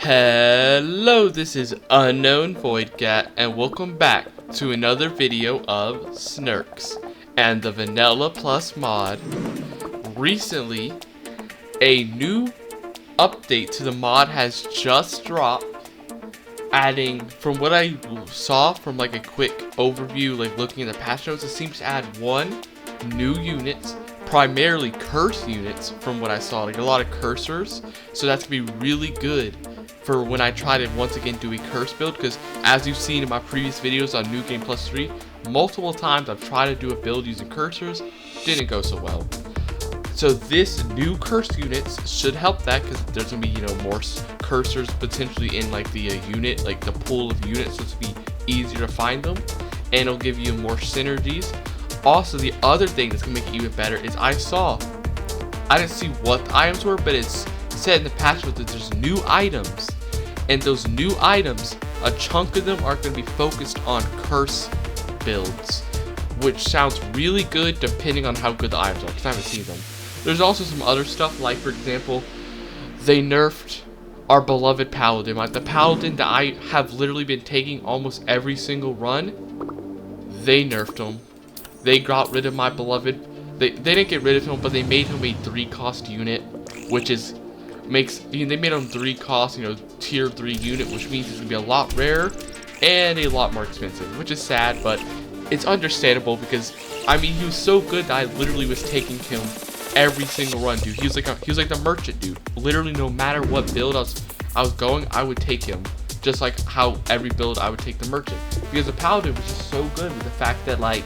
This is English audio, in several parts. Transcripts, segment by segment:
Hello, this is Unknown Void Cat, and welcome back to another video of SNKRX and the Vanilla Plus mod. Recently, a new update to the mod has just dropped, adding, from what I saw from like a quick overview, like looking at the patch notes, it seems to add one new unit, primarily curse units from what I saw, like a lot of cursors, so that's gonna be really good for when I try to once again do a curse build, because as you've seen in my previous videos on New Game Plus 3, multiple times I've tried to do a build using cursors, didn't go so well. So this new curse units should help that, because there's gonna be, you know, more cursors potentially in like the unit, like the pool of units, so it's gonna be easier to find them, and it'll give you more synergies. Also, the other thing that's gonna make it even better is I didn't see what the items were, but it's said in the patch notes that there's new items, and those new items, a chunk of them are going to be focused on curse builds, which sounds really good depending on how good the items are, because I haven't seen them. There's also some other stuff, like for example, they nerfed our beloved paladin. Like the paladin that I have literally been taking almost every single run, they nerfed him. They got rid of my beloved. They didn't get rid of him, but they made him a 3-cost unit, which is they made him 3 cost, you know, tier 3 unit, which means it's gonna be a lot rarer and a lot more expensive, which is sad, but it's understandable because I mean he was so good that I literally was taking him every single run, dude. He was like the merchant, dude. Literally, no matter what build I was going, I would take him. Just like how every build I would take the merchant, because the paladin was just so good with the fact that like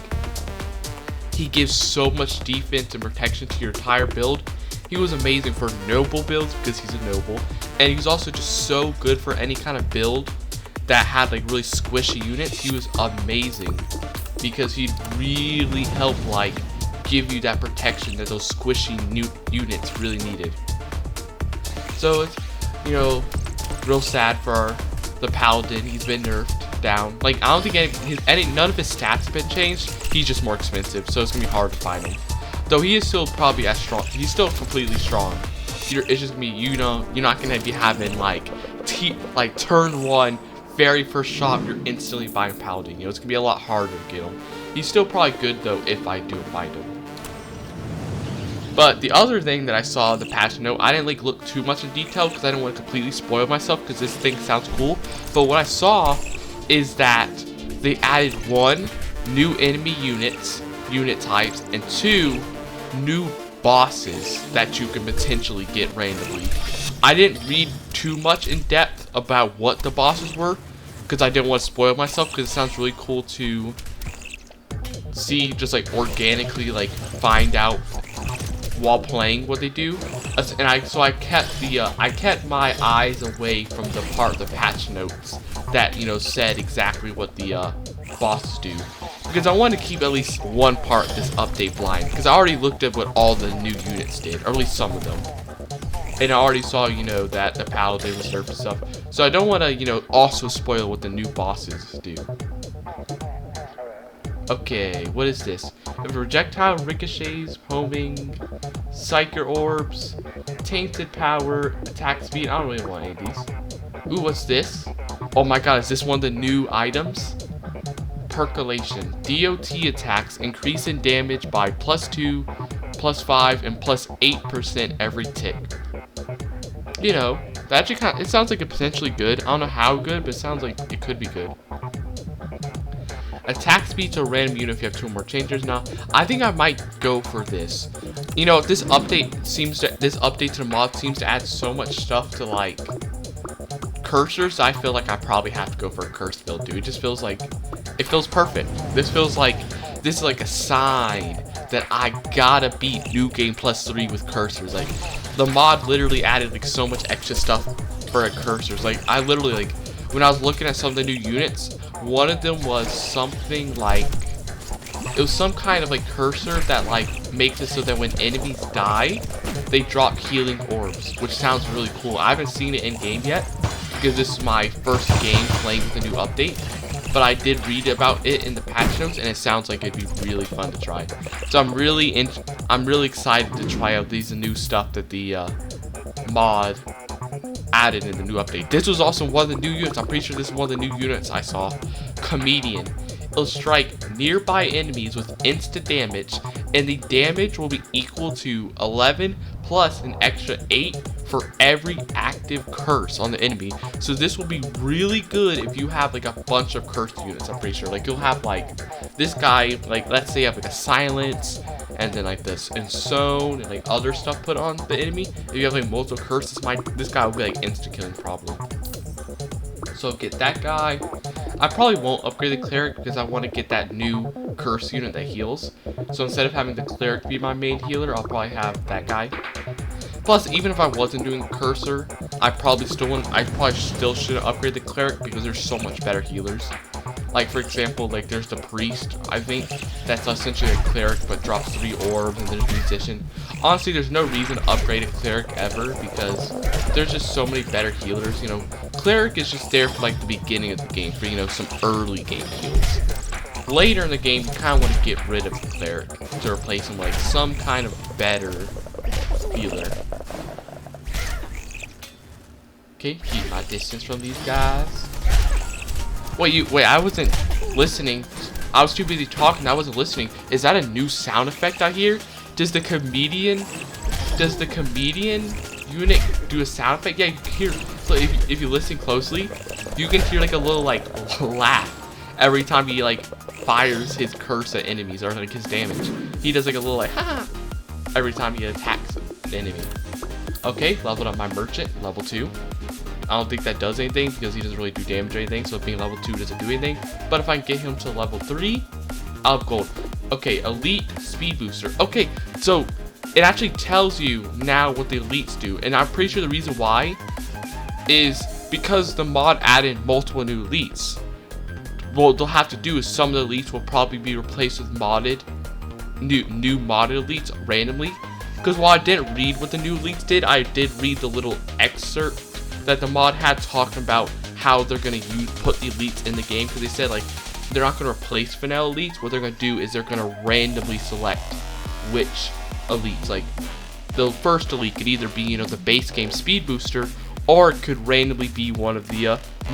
he gives so much defense and protection to your entire build. He was amazing for noble builds because he's a noble, and he was also just so good for any kind of build that had like really squishy units. He was amazing because he'd really help like give you that protection that those squishy units really needed. So it's, you know, real sad for the paladin. He's been nerfed down. Like I don't think none of his stats have been changed. He's just more expensive, so it's gonna be hard to find him. Though he is still probably as strong. He's still completely strong. It's just gonna be, you know, you're not gonna be having like turn 1, very first shot, you're instantly buying paladin. You know, it's gonna be a lot harder to get him. He's still probably good though if I do find him. But the other thing that I saw in the patch note, I didn't like look too much in detail because I didn't want to completely spoil myself, because this thing sounds cool. But what I saw is that they added 1 new enemy unit types and 2 new bosses that you can potentially get randomly. I didn't read too much in depth about what the bosses were because I didn't want to spoil myself, because it sounds really cool to see, just like organically like find out while playing what they do. And I kept my eyes away from the part of the patch notes that, you know, said exactly what the bosses do, because I wanted to keep at least one part of this update blind, because I already looked at what all the new units did, or at least some of them, and I already saw, you know, that the paladin was nerfed and stuff, so I don't want to, you know, also spoil what the new bosses do. Okay, what is this? The projectile ricochets, homing, psyker orbs, tainted power, attack speed. I don't really want any of these. Ooh, what's this? Oh my god, is this one of the new items? Percolation. DOT attacks increase in damage by +2, +5, and +8% every tick. You know, that actually it sounds like it's potentially good. I don't know how good, but it sounds like it could be good. Attack speed to a random unit if you have 2 or more changers. Now, I think I might go for this. You know, this update to the mod seems to add so much stuff to like cursors. I feel like I probably have to go for a curse build, dude. It just feels like it feels perfect. This is like a sign that I gotta beat New Game Plus 3 with cursors. Like the mod literally added like so much extra stuff for cursors. Like I literally, like when I was looking at some of the new units, one of them was something like, it was some kind of like cursor that like makes it so that when enemies die, they drop healing orbs, which sounds really cool. I haven't seen it in game yet because this is my first game playing with the new update, but I did read about it in the patch notes, and it sounds like it'd be really fun to try. So I'm really excited to try out these new stuff that the mod added in the new update. This was also one of the new units. I'm pretty sure this is one of the new units I saw. Comedian. It'll strike nearby enemies with instant damage, and the damage will be equal to 11 plus an extra 8 for every active curse on the enemy. So this will be really good if you have like a bunch of cursed units. I'm pretty sure like you'll have like this guy, like let's say you have like a silence, and then like this Ensone and like other stuff put on the enemy. If you have like multiple curses, this guy will be like instant killing probably. So get that guy. I probably won't upgrade the cleric because I want to get that new curse unit that heals. So instead of having the cleric be my main healer, I'll probably have that guy. Plus, even if I wasn't doing cursor, I probably still shouldn't upgrade the cleric because there's so much better healers. Like for example, like there's the priest, I think, that's essentially a cleric but drops 3 orbs, and there's musician. Honestly, there's no reason to upgrade a cleric ever because there's just so many better healers, you know. Cleric is just there for like the beginning of the game, for, you know, some early game heals. Later in the game, you kind of want to get rid of the cleric to replace him with like some kind of better healer. Okay, keep my distance from these guys. Wait, I wasn't listening. I was too busy talking, I wasn't listening. Is that a new sound effect I hear? Does the comedian unit do a sound effect? Yeah, you can hear. So if you listen closely, you can hear like a little like laugh every time he like fires his curse at enemies or like his damage. He does like a little like ha every time he attacks an enemy. Okay, leveled up my merchant, level 2. I don't think that does anything because he doesn't really do damage or anything, so being level 2 doesn't do anything. But if I can get him to level 3, I'll have gold. Okay, elite speed booster. Okay, so it actually tells you now what the elites do, and I'm pretty sure the reason why is because the mod added multiple new elites. What they'll have to do is some of the elites will probably be replaced with new modded elites randomly. Because while I didn't read what the new elites did, I did read the little excerpt that the mod had talking about how they're gonna put the elites in the game. Because they said like they're not gonna replace vanilla elites. What they're gonna do is they're gonna randomly select which elites. Like the first elite could either be, you know, the base game speed booster, or it could randomly be one of the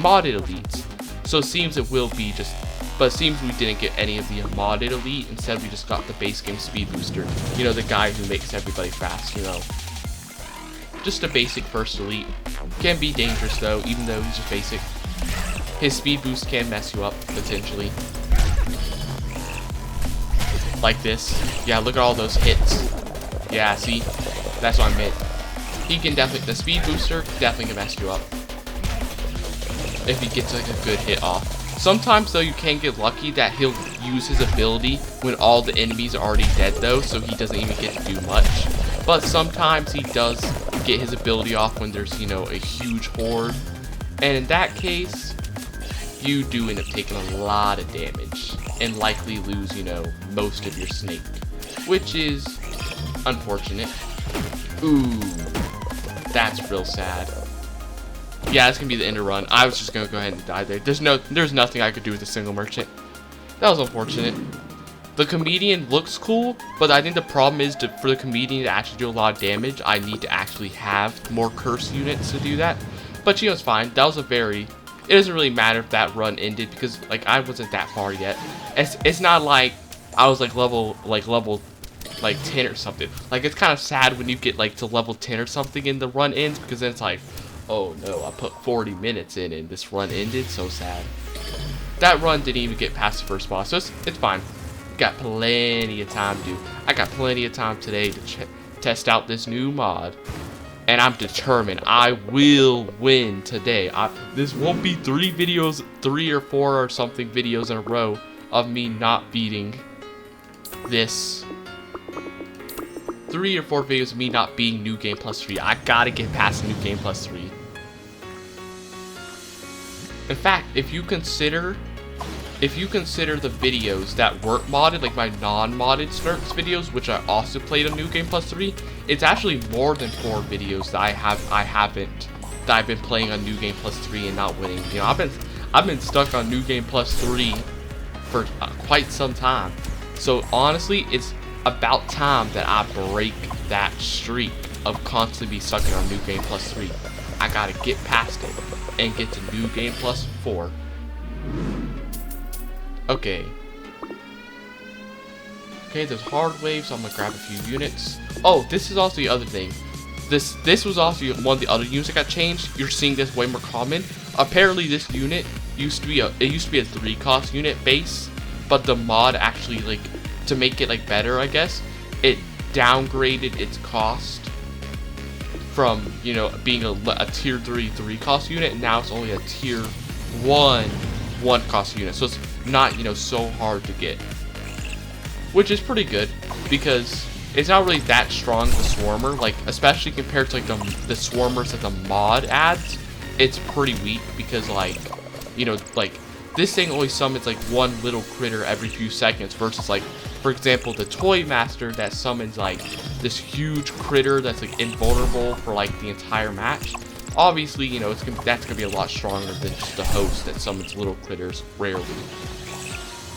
modded elites. So it seems it will be just, but it seems we didn't get any of the modded elite. Instead, we just got the base game speed booster. You know, the guy who makes everybody fast, you know. Just a basic first elite. Can be dangerous though, even though he's just basic. His speed boost can mess you up, potentially. Like this. Yeah, look at all those hits. Yeah, see? That's what I meant. He can definitely, the speed booster definitely can mess you up if he gets like a good hit off. Sometimes though you can get lucky that he'll use his ability when all the enemies are already dead though, so he doesn't even get to do much. But sometimes he does get his ability off when there's, you know, a huge horde. And in that case, you do end up taking a lot of damage and likely lose, you know, most of your snake, which is unfortunate. Ooh, that's real sad. Yeah, that's gonna be the end of run. I was just gonna go ahead and die there. There's nothing I could do with a single merchant. That was unfortunate. The comedian looks cool, but I think the problem is for the comedian to actually do a lot of damage, I need to actually have more curse units to do that. But you know, it's fine. That was it doesn't really matter if that run ended because like I wasn't that far yet. It's not like I was like level 10 or something. Like it's kind of sad when you get like to level 10 or something and the run ends, because then it's like, oh no, I put 40 minutes in and this run ended. So sad. That run didn't even get past the first boss, so it's fine. Got plenty of time to do. I got plenty of time today to test out this new mod, and I'm determined I will win today. This won't be 3 or 4 or something videos in a row of me not beating this. 3 or 4 videos of me not beating New Game Plus 3. I gotta get past New Game Plus 3. In fact, if you consider the videos that weren't modded, like my non-modded SNKRX videos, which I also played on New Game Plus 3, it's actually more than 4 videos that I've been playing on New Game Plus 3 and not winning. You know, I've been stuck on New Game Plus 3 for quite some time. So honestly, it's about time that I break that streak of constantly be stuck on New Game Plus 3. I gotta get past it and get to New Game Plus 4. Okay. Okay, there's hard waves, so I'm gonna grab a few units. Oh, this is also the other thing. This was also one of the other units that got changed. You're seeing this way more common. Apparently, this unit used to be a 3-cost unit base, but the mod actually, like, to make it like better, I guess, it downgraded its cost from, you know, being a tier 3 cost unit, and now it's only a tier 1 cost unit. So it's not, you know, so hard to get, which is pretty good because it's not really that strong of a swarmer, like, especially compared to like the swarmers that the mod adds. It's pretty weak because, like, you know, like, this thing only summons like one little critter every few seconds versus, like, for example, the Toy Master that summons like this huge critter that's like invulnerable for like the entire match. Obviously, you know, that's gonna be a lot stronger than just the host that summons little critters rarely.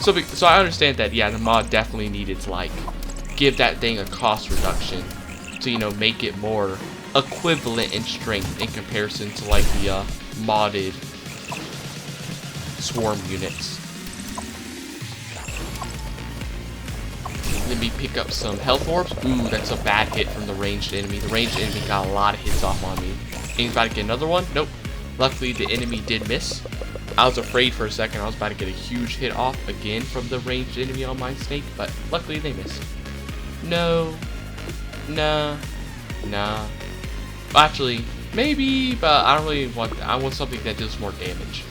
So I understand that, yeah, the mod definitely needed to, like, give that thing a cost reduction to, you know, make it more equivalent in strength in comparison to, like, the modded swarm units. Let me pick up some health orbs. Ooh, that's a bad hit from the ranged enemy. The ranged enemy got a lot of hits off on me. He's about to get another one. Nope. Luckily, the enemy did miss. I was afraid for a second I was about to get a huge hit off again from the ranged enemy on my snake, but luckily they missed. No. Nah. Nah. Actually, maybe, but I don't really want that. I want something that does more damage.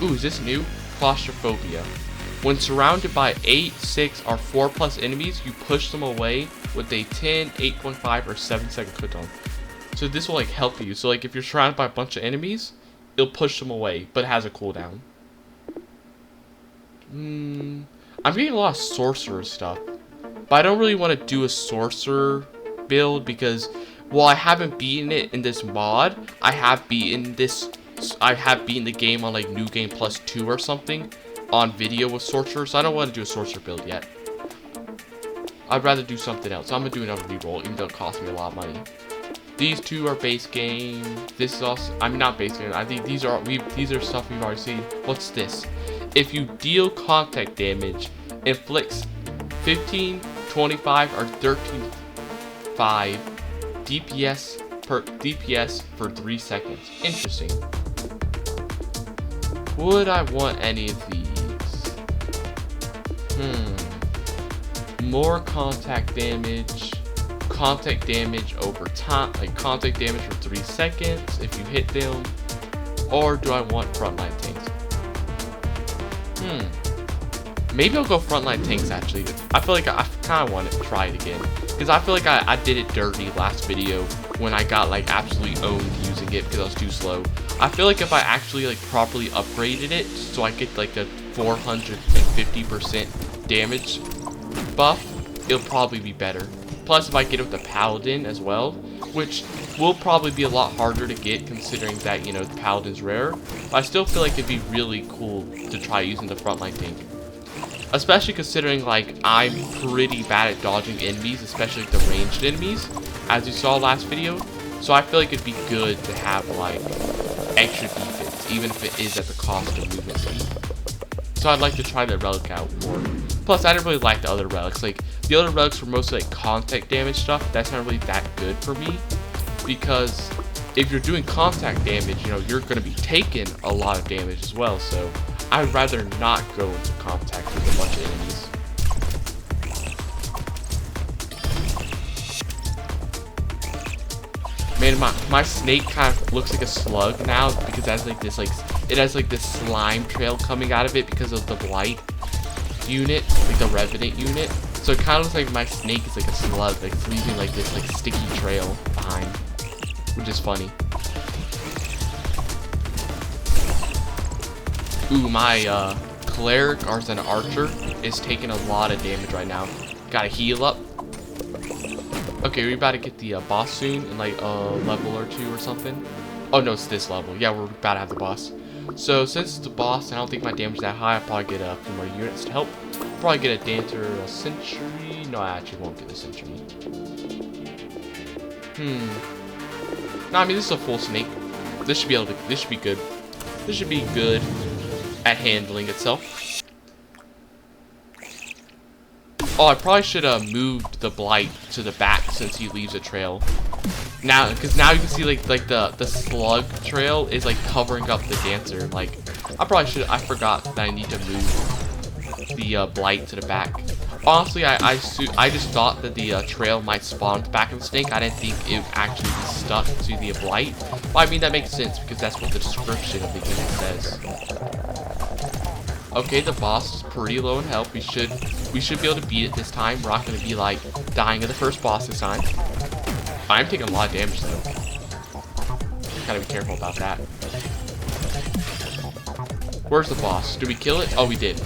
Ooh, is this new? Claustrophobia. When surrounded by 8, 6, or 4+ enemies, you push them away with a 10, 8.5, or 7-second cooldown. So this will, like, help you. So, like, if you're surrounded by a bunch of enemies, it'll push them away, but it has a cooldown. I'm getting a lot of sorcerer stuff, but I don't really want to do a sorcerer build because, while I haven't beaten it in this mod, I have beaten the game on like New Game Plus 2 or something on video with sorcerer, so I don't want to do a sorcerer build yet. I'd rather do something else. So I'm gonna do another reroll, even though it costs me a lot of money. These two are base game. This is also, I'm not base game. I think these are stuff we've already seen. What's this? If you deal contact damage, inflicts 15, 25, or 13.5 DPS for 3 seconds. Interesting. Would I want any of these? More contact damage. Contact damage over time, like contact damage for 3 seconds if you hit them, or do I want frontline tanks? Maybe I'll go frontline tanks actually. I feel like I kind of want to try it again because I feel like I did it dirty last video when I got like absolutely owned using it because I was too slow. I feel like if I actually like properly upgraded it so I get like a 450% damage buff, it'll probably be better. Plus, if I get it with the Paladin as well, which will probably be a lot harder to get considering that, you know, the Paladin's rare, but I still feel like it'd be really cool to try using the frontline tank. Especially considering, like, I'm pretty bad at dodging enemies, especially like the ranged enemies, as you saw last video. So I feel like it'd be good to have, like, extra defense, even if it is at the cost of movement speed. So I'd like to try the relic out more. Plus, I didn't really like the other relics. Like, the other relics were mostly like contact damage stuff. That's not really that good for me. Because if you're doing contact damage, you know, you're going to be taking a lot of damage as well. So I'd rather not go into contact with a bunch of enemies. Man, my snake kind of looks like a slug now because it has like this slime trail coming out of it because of the blight unit, like the revenant unit. So it kind of looks like my snake is like a slug, like it's leaving like this like sticky trail behind, which is funny. Ooh, my cleric or an archer is taking a lot of damage right now. Gotta heal up. Okay, we're about to get the boss soon in like a level or 2 or something. Oh no, it's this level. Yeah, we're about to have the boss. So since it's the boss, I don't think my damage is that high. I'll probably get a few more units to help. Probably get a dancer, a sentry. No, I actually won't get a sentry. No, I mean this is a full snake. This should be able to. This should be good. This should be good at handling itself. Oh, I probably should have moved the blight to the back since he leaves a trail. Now, because now you can see like the slug trail is like covering up the dancer. Like, I probably should. I forgot that I need to move the blight to the back. Honestly, I just thought that the trail might spawn at the back of the snake. I didn't think it would actually be stuck to the blight. Well, I mean, that makes sense because that's what the description of the unit says. Okay, the boss is pretty low in health. We should be able to beat it this time. We're not going to be like dying of the first boss this time. I'm taking a lot of damage though. Gotta be careful about that. Where's the boss? Did we kill it? Oh, we did.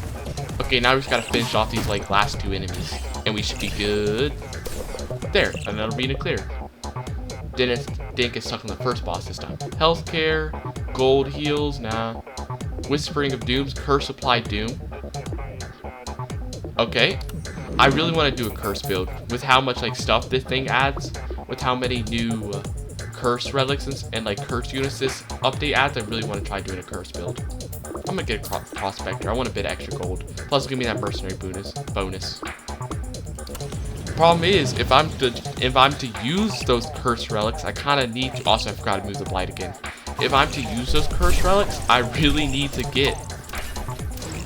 Okay, now we just gotta finish off these like last two enemies, and we should be good. There, another arena clear. Didn't get stuck on the first boss this time. Healthcare, gold heals, nah. Whispering of Dooms, curse applied doom. Okay, I really want to do a curse build with how much like stuff this thing adds, with how many new curse relics and like curse units this update adds. I really want to try doing a curse build. I'm gonna get a prospector. I want a bit of extra gold. Plus, give me that mercenary bonus. Problem is, if I'm to use those curse relics, I kind of need to. Also, I forgot to move the blight again. If I'm to use those curse relics, I really need to get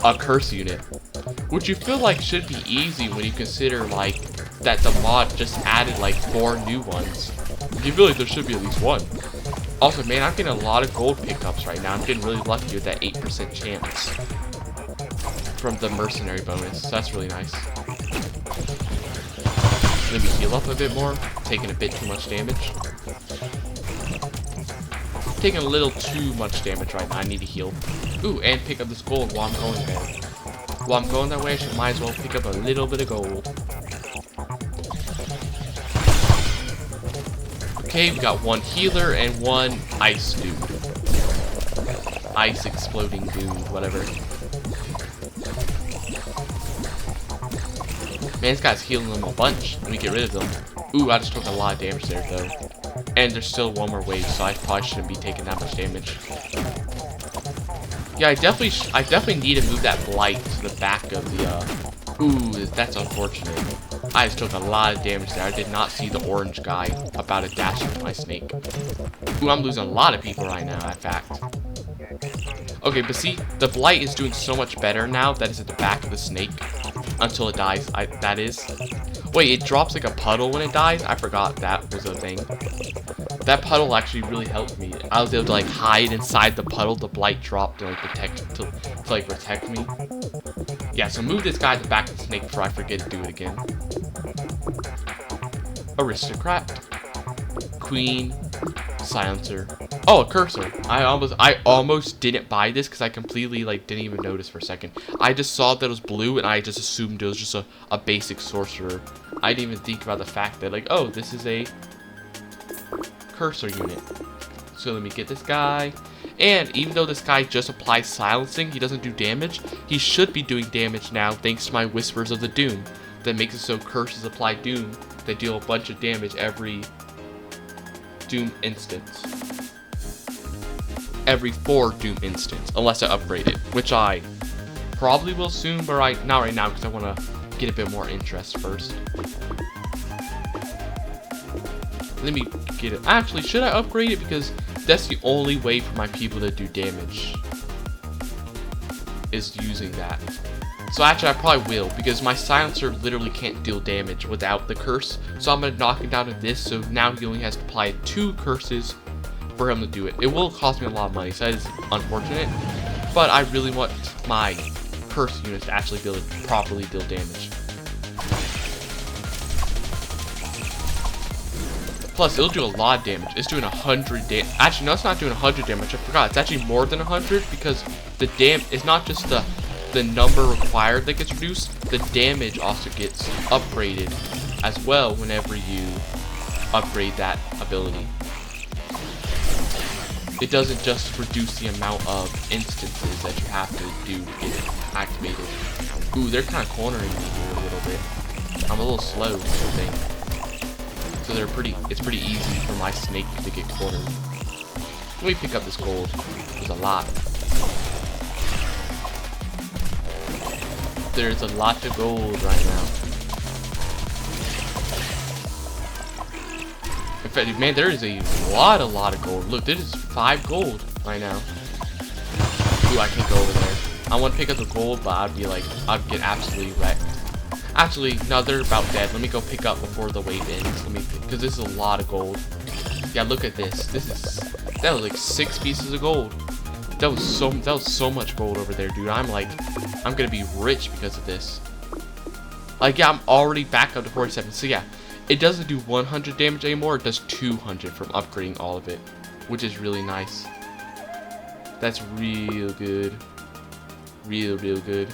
a curse unit, which you feel like should be easy when you consider like that the mod just added like 4 new ones. You feel like there should be at least one. Also, man, I'm getting a lot of gold pickups right now. I'm getting really lucky with that 8% chance from the mercenary bonus. So that's really nice. Let me heal up a bit more. Taking a bit too much damage. Taking a little too much damage right now. I need to heal. Ooh, and pick up this gold while I'm going there. While I'm going that way, I might as well pick up a little bit of gold. Okay, we got 1 healer and 1 ice dude. Ice exploding dude, whatever. Man, this guy's healing them a bunch. Let me get rid of them. Ooh, I just took a lot of damage there, though. And there's still one more wave, so I probably shouldn't be taking that much damage. Yeah, I definitely need to move that blight to the back of the, Ooh, that's unfortunate. I just took a lot of damage there. I did not see the orange guy about to dash into my snake. Ooh, I'm losing a lot of people right now, in fact. Okay, but see, the blight is doing so much better now that it's at the back of the snake. Until it dies, that is. Wait, it drops like a puddle when it dies? I forgot that was a thing. That puddle actually really helped me. I was able to like hide inside the puddle the blight dropped to like protect me. Yeah, so move this guy at the back of the snake before I forget to do it again. Aristocrat. Queen. Silencer. Oh, a cursor. I almost didn't buy this because I completely like didn't even notice for a second. I just saw that it was blue and I just assumed it was just a basic sorcerer. I didn't even think about the fact that like, oh, this is a cursor unit. So let me get this guy. And even though this guy just applies silencing, he doesn't do damage. He should be doing damage now thanks to my Whispers of the Doom. That makes it so curses apply doom. They deal a bunch of damage every Doom instance. Every 4 Doom instance, unless I upgrade it, which I probably will soon, but not right now because I want to get a bit more interest first. Let me get it. Actually, should I upgrade it? Because that's the only way for my people to do damage, is using that. So actually, I probably will, because my silencer literally can't deal damage without the curse. So I'm going to knock him down to this, so now he only has to apply 2 curses for him to do it. It will cost me a lot of money, so that is unfortunate. But I really want my curse units to actually be able to properly deal damage. Plus, it'll do a lot of damage. It's doing 100 damage. Actually, no, it's not doing 100 damage. I forgot. It's actually more than 100 because the it's not just the number required that gets reduced. The damage also gets upgraded as well whenever you upgrade that ability. It doesn't just reduce the amount of instances that you have to do to get it activated. Ooh, they're kind of cornering me here a little bit. I'm a little slow, I think. So it's pretty easy for my snake to get cornered. Let me pick up this gold. There's a lot. There's a lot of gold right now. In fact, man, there is a lot of gold. Look, there's 5 gold right now. Ooh, I can't go over there. I want to pick up the gold, but I'd get absolutely wrecked. Actually, no, they're about dead. Let me go pick up before the wave ends. Because this is a lot of gold. Yeah, look at this. That was like 6 pieces of gold. That was so much gold over there, dude. I'm gonna be rich because of this. Like, yeah, I'm already back up to 47. So yeah, it doesn't do 100 damage anymore. It does 200 from upgrading all of it, which is really nice. That's real good. Real good.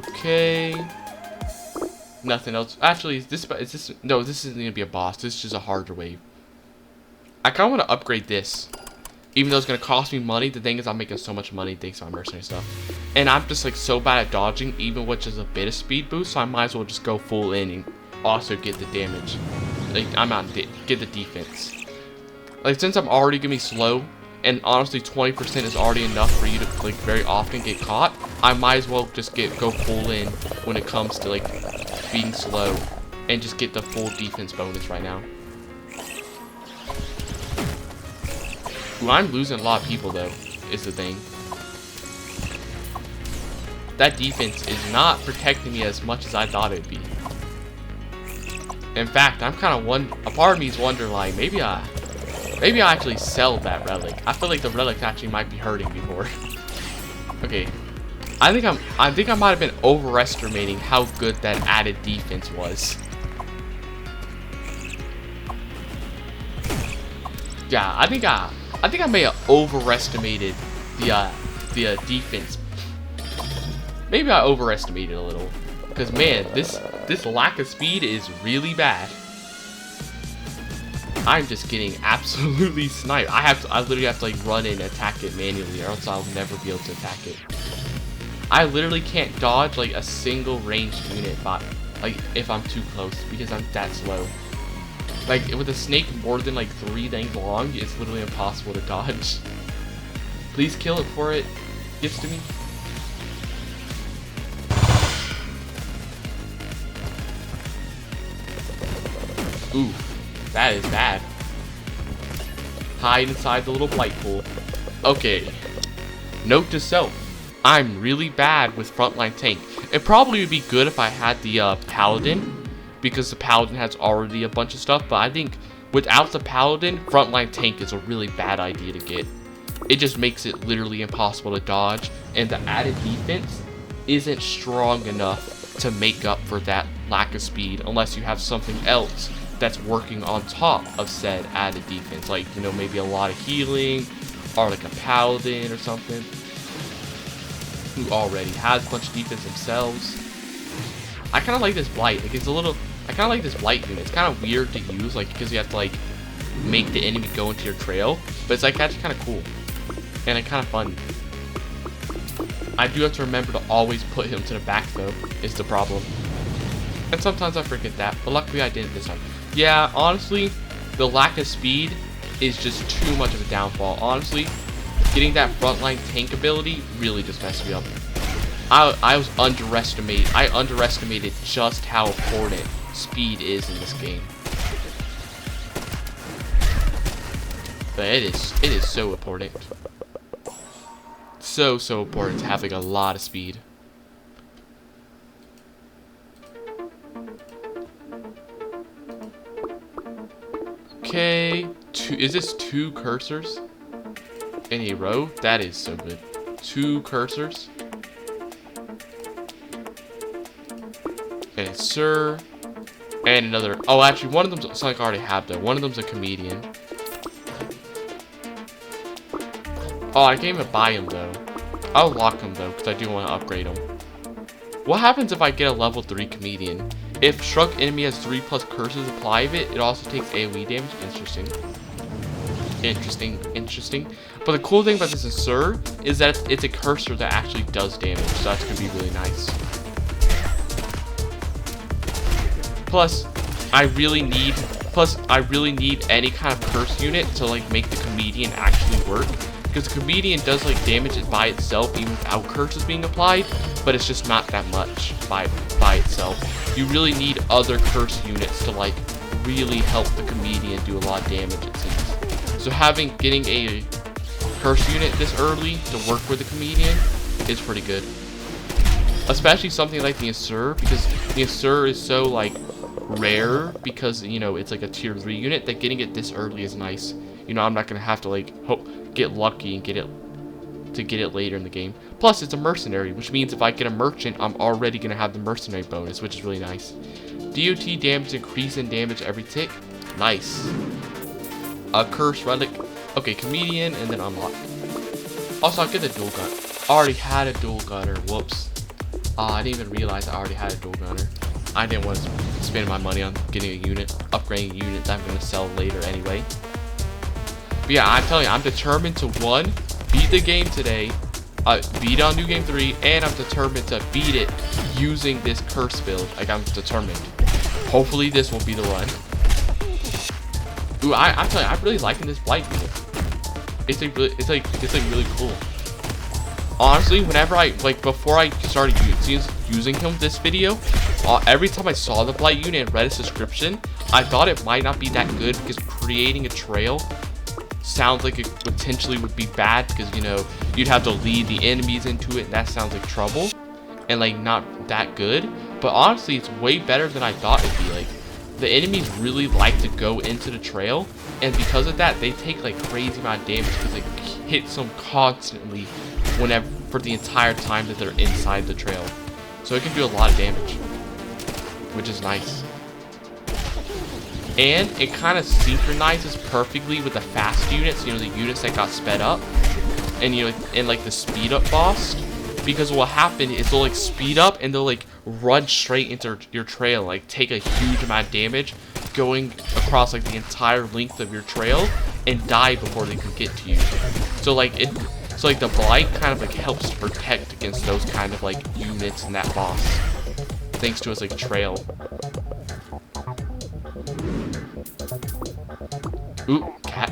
Okay. Nothing else. Actually, no, this isn't gonna be a boss. This is just a harder wave. I kind of want to upgrade this, even though it's gonna cost me money. The thing is, I'm making so much money thanks to my mercenary stuff, and I'm just like so bad at dodging, even with just a bit of speed boost. So I might as well just go full in and also get the damage. Like, get the defense. Like, since I'm already gonna be slow, and honestly 20% is already enough for you to like very often get caught, I might as well just go full in when it comes to like being slow, and just get the full defense bonus right now. Ooh, I'm losing a lot of people though, is the thing. That defense is not protecting me as much as I thought it'd be. In fact, I'm kind of a part of me is wondering, like, maybe I actually sell that relic. I feel like the relic actually might be hurting me more. Okay, I think I might have been overestimating how good that added defense was. Yeah, I think I may have overestimated the defense. Maybe I overestimated a little, because man, this lack of speed is really bad. I'm just getting absolutely sniped. I literally have to like run and attack it manually, or else I'll never be able to attack it. I literally can't dodge like a single ranged unit, like if I'm too close, because I'm that slow. Like with a snake more than like 3 things long, it's literally impossible to dodge. Please kill it before it gets to me. Ooh, that is bad. Hide inside the little blight pool. Okay. Note to self. I'm really bad with frontline tank. It probably would be good if I had the paladin, because the paladin has already a bunch of stuff, but I think without the paladin, frontline tank is a really bad idea to get. It just makes it literally impossible to dodge, and the added defense isn't strong enough to make up for that lack of speed unless you have something else that's working on top of said added defense, like, you know, maybe a lot of healing, or like a paladin or something who already has a bunch of defense themselves. I kind of like this blight. Like, I kind of like this blight unit. It's kind of weird to use, like, because you have to like make the enemy go into your trail, but it's like actually kind of cool and it's kind of fun. I do have to remember to always put him to the back though, is the problem. And sometimes I forget that, but luckily I didn't this time. Yeah, honestly, the lack of speed is just too much of a downfall. Honestly, getting that frontline tank ability really just messed me up. I underestimated just how important speed is in this game. But it is so important. So important to have like a lot of speed. Okay, is this 2 cursors in a row? That is so good. 2 cursors. Okay, sir. And another. Oh, actually, one of them's something I already have though. One of them's a comedian. Oh, I can't even buy him though. I'll lock him though, because I do want to upgrade him. What happens if I get a level 3 comedian? If struck enemy has 3+ curses apply of it, it also takes AoE damage. Interesting. But the cool thing about this is Sir is that it's a cursor that actually does damage, so that's gonna be really nice. Plus, I really need, plus I really need any kind of curse unit to like make the comedian actually work. Because the comedian does like damage it by itself even without curses being applied, but it's just not that much by itself. You really need other curse units to like really help the comedian do a lot of damage, it seems. So getting a curse unit this early to work with the comedian is pretty good. Especially something like the Assur, because the Assur is so like rare because, you know, it's like a tier 3 unit, that getting it this early is nice. You know, I'm not gonna have to like get lucky and get it later in the game. Plus, it's a mercenary, which means if I get a merchant, I'm already gonna have the mercenary bonus, which is really nice. DOT damage increase in damage every tick. Nice. A curse relic. Okay, comedian, and then unlock. Also, I'll get the dual gun. Already had a dual gunner. Whoops. I didn't even realize I already had a dual gunner. I didn't want to spend my money on getting a unit, upgrading a unit that I'm gonna sell later anyway. But yeah, I'm telling you, I'm determined to, one, beat the game today, beat on New Game 3, and I'm determined to beat it using this curse build. Like, I'm determined. Hopefully, this will be the run. Ooh, I'm telling you, I'm really liking this Blight unit. It's really cool. Honestly, whenever before I started using him this video, every time I saw the Blight unit and read its description, I thought it might not be that good because creating a trail sounds like it potentially would be bad because, you know, you'd have to lead the enemies into it, and that sounds like trouble and like not that good. But honestly, it's way better than I thought it'd be. Like, the enemies really like to go into the trail, and because of that, they take like crazy amount of damage because it hits them constantly whenever for the entire time that they're inside the trail. So it can do a lot of damage, which is nice. And it kind of synchronizes perfectly with the fast units, you know, the units that got sped up, and you know, and like the speed up boss. Because what will happen is they'll like speed up and they'll like run straight into your trail, like take a huge amount of damage, going across like the entire length of your trail, and die before they can get to you. So like the Blight kind of like helps to protect against those kind of like units and that boss, thanks to its like trail. Ooh, cat.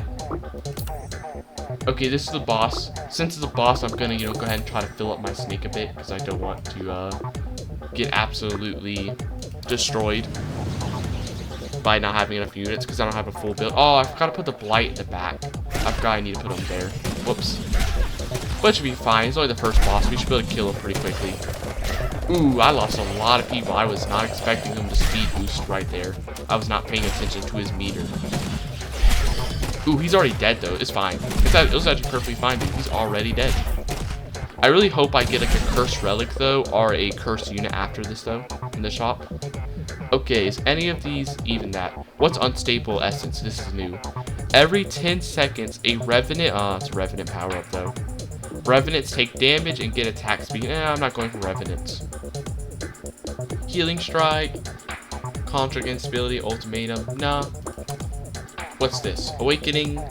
Okay, this is the boss. Since it's a boss, I'm gonna, you know, go ahead and try to fill up my snake a bit because I don't want to get absolutely destroyed by not having enough units because I don't have a full build. Oh, I forgot to put the Blight in the back. I forgot I need to put him there. Whoops. But it should be fine. It's only the first boss. We should be able to kill him pretty quickly. Ooh, I lost a lot of people. I was not expecting him to speed boost right there. I was not paying attention to his meter. Ooh, he's already dead though. It's fine. It was actually perfectly fine, dude. He's already dead. I really hope I get like a cursed relic though, or a cursed unit after this though, in the shop. Okay, is any of these even that? What's unstable essence? This is new. Every 10 seconds, a revenant. It's a revenant power up though. Revenants take damage and get attack speed. I'm not going for revenants. Healing strike. Contra against ability. Ultimatum. Nah. What's this? Awakening.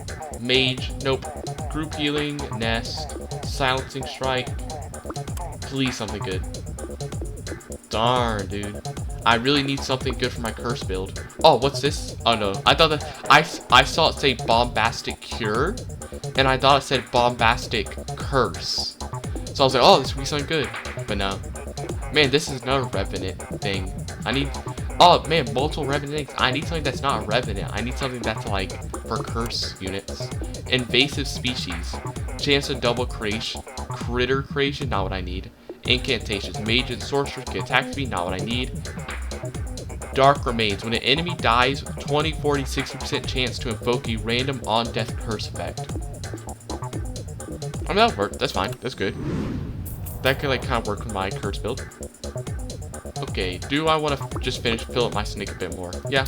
Mage. Nope. Group healing. Nest. Silencing strike. Please something good. Darn, dude. I really need something good for my curse build. Oh, what's this? Oh no. I thought that I saw it say bombastic cure, and I thought it said bombastic curse. So I was like, oh, this will be something good. But no. Man, this is another revenant thing. I need, oh man, multiple revenant things. I need something that's not a revenant. I need something that's like for curse units. Invasive species. Chance of double creation. Critter creation, not what I need. Incantations. Mage and sorcerers get attack speed, not what I need. Dark remains. When an enemy dies, 20, 40, 60% chance to invoke a random on-death curse effect. I mean, that'll work. That's fine. That's good. That could like kind of work with my curse build. Okay, do I want to just fill up my snake a bit more? Yeah.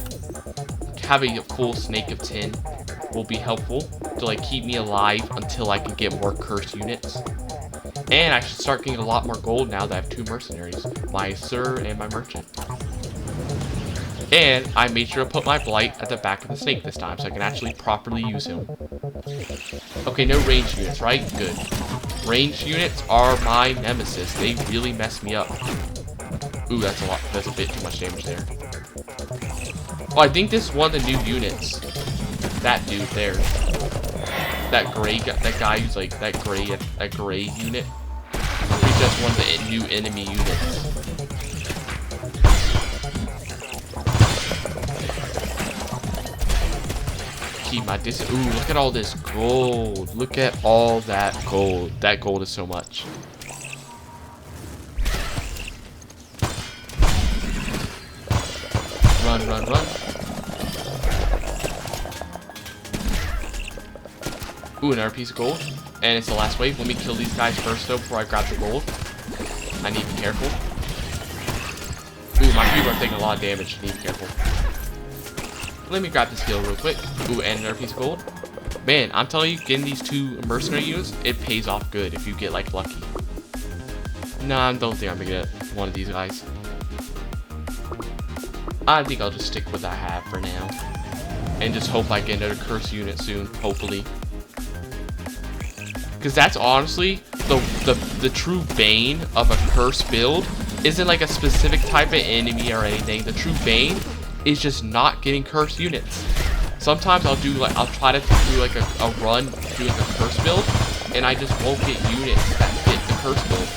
Having a full snake of 10 will be helpful to like keep me alive until I can get more curse units. And I should start getting a lot more gold now that I have 2 mercenaries. My Assur and my merchant. And I made sure to put my Blight at the back of the snake this time so I can actually properly use him. Okay, no ranged units, right? Good. Ranged units are my nemesis. They really mess me up. Ooh, that's a lot. That's a bit too much damage there. Oh, I think this is one of the new units. That dude there. That guy who's like that gray unit. He's just one of the new enemy units. Keep my distance. Ooh, look at all this gold. Look at all that gold. That gold is so much. Run, run, run. Ooh, another piece of gold. And it's the last wave. Let me kill these guys first, though, before I grab the gold. I need to be careful. Ooh, my people are taking a lot of damage. I need to be careful. Let me grab this heal real quick. Ooh, and another piece of gold. Man, I'm telling you, getting these 2 mercenary units, it pays off good if you get, like, lucky. Nah, I don't think I'm gonna get one of these guys. I think I'll just stick with what I have for now. And just hope I get another curse unit soon, hopefully. Because that's honestly the true bane of a curse build. Isn't like a specific type of enemy or anything. The true bane is just not getting curse units. Sometimes I'll try to do like a run doing a curse build, and I just won't get units that fit the curse build.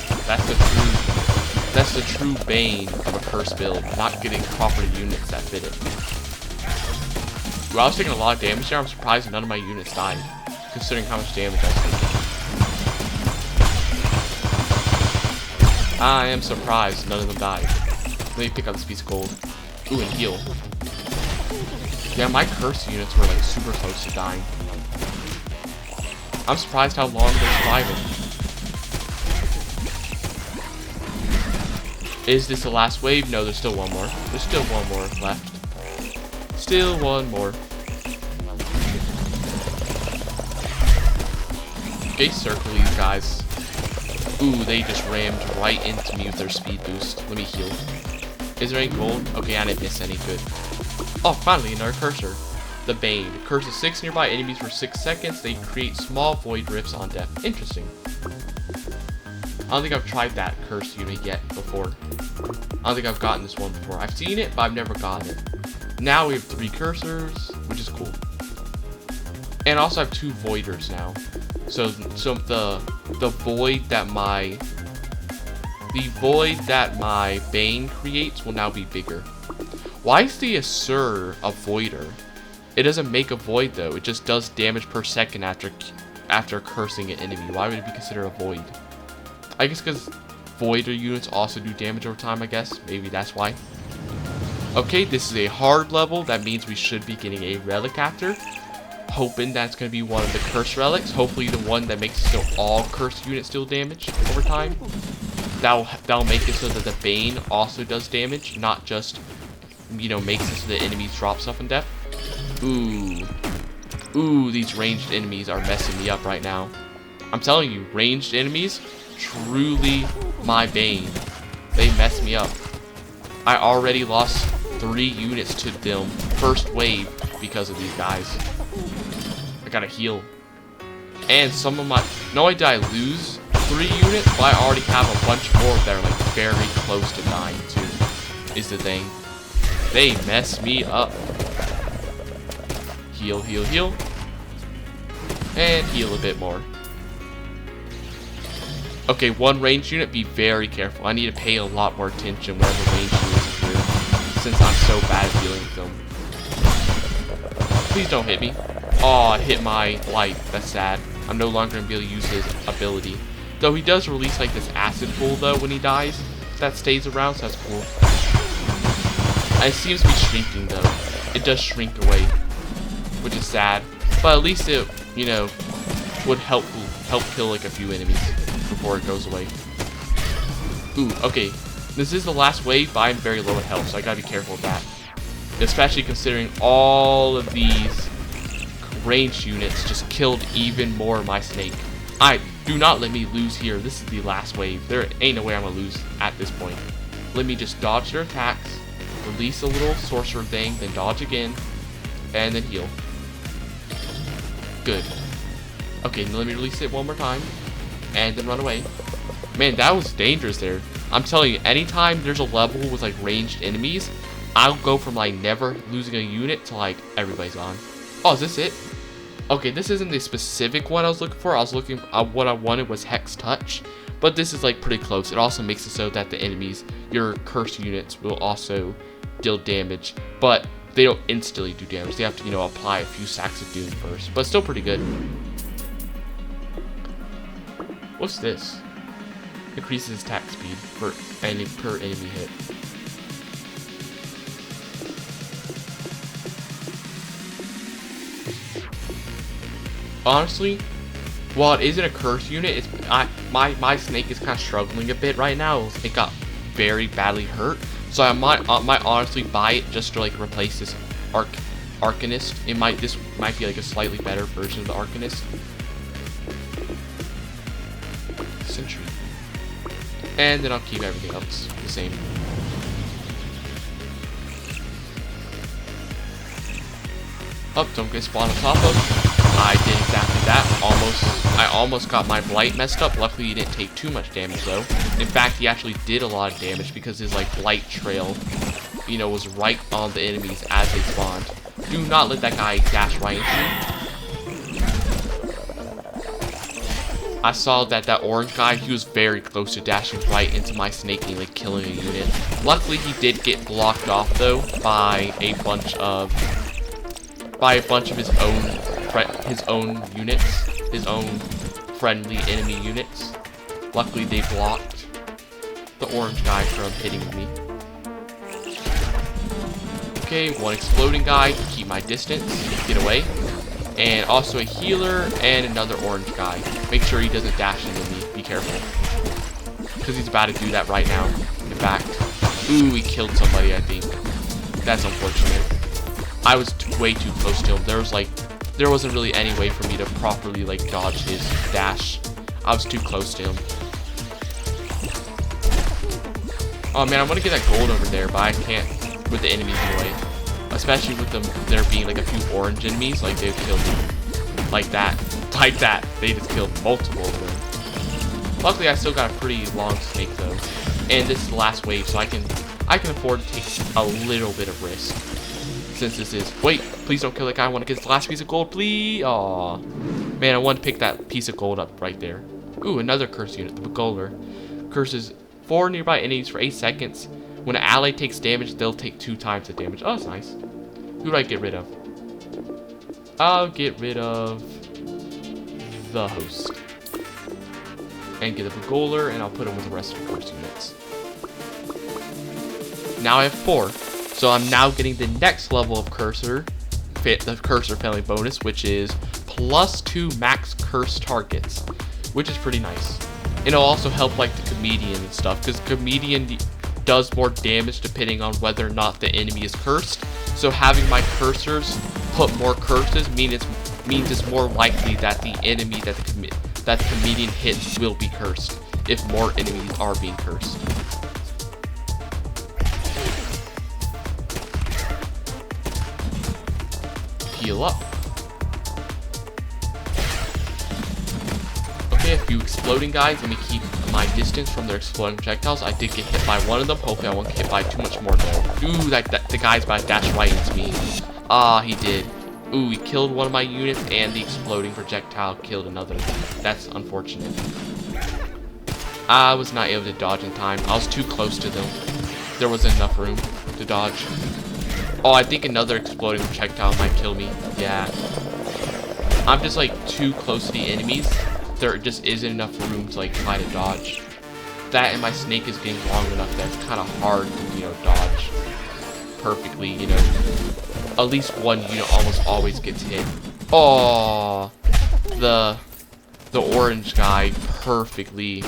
That's the true bane of a curse build, not getting proper units that fit it. Well, I was taking a lot of damage there. I'm surprised none of my units died, considering how much damage I was taking. I am surprised none of them died. Let me pick up this piece of gold. Ooh, and heal. Yeah, my curse units were like super close to dying. I'm surprised how long they're surviving. Is this the last wave? No, there's still one more. There's still one more left. Still one more. Okay, circle these guys. Ooh, they just rammed right into me with their speed boost. Let me heal. Is there any gold? Okay, I didn't miss any. Good. Oh, finally, another cursor. The Bane. Curses 6 nearby enemies for 6 seconds. They create small void rifts on death. Interesting. I don't think I've tried that curse unit yet before. I don't think I've gotten this one before. I've seen it, but I've never gotten it. Now we have 3 cursors, which is cool. And I also have 2 voiders now. So the void that my Bane creates will now be bigger. Why is the Assur a voider? It doesn't make a void though. It just does damage per second after cursing an enemy. Why would it be considered a void? I guess because voider units also do damage over time, I guess. Maybe that's why. Okay, this is a hard level. That means we should be getting a relic after. Hoping that's going to be one of the curse relics. Hopefully the one that makes it so all curse units deal damage over time. That'll make it so that the Bane also does damage, not just, you know, makes it so the enemies drop stuff in death. Ooh, these ranged enemies are messing me up right now. I'm telling you, ranged enemies, truly my bane. They mess me up. I already lost 3 units to them first wave because of these guys. I gotta heal. And some of my... Not only did I lose 3 units, but I already have a bunch more that are like very close to dying too, is the thing. They mess me up. Heal, heal, heal. And heal a bit more. Okay, 1 ranged unit, be very careful. I need to pay a lot more attention whenever ranged units appear, since I'm so bad at dealing with them. Please don't hit me. Oh, I hit my light. That's sad. I'm no longer going to be able to use his ability. Though he does release like this acid pool though when he dies. That stays around, so that's cool. And it seems to be shrinking though. It does shrink away, which is sad. But at least it, you know, would help kill like a few enemies before it goes away. Ooh, okay. This is the last wave, but I'm very low in health, so I gotta be careful with that. Especially considering all of these ranged units just killed even more of my snake. Do not let me lose here. This is the last wave. There ain't no way I'm gonna lose at this point. Let me just dodge their attacks, release a little sorcerer thing, then dodge again, and then heal. Good. Okay, let me release it one more time, and then run away. Man, that was dangerous there. I'm telling you, anytime there's a level with like ranged enemies, I'll go from like never losing a unit to like everybody's gone. Oh, is this it? Okay, this isn't the specific one I was looking for. I was looking, what I wanted was Hex Touch, but this is like pretty close. It also makes it so that the enemies, your curse units, will also deal damage, but they don't instantly do damage. They have to, you know, apply a few sacks of doom first, but still pretty good. What's this? Increases attack speed per enemy hit. Honestly, while it isn't a curse unit, my snake is kind of struggling a bit right now. It got very badly hurt, so I might honestly buy it just to like replace this Arcanist. This might be like a slightly better version of the Arcanist. Sentry. And then I'll keep everything else the same. Oh, don't get spawned on top of. I did exactly that. I almost got my blight messed up. Luckily, he didn't take too much damage though. In fact, he actually did a lot of damage because his like blight trail, you know, was right on the enemies as they spawned. Do not let that guy dash right into you. I saw that orange guy, he was very close to dashing right into my snake and like killing a unit. Luckily, he did get blocked off though by a bunch of his own units, his own friendly enemy units. Luckily, they blocked the orange guy from hitting me. Okay, one exploding guy to keep my distance, get away. And also a healer and another orange guy. Make sure he doesn't dash into me. Be careful. Because he's about to do that right now. In fact, ooh, he killed somebody, I think. That's unfortunate. I was way too close to him. There wasn't really any way for me to properly like dodge his dash. I was too close to him. Oh man, I want to get that gold over there, but I can't with the enemies in the way. Especially with there being like a few orange enemies, like they've killed me. Like that. Like that. They just killed multiple of them. Luckily I still got a pretty long snake though. And this is the last wave, so I can afford to take a little bit of risk. Since this is, wait, please don't kill that guy. I want to get this last piece of gold, please. Aw, man, I want to pick that piece of gold up right there. Ooh, another curse unit, the Begoler. Curses 4 nearby enemies for 8 seconds. When an ally takes damage, they'll take 2 times the damage. Oh, that's nice. Who do I get rid of? I'll get rid of the host. And get a Begoler, and I'll put him with the rest of the curse units. Now I have 4. So I'm now getting the next level of the cursor family bonus, which is +2 max curse targets, which is pretty nice. And it'll also help like the comedian and stuff, because comedian does more damage depending on whether or not the enemy is cursed. So having my cursors put more curses means it's more likely that the enemy that the comedian hits will be cursed if more enemies are being cursed. Heal up. Okay, a few exploding guys. Let me keep my distance from their exploding projectiles. I did get hit by one of them. Hopefully I won't get hit by too much more though. Ooh, the guy's about to dash right into me. Ah, he did. Ooh, he killed one of my units and the exploding projectile killed another. That's unfortunate. I was not able to dodge in time. I was too close to them. There wasn't enough room to dodge. Oh, I think another exploding projectile might kill me. Yeah. I'm just like too close to the enemies. There just isn't enough room to like try to dodge. That and my snake is getting long enough that it's kind of hard to, you know, dodge perfectly, you know. At least one unit almost always gets hit. Oh, the orange guy perfectly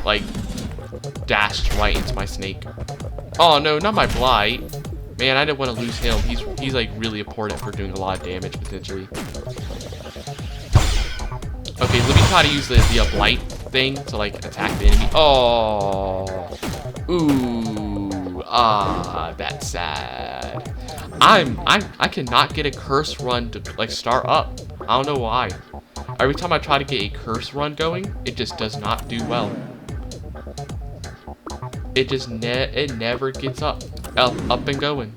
like dashed right into my snake. Oh no, not my blight. Man, I didn't want to lose him. He's like really important for doing a lot of damage potentially. Okay, let me try to use the blight thing to like attack the enemy. Oh, ooh, that's sad. I cannot get a curse run to like start up. I don't know why. Every time I try to get a curse run going, it just does not do well. It just it never gets up. up and going.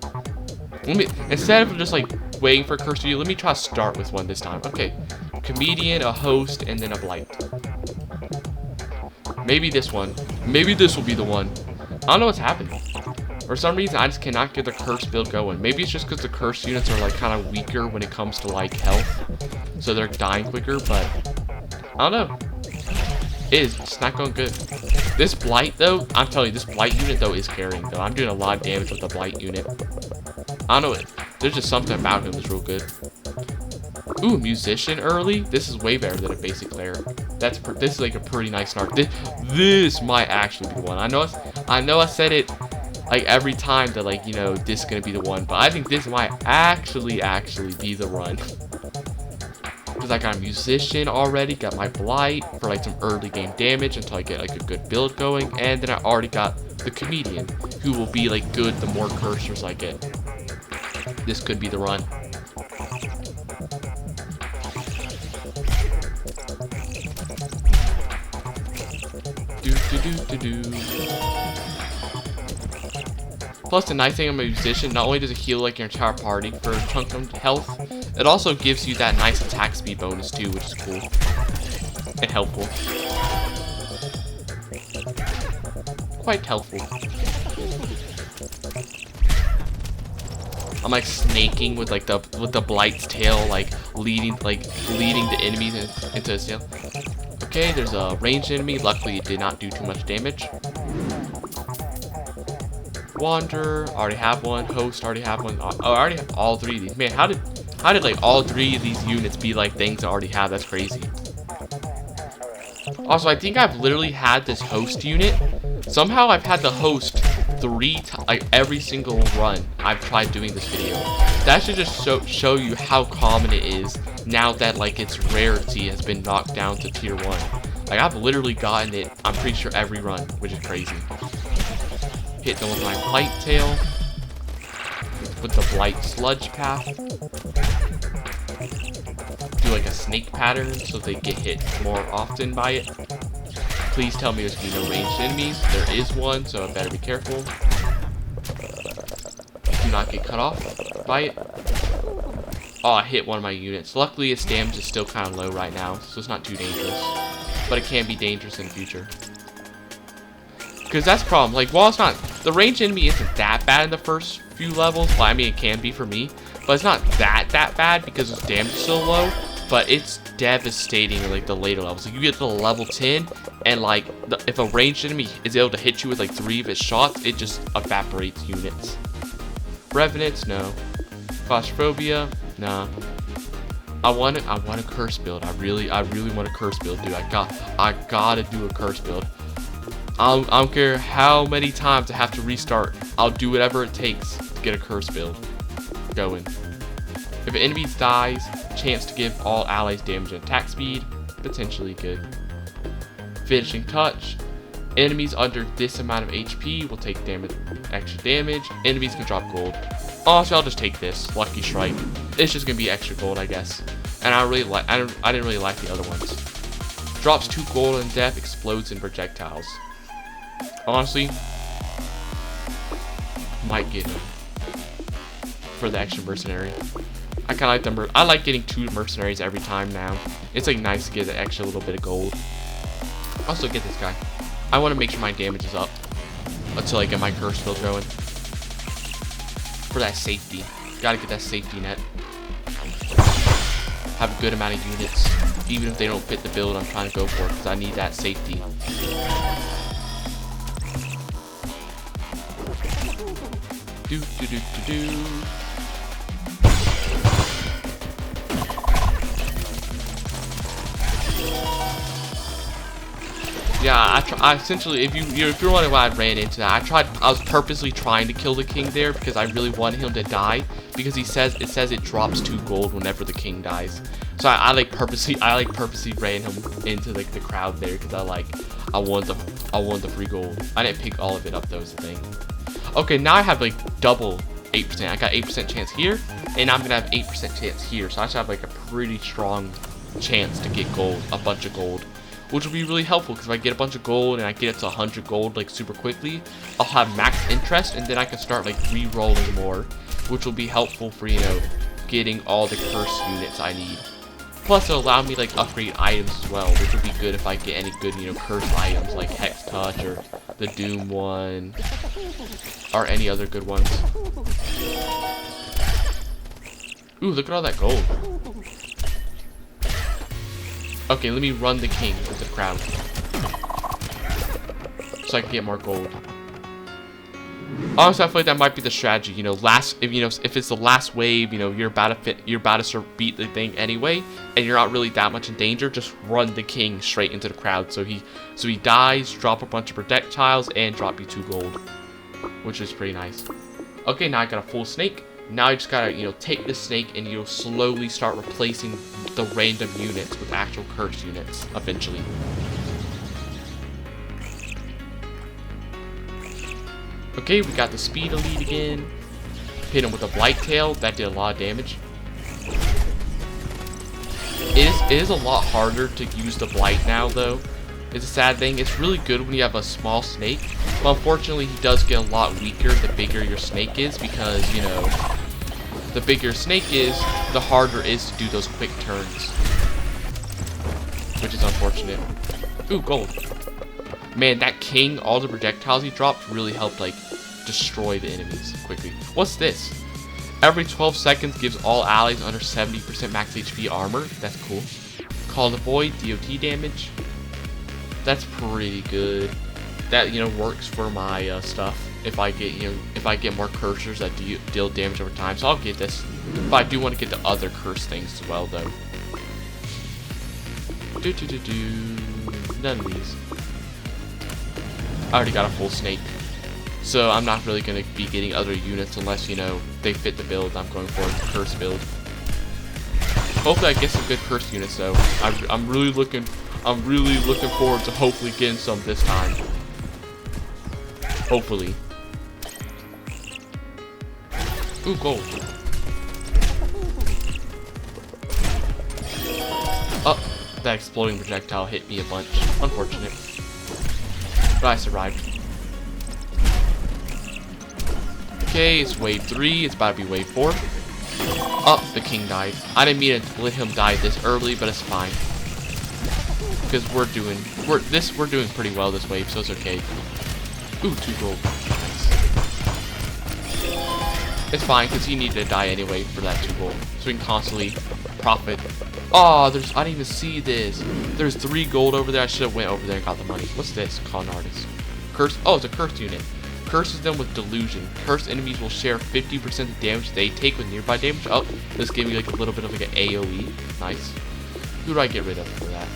Instead of just like waiting for a curse to you, let me try to start with one this time. Okay, comedian, a host, and then a blight. Maybe this one. Maybe this will be the one. I don't know what's happening. For some reason, I just cannot get the curse build going. Maybe it's just because the curse units are like kind of weaker when it comes to like health, so they're dying quicker. But I don't know. It's not going good. This blight though, I'm telling you, this blight unit though is carrying though. I'm doing a lot of damage with the blight unit. I don't know. There's just something about him that's real good. Ooh, musician early. This is way better than a basic lair. This is like a pretty nice start. This might actually be the one. I know I said it like every time that like, you know, this is gonna be the one, but I think this might actually be the run. Because I got a musician already, got my blight for like some early game damage until I get like a good build going, and then I already got the comedian, who will be like good the more cursors I get. This could be the run. Plus, the nice thing about a musician, not only does it heal like your entire party for a chunk of health, it also gives you that nice attack speed bonus too, which is cool and helpful. Quite helpful. I'm like snaking with like the blight's tail, like leading the enemies into his tail. Okay, there's a ranged enemy. Luckily, it did not do too much damage. Wander, already have one. Host, already have one. Oh, I already have all three of these. Man, how did like all three of these units be like things I already have? That's crazy. Also, I think I've literally had this host unit. Somehow I've had the host like every single run I've tried doing this video. That should just show you how common it is now that like its rarity has been knocked down to tier 1. Like I've literally gotten it, I'm pretty sure every run, which is crazy. Hit them with my blight tail, with the blight sludge path. Do like a snake pattern so they get hit more often by it. Please tell me there's gonna be no ranged enemies. There is one, so I better be careful. Do not get cut off by it. Oh, I hit one of my units. Luckily, its damage is still kind of low right now, so it's not too dangerous. But it can be dangerous in the future. Because that's the problem. Like, while it's not... The ranged enemy isn't that bad in the first few levels. Well, I mean, it can be for me. But it's not that bad because its damage is so low. But it's devastating in, like, the later levels. Like, you get to level 10, and, like, if a ranged enemy is able to hit you with, like, 3 of its shots, it just evaporates units. Revenants, no. Claustrophobia, nah. I want a curse build. I really want a curse build, dude. I gotta do a curse build. I don't care how many times I have to restart. I'll do whatever it takes to get a curse build going. If an enemy dies, chance to give all allies damage and attack speed, potentially good. Finishing touch. Enemies under this amount of HP will take extra damage. Enemies can drop gold. Honestly, I'll just take this. Lucky Strike. It's just gonna be extra gold, I guess. And I didn't really like the other ones. Drops 2 gold in death, explodes in projectiles. Honestly, might get him for the extra mercenary. I kind of like them. I like getting 2 mercenaries every time now. It's like nice to get an extra little bit of gold. Also, get this guy. I want to make sure my damage is up until I get my curse build going. For that safety, gotta get that safety net. Have a good amount of units, even if they don't fit the build I'm trying to go for, because I need that safety. Yeah, I essentially, if you're wondering why I ran into that, I was purposely trying to kill the king there because I really wanted him to die, because it says it drops 2 gold whenever the king dies. So I purposely ran him into like the crowd there because I want the free gold. I didn't pick all of it up though, is the thing. Okay, now I have like double 8%. I got 8% chance here, and I'm gonna have 8% chance here. So I should have like a pretty strong chance to get gold, a bunch of gold, which will be really helpful because if I get a bunch of gold and I get it to 100 gold like super quickly, I'll have max interest and then I can start like re-rolling more, which will be helpful for, you know, getting all the curse units I need. Plus it'll allow me like upgrade items as well, which would be good if I get any good, you know, curse items like Hex Touch or the Doom one or any other good ones. Ooh, look at all that gold. Okay, let me run the king with the crowd so I can get more gold. Honestly, I feel like that might be the strategy. You know, if it's the last wave, you know, you're about to beat the thing anyway, and you're not really that much in danger. Just run the king straight into the crowd, so he dies, drop a bunch of projectiles, and drop you 2 gold, which is pretty nice. Okay, now I got a full snake. Now you just gotta, you know, take the snake and you'll slowly start replacing the random units with actual curse units eventually. Okay, we got the speed elite again. Hit him with a blight tail. That did a lot of damage. It is a lot harder to use the blight now, though. It's a sad thing. It's really good when you have a small snake, but unfortunately he does get a lot weaker the bigger your snake is, because, you know, the bigger your snake is, the harder it is to do those quick turns, which is unfortunate. Ooh, gold. Man, that king, all the projectiles he dropped really helped, like, destroy the enemies quickly. What's this? Every 12 seconds gives all allies under 70% max HP armor. That's cool. Call the Void, DOT damage. That's pretty good. That, you know, works for my stuff. If I get more cursors that deal damage over time, so I'll get this. But I do want to get the other curse things as well, though. None of these. I already got a full snake, so I'm not really going to be getting other units unless, you know, they fit the build I'm going for, the curse build. Hopefully I get some good curse units, though. I'm really looking forward to hopefully getting some this time. Hopefully. Ooh, gold. Oh, that exploding projectile hit me a bunch. Unfortunate. But I survived. Okay, it's wave 3. It's about to be wave 4. Oh, the king died. I didn't mean to let him die this early, but it's fine. Because we're doing pretty well this wave, so it's okay. Ooh, 2 gold. Nice. It's fine, because he needed to die anyway for that 2 gold. So we can constantly profit. Oh, I didn't even see this. There's 3 gold over there. I should have went over there and got the money. What's this? Con artist. Curse. Oh, it's a cursed unit. Curses them with delusion. Cursed enemies will share 50% of the damage they take with nearby damage. Oh, this gave me like a little bit of like an AoE. Nice. Who do I get rid of for that?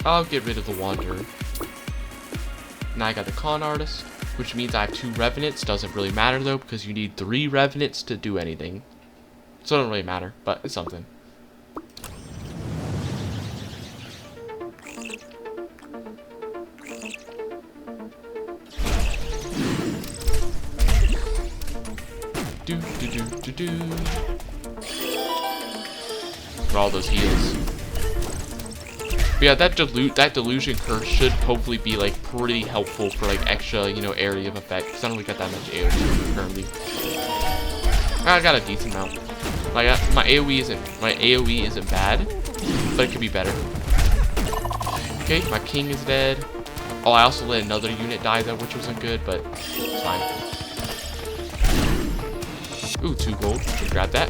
I'll get rid of the Wanderer. Now I got the Con Artist, which means I have 2 Revenants. Doesn't really matter though, because you need 3 Revenants to do anything. So it doesn't really matter, but it's something. For all those heals. But yeah, that delusion curse should hopefully be like pretty helpful for like extra, you know, area of effect. Cause I don't really got that much AoE currently. I got a decent amount. Like my AoE isn't bad, but it could be better. Okay, my king is dead. Oh, I also let another unit die though, which wasn't good, but it's fine. Ooh, 2 gold. Grab that.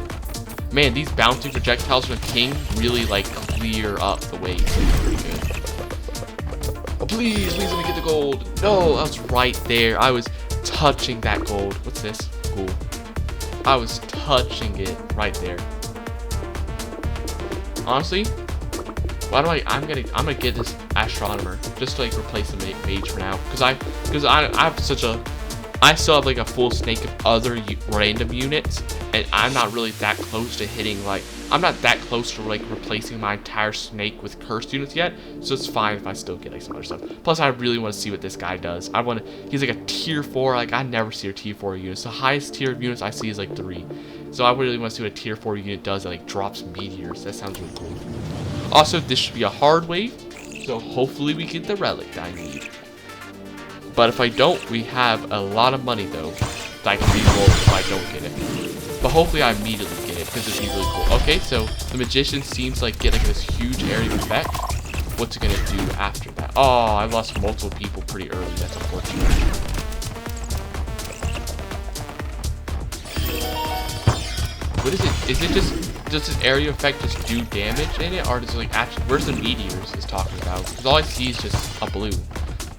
Man, these bouncing projectiles from the king really like clear up the waves. It's pretty good. Oh, please let me get the gold. No, I was right there. I was touching that gold. What's this? Cool. I was touching it right there. Honestly, why do I'm gonna get this astronomer just to like replace the mage for now, because I have such a I still have like a full snake of other random units, and I'm not really that close to hitting, like, I'm not that close to like replacing my entire snake with cursed units yet, so it's fine if I still get like some other stuff. Plus I really want to see what this guy does. He's like a tier 4, like I never see a tier 4 units. The highest tier of units I see is like 3. So I really want to see what a tier 4 unit does that like drops meteors. That sounds really cool. Also, this should be a hard wave, so hopefully we get the relic that I need. But if I don't, we have a lot of money though that I can reroll if I don't get it. But hopefully I immediately get it because it'd be really cool. Okay, so the magician seems like getting this huge area of effect. What's it gonna do after that? Oh, I lost multiple people pretty early. That's unfortunate. What is it? Is it just, does this area effect just do damage in it? Or does it like actually, where's the meteors it's talking about? Because all I see is just a blue.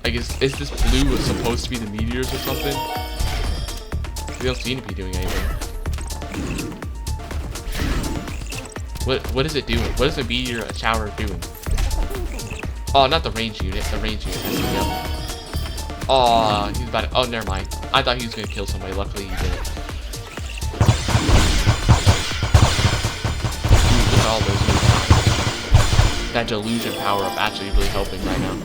Like, is this blue supposed to be the meteors or something? They don't seem to be doing anything. What is it doing? What is the meteor shower doing? Oh, not the range unit. The range unit messed me up. Oh, he's about to, oh, never mind. I thought he was gonna kill somebody. Luckily, he didn't. All those units. That delusion power up actually really helping right now.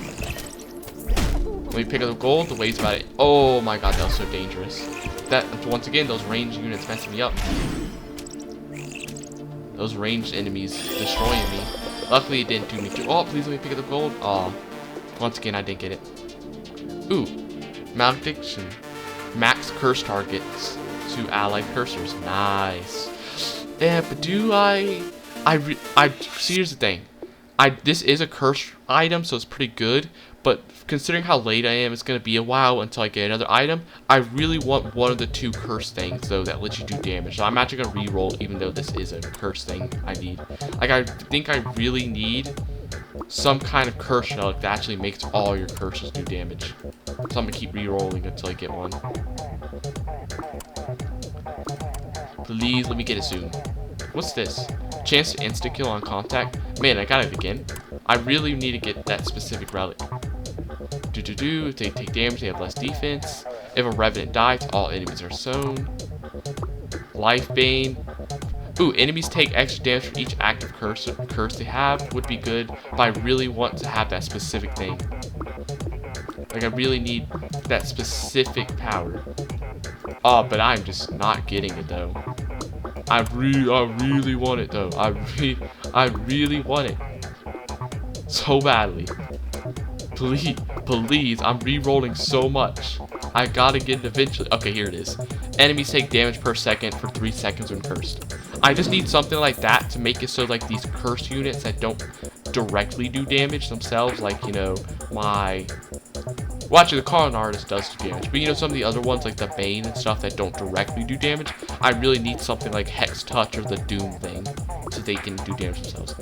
Let me pick up the gold. The wave's about it. Oh my god, that was so dangerous. That once again, those ranged units messing me up. Those ranged enemies destroying me. Luckily, it didn't do me too. Oh, please let me pick up the gold. Oh, once again, I didn't get it. Ooh, malediction. Max curse targets to allied cursors. Nice. Yeah, but do I see, here's the thing. This is a curse item, so it's pretty good. But considering how late I am, it's gonna be a while until I get another item. I really want one of the two curse things though that lets you do damage. So I'm actually gonna re-roll, even though this is a curse thing I need. Like, I think I really need some kind of curse relic that actually makes all your curses do damage. So I'm gonna keep re-rolling until I get one. Please let me get it soon. What's this? Chance to insta-kill on contact? Man, I got it again. I really need to get that specific relic. If they take damage, they have less defense. If a revenant dies, all enemies are sown. Life Bane. Ooh, enemies take extra damage for each active curse they have. Would be good, but I really want to have that specific thing. Like, I really need that specific power. Oh, but I'm just not getting it though. I really want it though. I really want it so badly. Please, I'm re-rolling so much. I gotta get it eventually. Okay, here it is. Enemies take damage per second for 3 seconds when cursed. I just need something like that to make it so like these cursed units that don't directly do damage themselves, like, you know, my... Well, actually, the Con Artist does do damage, but you know, some of the other ones, like the Bane and stuff that don't directly do damage, I really need something like Hex Touch or the Doom thing, so they can do damage themselves.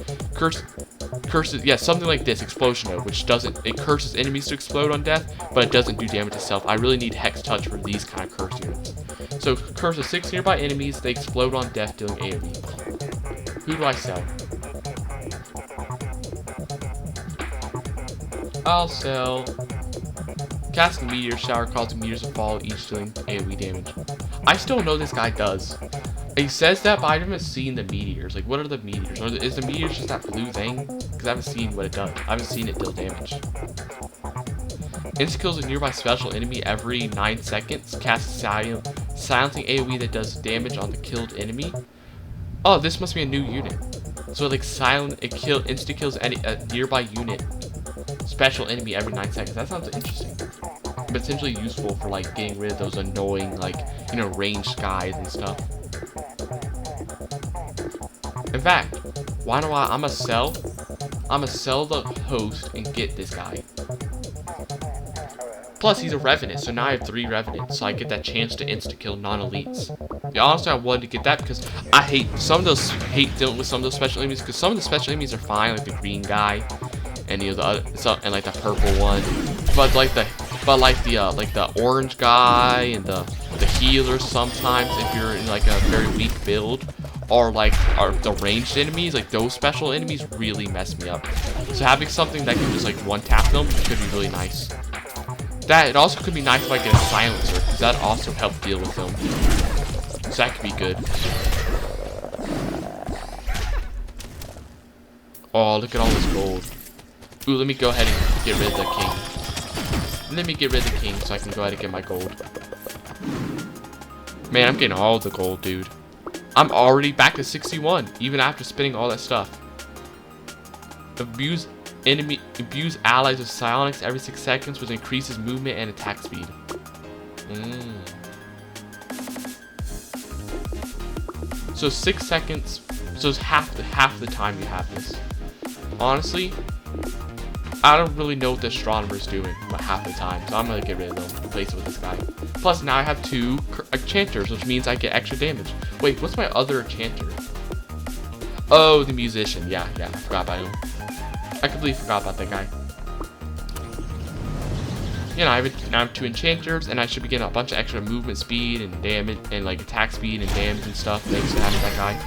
Curses, yeah, something like this, Explosion Note, which doesn't, it curses enemies to explode on death, but it doesn't do damage itself. I really need Hex Touch for these kind of curse units. So, curses 6 nearby enemies, they explode on death, dealing AoE. Who do I sell? I'll sell... Casting Meteor Shower, causing meteors to fall, each dealing AoE damage. I still know this guy does. He says that, but I haven't seen the meteors. Like, what are the meteors? Or is the meteors just that blue thing? Because I haven't seen what it does. I haven't seen it deal damage. Insta-kills a nearby special enemy every 9 seconds. Casts silencing AoE that does damage on the killed enemy. Oh, this must be a new unit. So, like, insta-kills a nearby unit. Special enemy every 9 seconds. That sounds interesting. Potentially useful for like getting rid of those annoying, like, you know, ranged guys and stuff. In fact, why don't I'ma sell the host and get this guy. Plus, he's a Revenant, so now I have 3 Revenants, so I get that chance to insta-kill non-elites. Yeah, honestly, I wanted to get that because I hate dealing with some of those special enemies, because some of the special enemies are fine, like the green guy, and you know, the other, and like the purple one, but like the orange guy and the healer sometimes, if you're in like a very weak build, or the ranged enemies, like those special enemies really mess me up. So having something that can just like one tap them could be really nice. It also could be nice if I get a silencer, because that also helps deal with them. So that could be good. Oh, look at all this gold. Ooh, let me go ahead and get rid of the king. Let me get rid of the king so I can go ahead and get my gold. Man, I'm getting all the gold, dude. I'm already back to 61, even after spinning all that stuff. Abuse allies with psionics every 6 seconds, which increases movement and attack speed. So 6 seconds, so it's half the time you have this. Honestly, I don't really know what the astronomer's doing about half the time, so I'm gonna get rid of them, replace it with this guy. Plus now I have 2 enchanters, which means I get extra damage. Wait, what's my other enchanter? Oh, the musician. Yeah, I forgot about him. I completely forgot about that guy. You know, now I have 2 enchanters, and I should be getting a bunch of extra movement speed and damage, and like attack speed and damage and stuff, thanks to having that guy.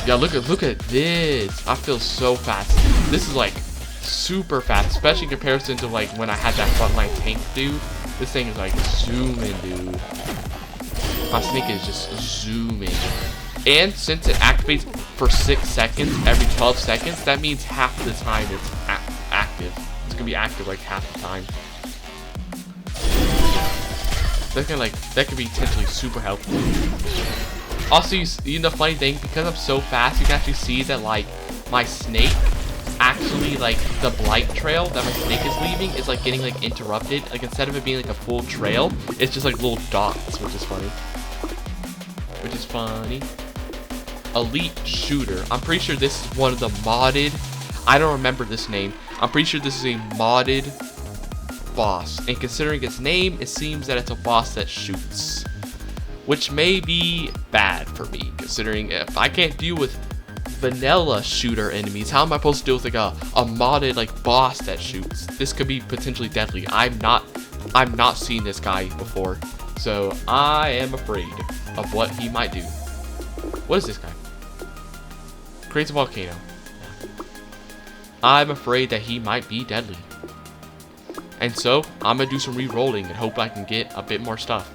Yeah, look at this. I feel so fast. This is like super fast, especially in comparison to like when I had that frontline tank dude. This thing is like zooming, dude. My snake is just zooming. And since it activates for 6 seconds every 12 seconds, that means half the time it's active. It's gonna be active like half the time. That can be potentially super helpful. Also, you know the funny thing, because I'm so fast, you can actually see that like my snake actually, like the blight trail that my snake is leaving is like getting like interrupted. Like instead of it being like a full trail, it's just like little dots, which is funny. Elite shooter. I'm pretty sure this is one of the modded. I don't remember this name. I'm pretty sure this is a modded boss. And considering its name, it seems that it's a boss that shoots, which may be bad for me, considering if I can't deal with vanilla shooter enemies, how am I supposed to deal with like a modded like boss that shoots? This could be potentially deadly. I'm not seeing this guy before, so I am afraid of what he might do. What is this guy? Creates a volcano. I'm afraid that he might be deadly, and so I'm gonna do some re-rolling and hope I can get a bit more stuff.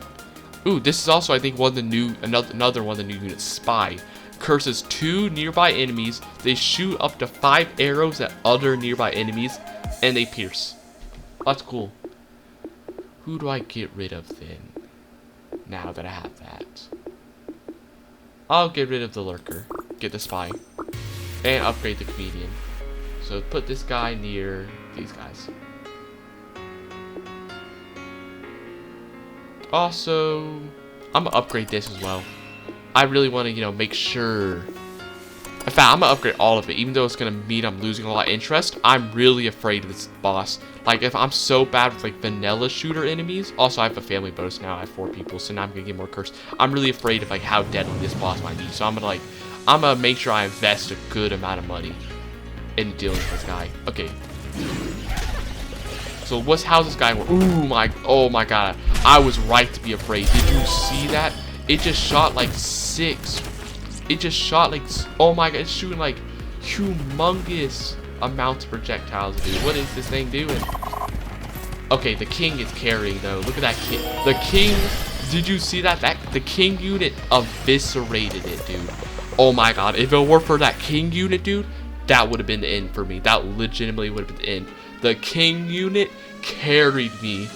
Ooh, this is also, I think, one of the new, another one of the new units. Spy. Curses 2 nearby enemies. They shoot up to 5 arrows at other nearby enemies, and they pierce. That's cool. Who do I get rid of then? Now that I have that, I'll get rid of the lurker, get the spy, and upgrade the comedian. So put this guy near these guys. Also, I'm gonna upgrade this as well. I really want to, you know, make sure. In fact, I'm gonna upgrade all of it, even though it's gonna mean I'm losing a lot of interest. I'm really afraid of this boss. Like, if I'm so bad with like vanilla shooter enemies. Also, I have a family bonus now. I have 4 people, so now I'm gonna get more cursed. I'm really afraid of like how deadly this boss might be. So I'm gonna make sure I invest a good amount of money in dealing with this guy. Okay. So how's this guy work? Oh my god. I was right to be afraid. Did you see that? It just shot like 6. It just shot like, oh my god, it's shooting like humongous amounts of projectiles, dude. What is this thing doing? Okay, the king is carrying though. Look at that king. The king, did you see that? The king unit eviscerated it, dude. Oh my god, if it were for that king unit, dude, that would have been the end for me. That legitimately would have been the end. The king unit carried me.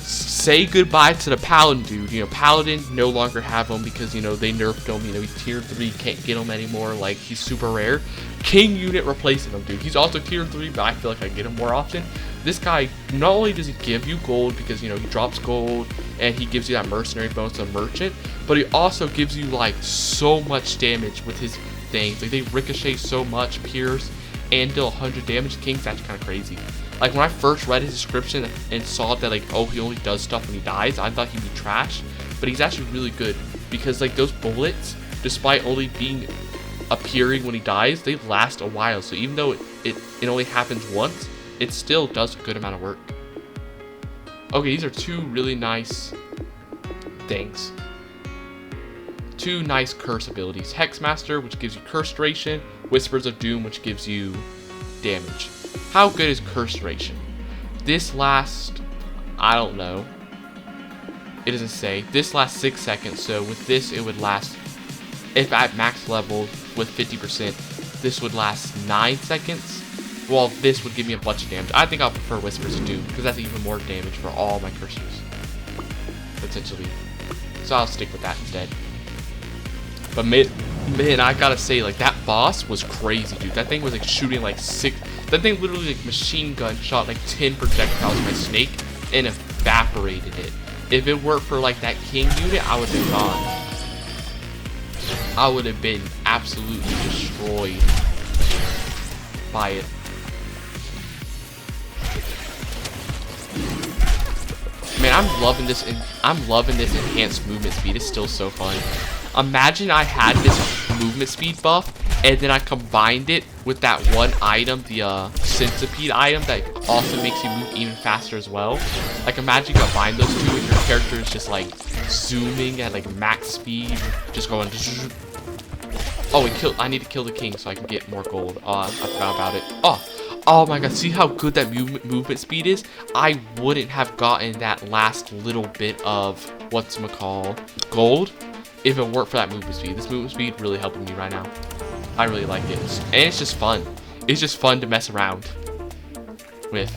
Say goodbye to the paladin, dude. You know, paladin no longer have him because, you know, they nerfed him. You know, he's tier 3, can't get him anymore. Like, he's super rare. King unit replacing him, dude. He's also tier 3, but I feel like I get him more often. This guy, not only does he give you gold because, you know, he drops gold and he gives you that mercenary bonus to merchant, but he also gives you like so much damage with his things. Like, they ricochet so much, pierce, and deal 100 damage. King's actually kind of crazy. Like, when I first read his description and saw that, like, oh, he only does stuff when he dies, I thought he'd be trash. But he's actually really good because, like, those bullets, despite only appearing when he dies, they last a while. So even though it only happens once, it still does a good amount of work. Okay, these are 2 really nice things. 2 nice curse abilities. Hexmaster, which gives you curse duration. Whispers of Doom, which gives you damage. How good is curse duration? This lasts, I don't know. It doesn't say. This lasts 6 seconds, so with this it would last, if at max level with 50%, this would last 9 seconds. Well, this would give me a bunch of damage. I think I'll prefer Whispers of Doom because that's even more damage for all my cursors. potentially. So I'll stick with that instead. But man, I gotta say, like, that boss was crazy, dude. That thing was like shooting like 6. That thing literally like machine gun shot like 10 projectiles at my snake and evaporated it. If it weren't for like that king unit, I would have been gone. I would have been absolutely destroyed by it. Man, I'm loving this enhanced movement speed. It's still so fun. Imagine I had this movement speed buff and then I combined it with that one item, the centipede item that also makes you move even faster as well. Like, imagine you combine those two and your character is just like zooming at like max speed, just going. Oh, I need to kill the king so I can get more gold. I forgot about it. Oh my god, see how good that movement speed is? I wouldn't have gotten that last little bit of gold if it weren't for that movement speed. This movement speed really helping me right now. I really like it. And it's just fun. It's just fun to mess around with.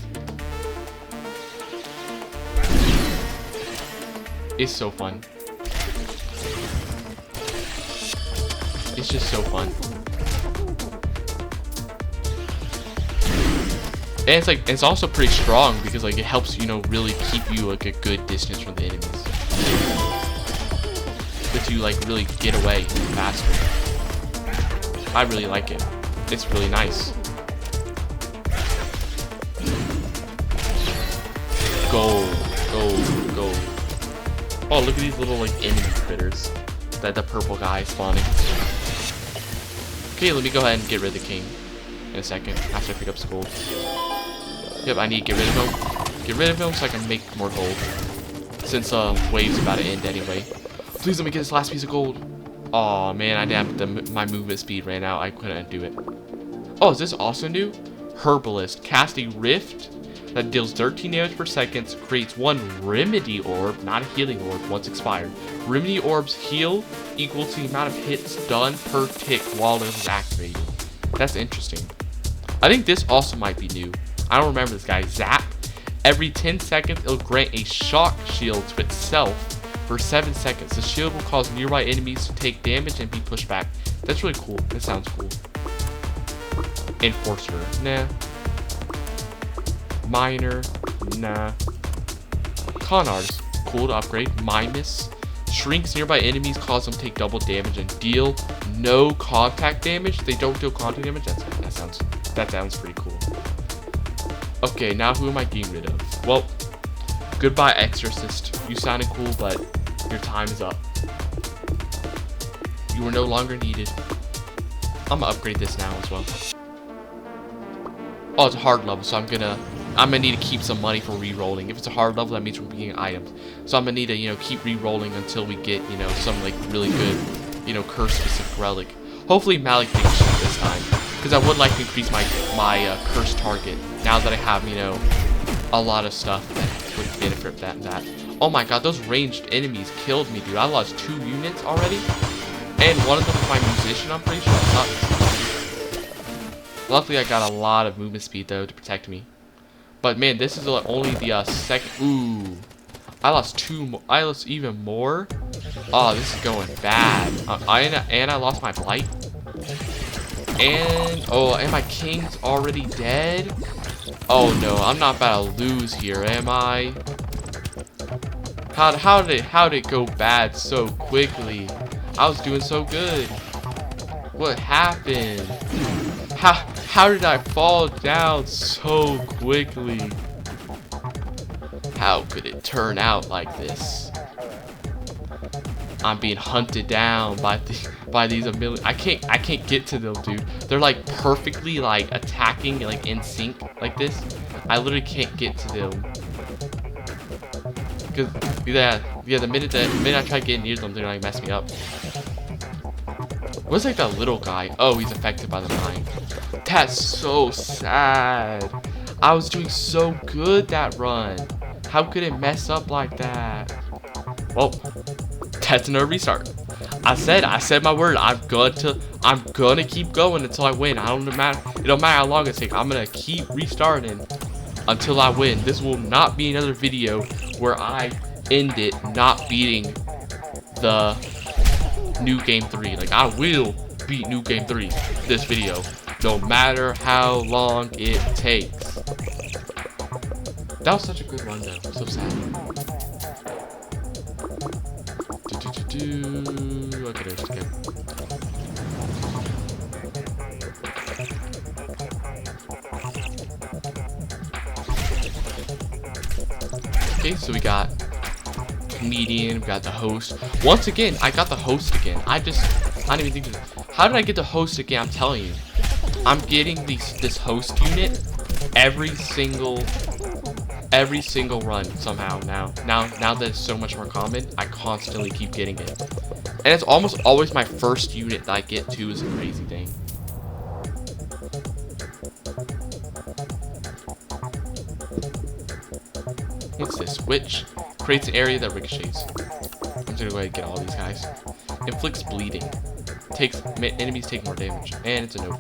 It's so fun. It's just so fun. And it's also pretty strong because like it helps, you know, really keep you like a good distance from the enemies. Lets you like really get away faster. I really like it. It's really nice. Gold. Oh, look at these little like enemy critters. That the purple guy is spawning. Okay, let me go ahead and get rid of the king in a second after I pick up gold. Yep, I need to get rid of him. Get rid of him so I can make more gold. Since wave's about to end anyway. Please let me get this last piece of gold. Oh man, I damn my movement speed ran out. I couldn't do it. Oh, is this also new? Herbalist. Cast a rift that deals 13 damage per second. Creates one remedy orb, not a healing orb, once expired. Remedy orbs heal equal to the amount of hits done per tick while it is activated. That's interesting. I think this also might be new. I don't remember this guy. Zap. Every 10 seconds, it'll grant a shock shield to itself for 7 seconds. The shield will cause nearby enemies to take damage and be pushed back. That's really cool. That sounds cool. Enforcer. Nah. Miner. Nah. Con artist. Cool to upgrade. Mimus. Shrinks nearby enemies, cause them to take double damage and deal no contact damage. They don't deal contact damage. That sounds pretty cool. Okay, now who am I getting rid of? Well, goodbye Exorcist. You sounded cool, but your time is up. You are no longer needed. I'm gonna upgrade this now as well. Oh, it's a hard level, so I'm gonna need to keep some money for re-rolling. If it's a hard level, that means we're getting items. So I'm gonna need to, you know, keep re-rolling until we get, you know, some like really good, you know, curse specific relic. Hopefully Malik takes shit this time, because I would like to increase my curse target now that I have, you know, a lot of stuff that would benefit that. Oh my god, those ranged enemies killed me, dude. I lost 2 units already, and one of them was my musician. I'm pretty sure. Luckily, I got a lot of movement speed though to protect me. But man, this is only the second. Ooh, I lost 2 more. I lost even more. Oh, this is going bad. And I lost my blight. And my king's already dead. Oh no, I'm not about to lose here, am I? How did it go bad so quickly? I was doing so good. What happened? How did I fall down so quickly? How could it turn out like this? I'm being hunted down by these I can't get to them, dude. They're like perfectly like attacking like in sync like this. I literally can't get to them. Cause yeah, the minute I try to get near them, they're like mess me up. What's like that little guy? Oh, he's affected by the mine. That's so sad. I was doing so good that run. How could it mess up like that? Well, that's another restart. I said my word. I'm gonna keep going until I win. It don't matter how long it takes. I'm gonna keep restarting until I win. This will not be another video where I end it not beating the New Game 3. Like, I will beat New Game 3 this video, no matter how long it takes. That was such a good run, though. So sad. Okay, there's the game. Okay, so we got comedian, we got the host. Once again, I got the host again. I don't even think. How did I get the host again? I'm telling you, I'm getting this host unit every single run somehow now. Now that it's so much more common, I constantly keep getting it, and it's almost always my first unit that I get too. Is a crazy thing. What's this? Which creates an area that ricochets. I'm just gonna go ahead and get all these guys. Inflicts bleeding. Enemies take more damage. And it's a noble.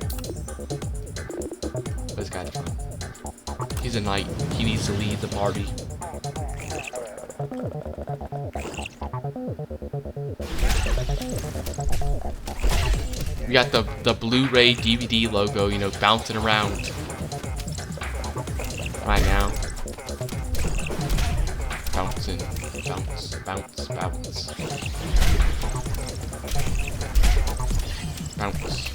This guy at the front. He's a knight. He needs to lead the party. We got the Blu-ray DVD logo, you know, bouncing around right now. Bouncing, bounce, bounce, bounce. Bounce.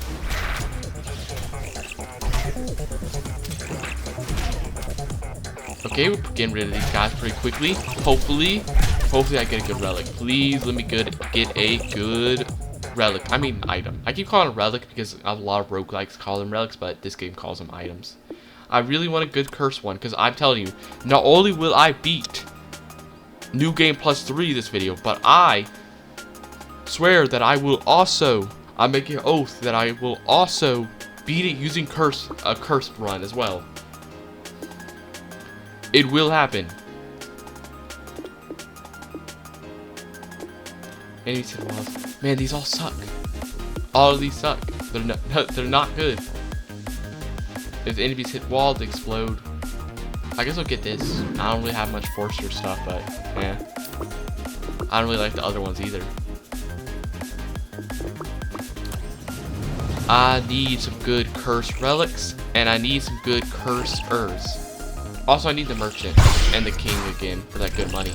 Okay, we're getting rid of these guys pretty quickly. Hopefully I get a good relic. Please let me get a good relic. I mean item. I keep calling it relic because a lot of roguelikes call them relics, but this game calls them items. I really want a good curse one because I'm telling you, not only will I beat New Game Plus 3 this video, but I swear that I will also, I'm making an oath that I will also beat it using a cursed run as well. It will happen. Enemies hit walls. Man, these all suck. All of these suck. They're not good. If the enemies hit wall, they explode. I guess I'll get this. I don't really have much Forcer stuff, but yeah. I don't really like the other ones either. I need some good curse relics, and I need some good cursers. Also, I need the merchant and the king again for that good money.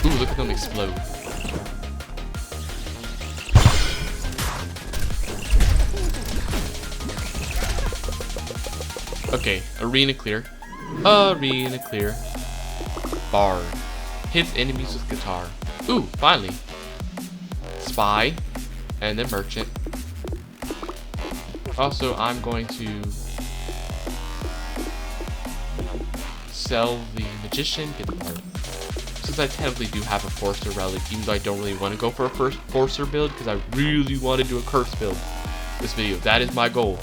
Ooh, look at them explode. Okay, arena clear. Arena clear. Bard. Hits enemies with guitar. Ooh, finally. Spy. And then merchant. Also, I'm going to sell the magician, get the bard. Since I technically do have a Forcer relic, even though I don't really want to go for a Forcer build, because I really want to do a curse build this video. That is my goal.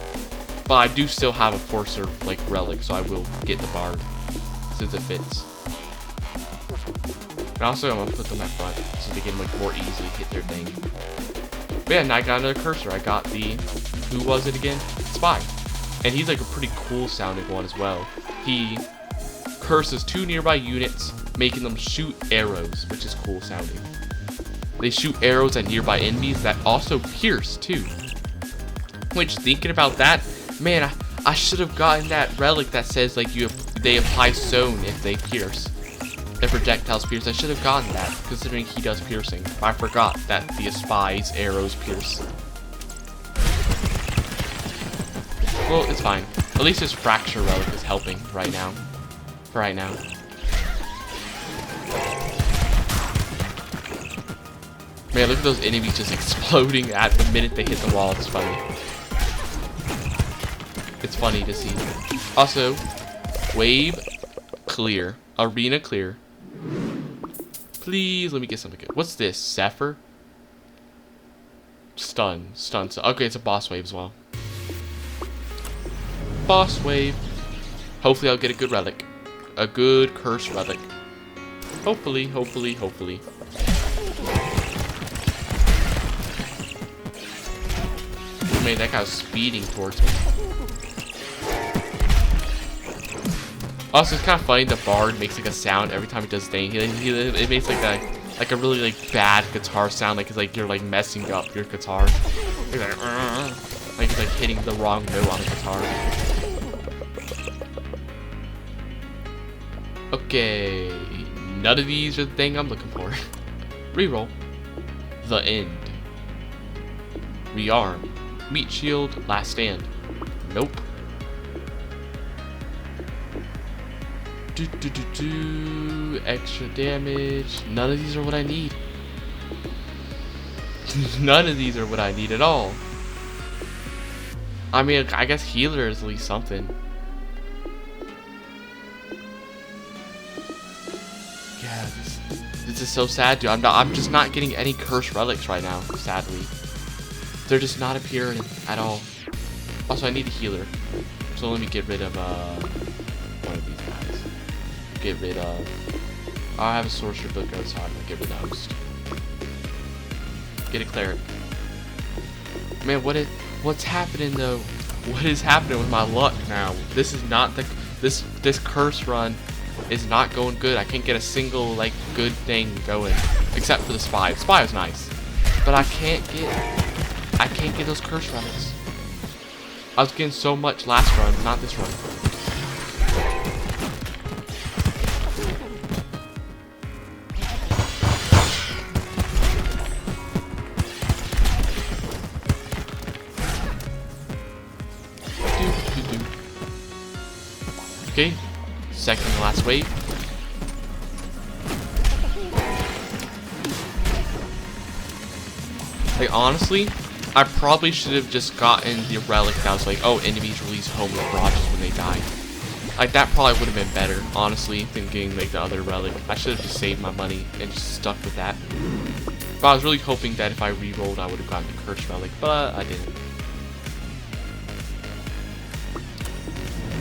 But I do still have a Forcer like relic, so I will get the bard since it fits. And also I'm gonna put them at front so they can like more easily hit their thing. But yeah, and I got another cursor. I got the, who was it again? Spy. And he's like a pretty cool sounding one as well. He curses 2 nearby units, making them shoot arrows, which is cool sounding. They shoot arrows at nearby enemies that also pierce too. Which, thinking about that, man, I should have gotten that relic that says like they apply zone if they pierce. If projectiles pierce, I should have gotten that, considering he does piercing. I forgot that the spy's arrows pierce. Well, it's fine. At least his fracture relic is helping right now. For right now. Man, look at those enemies just exploding at the minute they hit the wall. It's funny. It's funny to see. Also, wave clear. Arena clear. Please let me get something good. What's this? Zephyr? Stun. Okay, it's a boss wave as well. Boss wave. Hopefully I'll get a good relic. A good curse relic. Hopefully. Man, that guy was speeding towards me. Also, it's kind of funny. The bard makes like a sound every time it does thing. It makes like a really like bad guitar sound, like it's like you're like messing up your guitar. It's like it's like hitting the wrong note on the guitar. Okay, none of these are the thing I'm looking for. Reroll. The end. Rearm. Meat shield. Last stand. Nope. Extra damage. None of these are what I need. None of these are what I need at all. I mean, I guess healer is at least something. Yeah, this is so sad, dude. I'm just not getting any cursed relics right now, sadly. They're just not appearing at all. Also, I need a healer. So let me get rid of one of these guys. Get rid of... I have a sorcerer book outside. I'm gonna get rid of those. Get a cleric. Man, what's happening though? What is happening with my luck now? This is not the this curse run is not going good. I can't get a single like good thing going, except for the spy. The spy was nice, but I can't get those curse runs. I was getting so much last run, not this run. Okay, second to last wave. Like honestly, I probably should have just gotten the relic that was like, oh, enemies release homely barrages when they die. Like that probably would have been better, honestly, than getting like the other relic. I should have just saved my money and just stuck with that. But I was really hoping that if I re-rolled, I would have gotten the cursed relic, but I didn't.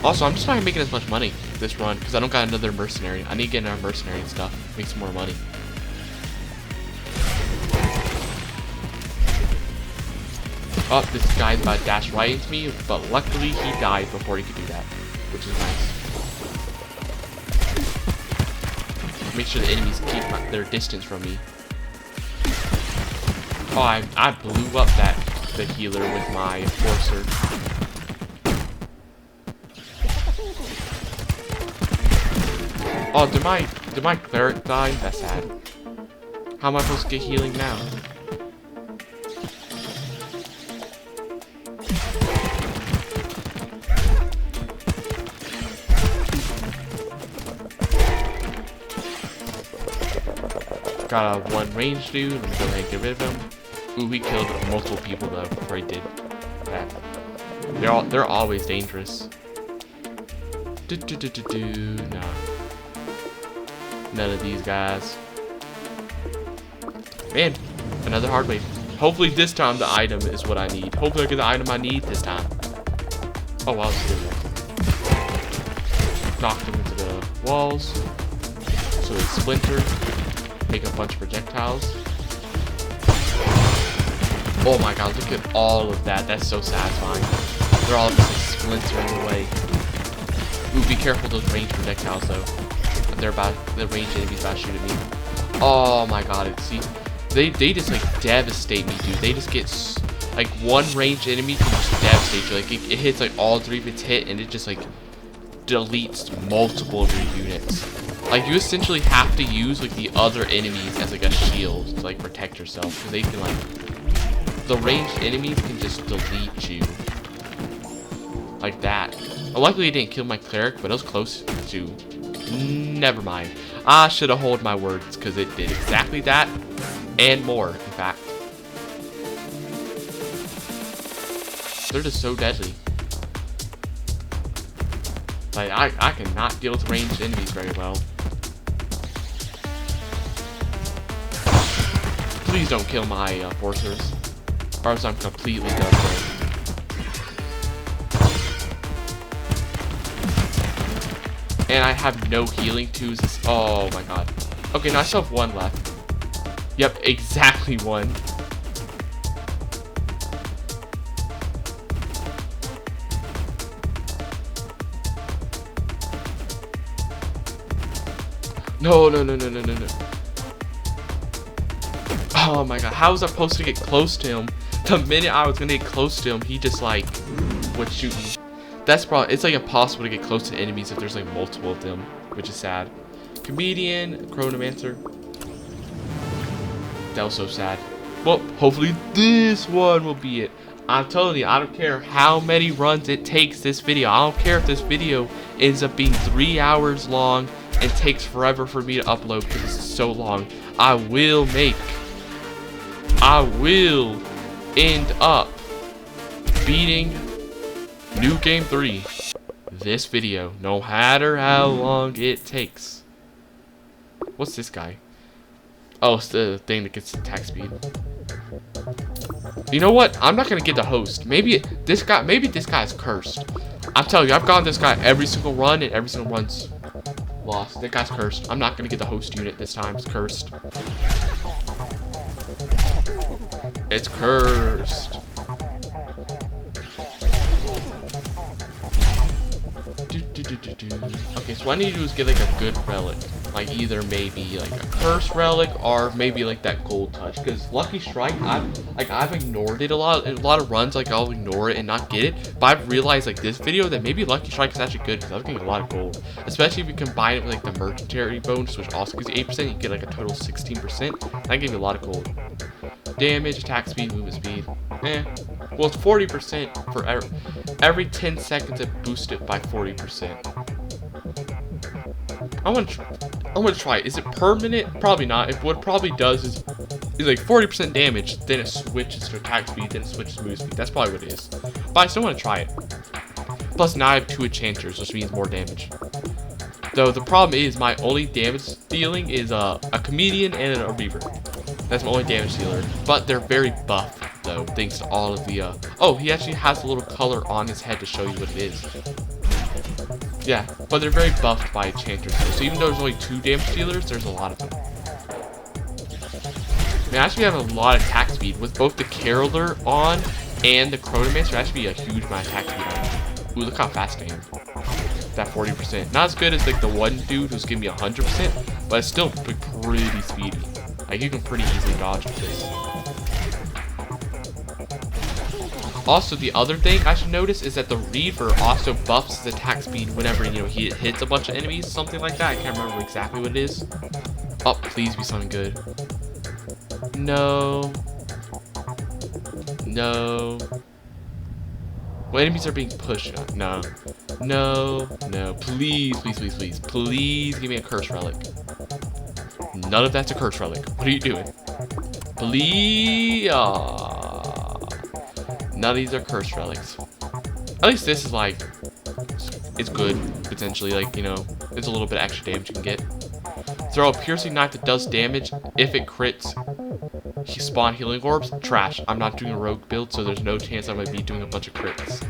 Also, I'm just not making as much money this run because I don't got another mercenary. I need to get another mercenary and stuff. Make some more money. Oh, this guy's about to dash right into me, but luckily he died before he could do that, which is nice. Make sure the enemies keep their distance from me. Oh, I blew up the healer with my enforcer. Oh, did my cleric die? That's sad. How am I supposed to get healing now? Got a one range dude. Let me go ahead and get rid of him. Ooh, he killed multiple people though before he did that. They're always dangerous. No. None of these guys. Man, another hard wave. Hopefully this time the item is what I need. Hopefully I get the item I need this time. Oh wow, still there. Knocked him into the walls. So they splinter. Make a bunch of projectiles. Oh my god, look at all of that. That's so satisfying. They're all just splintering away. Ooh, be careful those ranged projectiles though. The ranged enemies about to shoot at me. Oh my god, see, they just like devastate me, dude. They just get like one ranged enemy can just devastate you. Like it hits like all three of its hit, and it just like deletes multiple of your units. Like you essentially have to use like the other enemies as like a shield to like protect yourself, because they can like the ranged enemies can just delete you like that. Well, luckily it didn't kill my cleric, but it was close to. Never mind. I should have held my words, because it did exactly that and more, in fact. They're just so deadly. Like, I cannot deal with ranged enemies very well. Please don't kill my forcers, or else I'm completely done for. And I have no healing twos. Oh my god. Okay, now I still have one left. Yep, exactly one. No, no, no, no, no, no, no. Oh my god, how was I supposed to get close to him? The minute I was gonna get close to him, he just like would shoot me. That's probably, it's like impossible to get close to enemies if there's like multiple of them, which is sad. Comedian, Chronomancer. That was so sad. Well, hopefully this one will be it. I'm telling you, I don't care how many runs it takes this video. I don't care if this video ends up being 3 hours long and takes forever for me to upload because it's so long. I will end up beating New Game 3 this video, no matter how long it takes. What's this guy? Oh, it's the thing that gets attack speed. You know what? I'm not gonna get the host. Maybe this guy is cursed. I'm telling you, I've gotten this guy every single run, and every single run's lost. That guy's cursed. I'm not gonna get the host unit this time. It's cursed. It's cursed. Okay, so what I need to do is get like a good relic. Like either maybe like a curse relic or maybe like that gold touch. Because Lucky Strike, I've ignored it a lot. In a lot of runs, like I'll ignore it and not get it. But I've realized like this video that maybe Lucky Strike is actually good because I was getting a lot of gold. Especially if you combine it with like the mercenary bonus, which also gives you 8%, you get like a total 16%. That gave me a lot of gold. Damage, attack speed, movement speed. Well, it's 40% for every 10 seconds it boosts it by 40%. I want to try it. Is it permanent? Probably not. If what it probably does is like 40% damage, then it switches to attack speed, then it switches to move speed. That's probably what it is. But I still want to try it. Plus now I have 2 enchanters, which means more damage. Though the problem is my only damage dealing is a comedian and a reaver. That's my only damage dealer. But they're very buff though, thanks to all of the oh, he actually has a little color on his head to show you what it is. Yeah, but they're very buffed by enchanters though. So even though there's only 2 damage dealers, there's a lot of them. Man, I actually have a lot of attack speed with both the Caroler on and the Chronomancer. Actually be a huge amount of attack speed on. Ooh, look how fast I am. That 40%. Not as good as like the one dude who's giving me 100%, but it's still pretty speedy. Like you can pretty easily dodge with this. Also, the other thing I should notice is that the Reaver also buffs his attack speed whenever, you know, he hits a bunch of enemies, something like that. I can't remember exactly what it is. Oh, please be something good. No. No. Well, enemies are being pushed. No. No. No. Please, please, please, please. Please give me a curse relic. None of that's a curse relic. What are you doing? Please. None of these are curse relics. At least this is like, it's good, potentially. Like, you know, it's a little bit extra damage you can get. Throw a piercing knife that does damage. If it crits, spawn healing orbs. Trash. I'm not doing a rogue build, so there's no chance I'm gonna be doing a bunch of crits.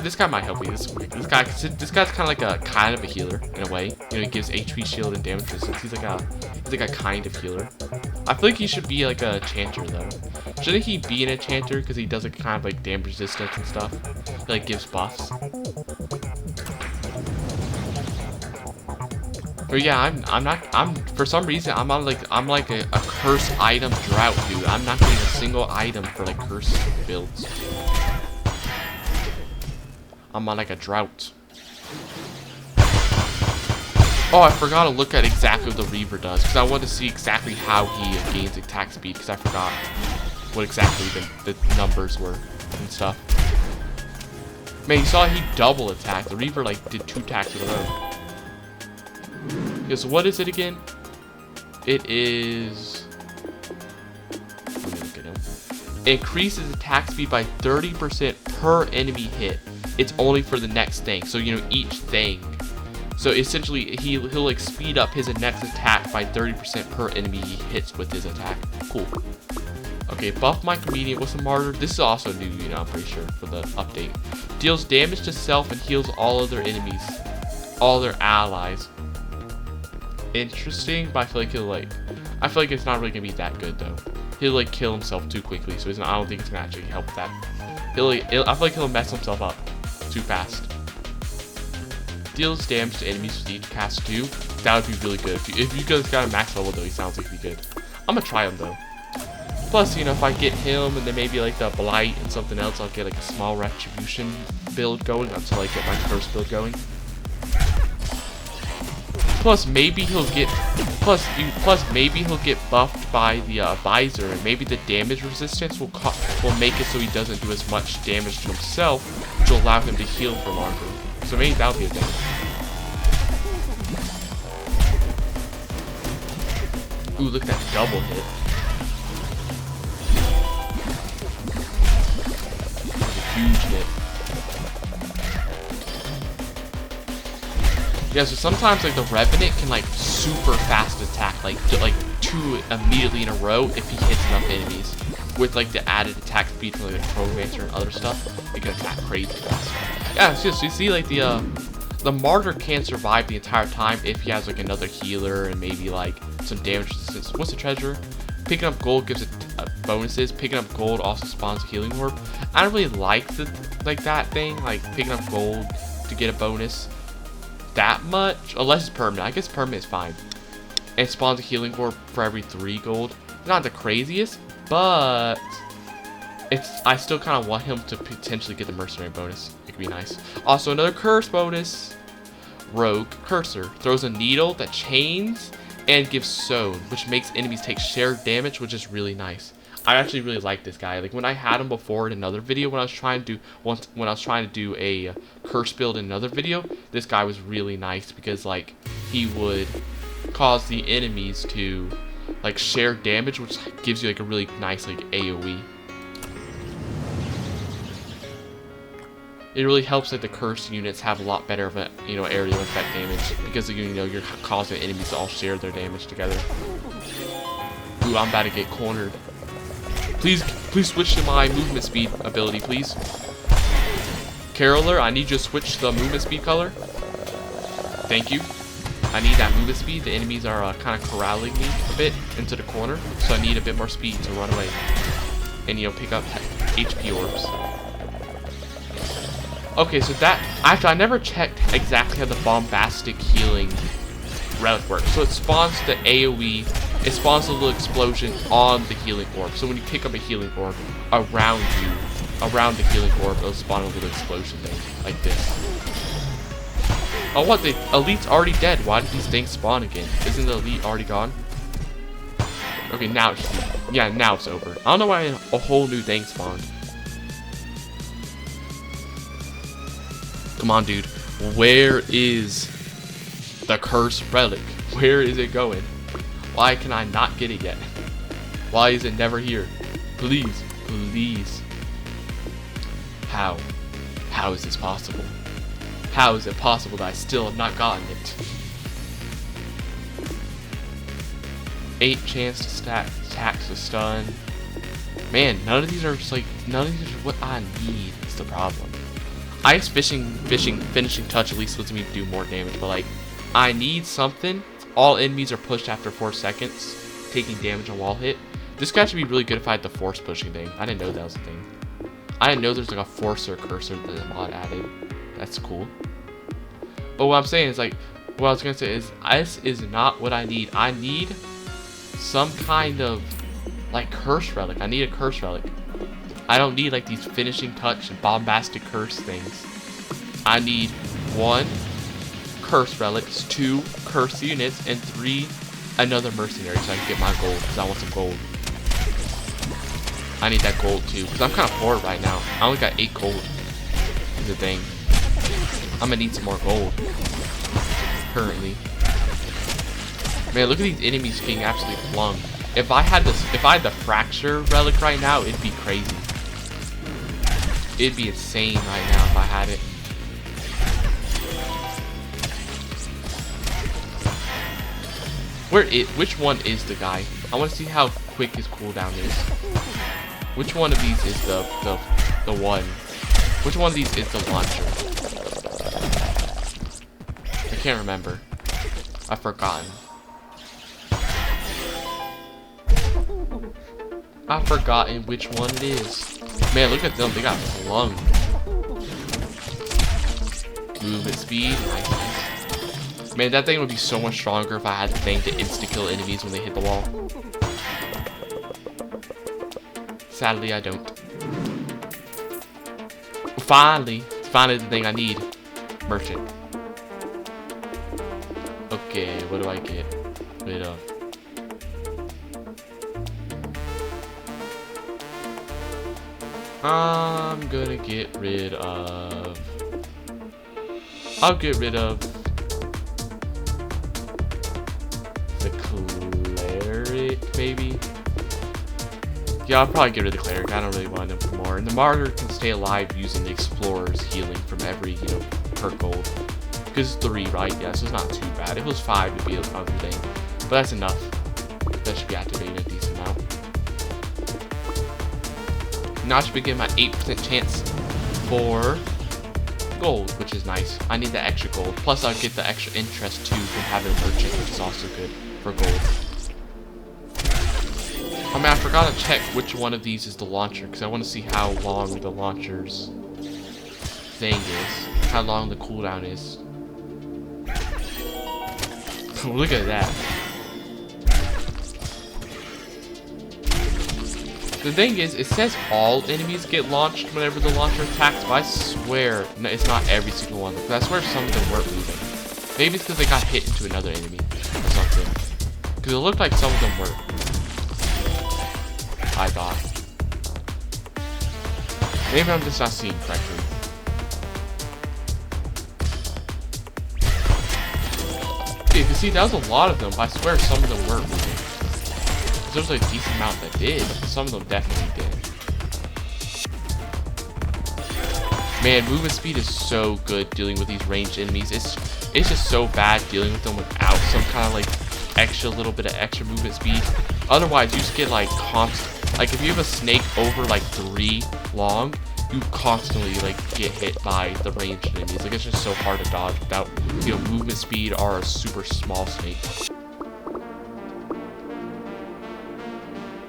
This guy might help me. This guy's kind of a healer in a way. You know, he gives HP shield and damage resistance. He's like a kind of healer. I feel like he should be like a chanter though. Shouldn't he be an enchanter because he does like kind of like damage resistance and stuff? He like gives buffs. But yeah, I'm for some reason I'm like a curse item drought, dude. I'm not getting a single item for like curse builds. I'm on like a drought. Oh, I forgot to look at exactly what the Reaver does because I wanted to see exactly how he gains attack speed because I forgot what exactly the numbers were and stuff. Man, you saw he double attacked. The Reaver like did 2 attacks in a row. Yeah, so what is it again? It is. Let me look at him. It increases attack speed by 30% per enemy hit. It's only for the next thing. So you know each thing. So essentially, he'll like speed up his next attack by 30% per enemy he hits with his attack. Cool. Okay, buff my comedian with a martyr. This is also new, you know, I'm pretty sure, for the update. Deals damage to self and heals all other enemies, all their allies. Interesting, but I feel like it's not really gonna be that good though. He'll like kill himself too quickly, so I don't think it's gonna actually help that. I feel like he'll mess himself up too fast. deals damage to enemies with each cast too. That would be really good. If you guys got a max level though, he sounds like he'd be good. I'm gonna try him though. Plus, you know, if I get him and then maybe like the Blight and something else, I'll get like a small Retribution build going until I get my first build going. Plus, maybe he'll get maybe he'll get buffed by the visor, and maybe the damage resistance will make it so he doesn't do as much damage to himself, which will allow him to heal for longer. So maybe that'll be a thing. Ooh, look at that double hit. Huge hit. Yeah, so sometimes like the Revenant can like super fast attack, like 2 immediately in a row if he hits enough enemies. With like the added attack speed from like the Chronomancer and other stuff, it can attack crazy fast. Yeah, it's just, you see like the Martyr can survive the entire time if he has like another healer and maybe like some damage resistance. What's the treasure? Picking up gold gives it bonuses. Picking up gold also spawns a healing orb. I don't really like that thing, like picking up gold to get a bonus that much, unless it's permanent. I guess permanent is fine. And spawns a healing orb for every 3 gold. Not the craziest, but I still kind of want him to potentially get the mercenary bonus. It could be nice. Also, another curse bonus. Rogue Cursor throws a needle that chains and gives sown, which makes enemies take shared damage, which is really nice. I actually really like this guy. Like when I had him before in another video, when I was trying to do a curse build in another video, this guy was really nice because like he would cause the enemies to like share damage, which gives you like a really nice like AoE. It really helps that the curse units have a lot better of a area of effect damage because you're causing enemies to all share their damage together. Ooh, I'm about to get cornered. Please switch to my movement speed ability, please. Caroler, I need you to switch the movement speed color. Thank you. I need that movement speed. The enemies are kind of corralling me a bit into the corner, so I need a bit more speed to run away and pick up HP orbs. Okay, so that actually I never checked exactly how the bombastic healing relic works. So it spawns the AoE. It spawns a little explosion on the healing orb. So when you pick up a healing orb around the healing orb, it'll spawn a little explosion thing like this. Oh, what? The elite's already dead. Why did these things spawn again? Isn't the elite already gone? Okay, now it's over. I don't know why a whole new thing spawned. Come on, dude. Where is the cursed relic? Where is it going? Why can I not get it yet? Why is it never here? Please, please. How? How is this possible? How is it possible that I still have not gotten it? 8 chance to stack, attacks to stun. Man, none of these are what I need. Is the problem. I guess finishing touch at least lets me do more damage, but like I need something. All enemies are pushed after 4 seconds, taking damage on wall hit. This guy should be really good if I had the force pushing thing. I didn't know that was a thing. I didn't know there's like a forcer cursor that the mod added. That's cool. But what I'm saying is like, what I was gonna say is this is not what I need. I need some kind of like curse relic. I need a curse relic. I don't need like these finishing touch and bombastic curse things. I need 1 curse relics, 2 curse units, and 3 another mercenary so I can get my gold because I want some gold. I need that gold too because I'm kind of poor right now. I only got 8 gold. Is the thing. I'm gonna need some more gold currently. Man, look at these enemies being absolutely flung. If I had the fracture relic right now, it'd be crazy. It'd be insane right now if I had it. Which one is the guy? I want to see how quick his cooldown is. Which one of these is the one? Which one of these is the launcher? I can't remember. I've forgotten. I've forgotten which one it is. Man, look at them. They got flung. Movement speed. Nice. Man, that thing would be so much stronger if I had the thing to insta-kill enemies when they hit the wall. Sadly, I don't. Finally the thing I need. Merchant. Okay, what do I get rid of? I'm gonna get rid of... I'll get rid of the cleric, maybe. Yeah, I'll probably get rid of the cleric. I don't really want him for more. And the martyr can stay alive using the explorer's healing from every, per gold. Because it's 3, right? Yeah, so it's not too bad. If it was 5, it'd be another thing. But that's enough. That should be activating a decent amount. Now I should be getting my 8% chance for gold, which is nice. I need the extra gold. Plus, I'll get the extra interest too from having a merchant, which is also good for gold. I mean, I forgot to check which one of these is the launcher, because I want to see how long the launcher's thing is. How long the cooldown is. Look at that. The thing is, it says all enemies get launched whenever the launcher attacks, but I swear it's not every single one. Because I swear some of them weren't moving. Maybe it's because they got hit into another enemy or something. Because it looked like some of them were. I thought. Maybe I'm just not seeing correctly. Yeah, you can see that was a lot of them, but I swear some of them weren't moving. There's a decent amount that did. Some of them definitely did. Man, movement speed is so good dealing with these ranged enemies. It's just so bad dealing with them without some kind of like little bit of extra movement speed. Otherwise, you just get like constant. Like if you have a snake over like 3 long, you constantly like get hit by the ranged enemies. Like it's just so hard to dodge without movement speed or a super small snake.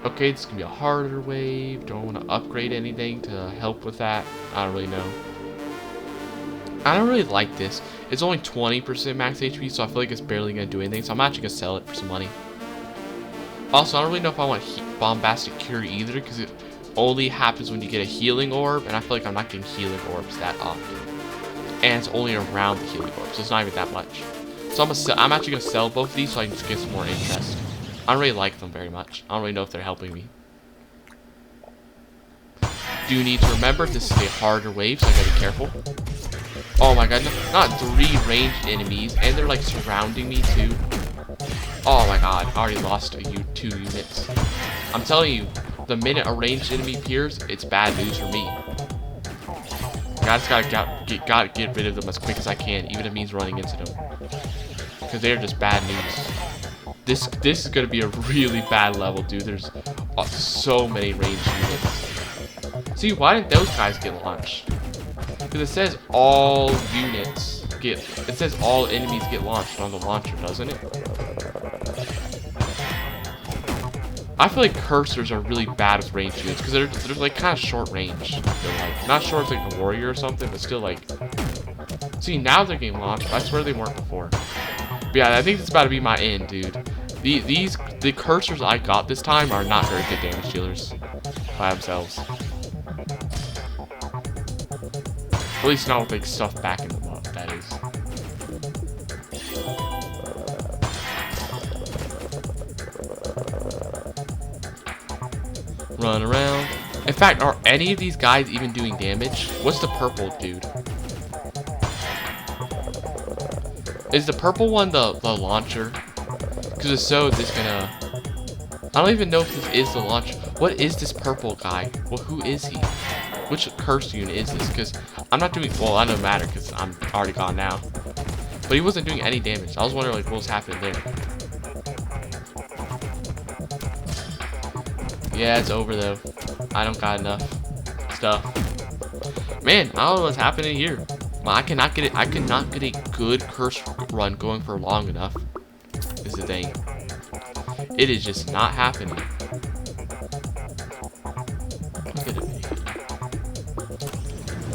Okay, this is gonna be a harder wave. Don't want to upgrade anything to help with that. I don't really know. I don't really like this. It's only 20% max HP, so I feel like it's barely gonna do anything. So I'm actually gonna sell it for some money. Also, I don't really know if I want Bombastic Cure either, because it only happens when you get a healing orb, and I feel like I'm not getting healing orbs that often. And it's only around the healing orb, so it's not even that much. So I'm actually gonna sell both of these so I can just get some more interest. I don't really like them very much. I don't really know if they're helping me. Do need to remember this is a harder wave, so I gotta be careful. Oh my god, not 3 ranged enemies, and they're like surrounding me too. Oh my god, I already lost 2 units. I'm telling you, the minute a ranged enemy appears, it's bad news for me. I just gotta get rid of them as quick as I can, even if it means running into them. Because they're just bad news. This is gonna be a really bad level, dude. There's so many ranged units. See, why didn't those guys get launched? Because it says all units get. It says all enemies get launched on the launcher, doesn't it? I feel like cursors are really bad with ranged units because they're like kind of short range. They're like not short as like a warrior or something, but still like. See, now they're getting launched. But I swear they weren't before. But yeah, I think it's about to be my end, dude. The cursors I got this time are not very good damage dealers by themselves. At least not with like stuff backing them up, that is. Run around. In fact, are any of these guys even doing damage? What's the purple dude? Is the purple one the launcher? Because if so, this gonna... I don't even know if this is the launcher. What is this purple guy? Well, who is he? Which curse unit is this? Because I'm not doing... Well, I don't matter because I'm already gone now. But he wasn't doing any damage. I was wondering like what was happening there. Yeah, it's over though. I don't got enough stuff. Man, I don't know what's happening here. Well, I cannot get it. I cannot get a good curse run going for long enough. Is the thing. It is just not happening. Look at it.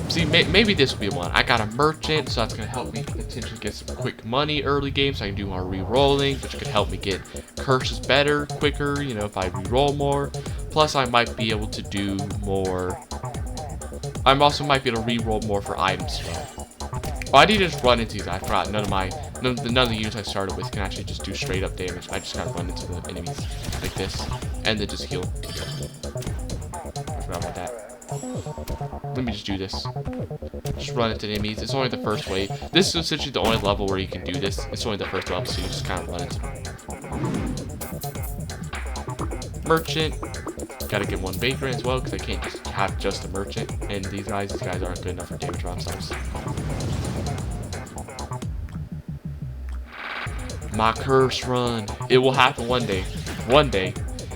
See, maybe this will be one. I got a merchant, so that's going to help me potentially get some quick money early game, so I can do more re-rolling, which could help me get curses better, quicker, you know, if I re-roll more. Plus, I might be able to do more. I also might be able to re-roll more for items as well. Oh, I need to just run into these. I forgot none of the units I started with can actually just do straight up damage. I just gotta run into the enemies like this, and then just heal. I forgot about that. Let me just do this. Just run into enemies. It's only the first wave. This is essentially the only level where you can do this. It's only the first level, so you just kind of run into them. Merchant. Gotta get one vagrant as well, because I can't just have just a merchant. And these guys aren't good enough for damage by themselves. My curse run. It will happen one day. One day.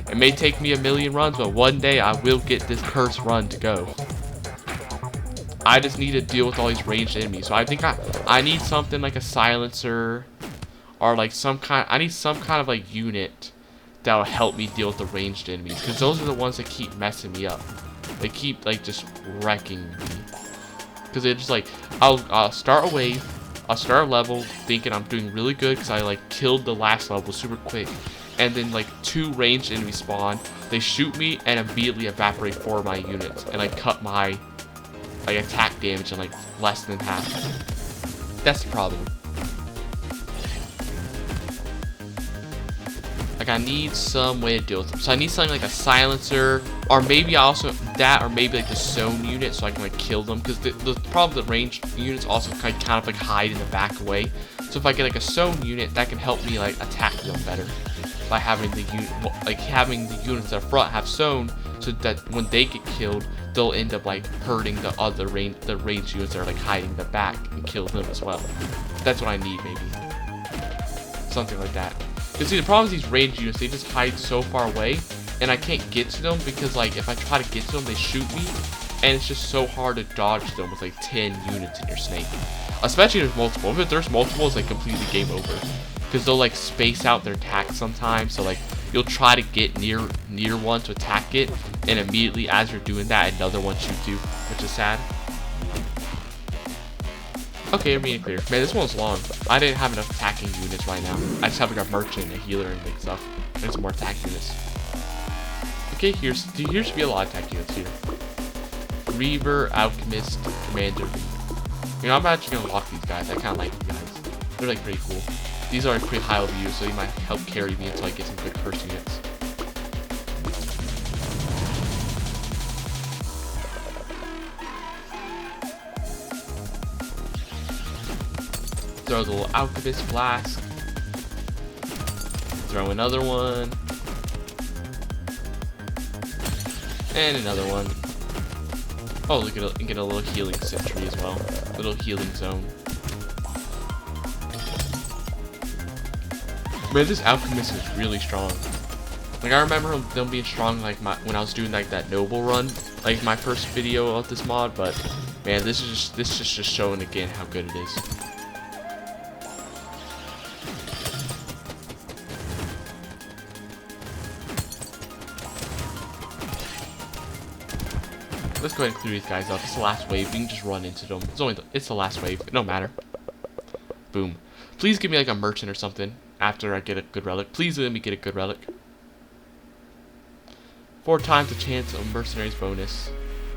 It may take me 1,000,000 runs, but one day I will get this curse run to go. I just need to deal with all these ranged enemies. So I think I need something like a silencer, or like I need some kind of like unit that will help me deal with the ranged enemies, because those are the ones that keep messing me up. They keep like just wrecking me. Because they're just like, I'll start a wave, I'll start a level thinking I'm doing really good because I like killed the last level super quick, and then like 2 ranged enemies spawn, they shoot me and immediately evaporate 4 of my units, and I cut my like attack damage in like less than half. That's the problem. Like I need some way to deal with them. So I need something like a silencer, or maybe also that, or maybe like the zone unit, so I can like kill them. Because the problem with the ranged units also kind of like hide in the back away. So if I get like a zone unit, that can help me like attack them better by having the units at the front have zone, so that when they get killed, they'll end up like hurting the ranged units that are like hiding in the back and kill them as well. That's what I need, maybe something like that. Because see, the problem with these ranged units, they just hide so far away, and I can't get to them because like if I try to get to them, they shoot me, and it's just so hard to dodge them with like 10 units in your snake. Especially if there's multiple. If there's multiple, it's like completely game over. Because they'll like space out their attacks sometimes, so like you'll try to get near one to attack it, and immediately as you're doing that, another one shoots you, which is sad. Okay, I'm being clear. Man, this one's long. I didn't have enough attacking units right now. I just have like a merchant, a healer, and like stuff. And some more attack units. Okay, here should be a lot of attack units here. Reaver, Alchemist, Commander. You know, I'm actually gonna lock these guys. I kind of like these guys. They're like pretty cool. These are pretty high level units, so they might help carry me until I get some good curse units. Throw the little alchemist flask. Throw another one. And another one. Oh, look at it, and get a little healing sentry as well. Little healing zone. Man, this alchemist is really strong. Like I remember them being strong like when I was doing like that noble run, like my first video of this mod. But man, this is just showing again how good it is. Let's go ahead and clear these guys up. It's the last wave. We can just run into them. It's the last wave. It don't matter. Boom. Please give me like a merchant or something after I get a good relic. Please let me get a good relic. 4 times the chance of mercenaries bonus.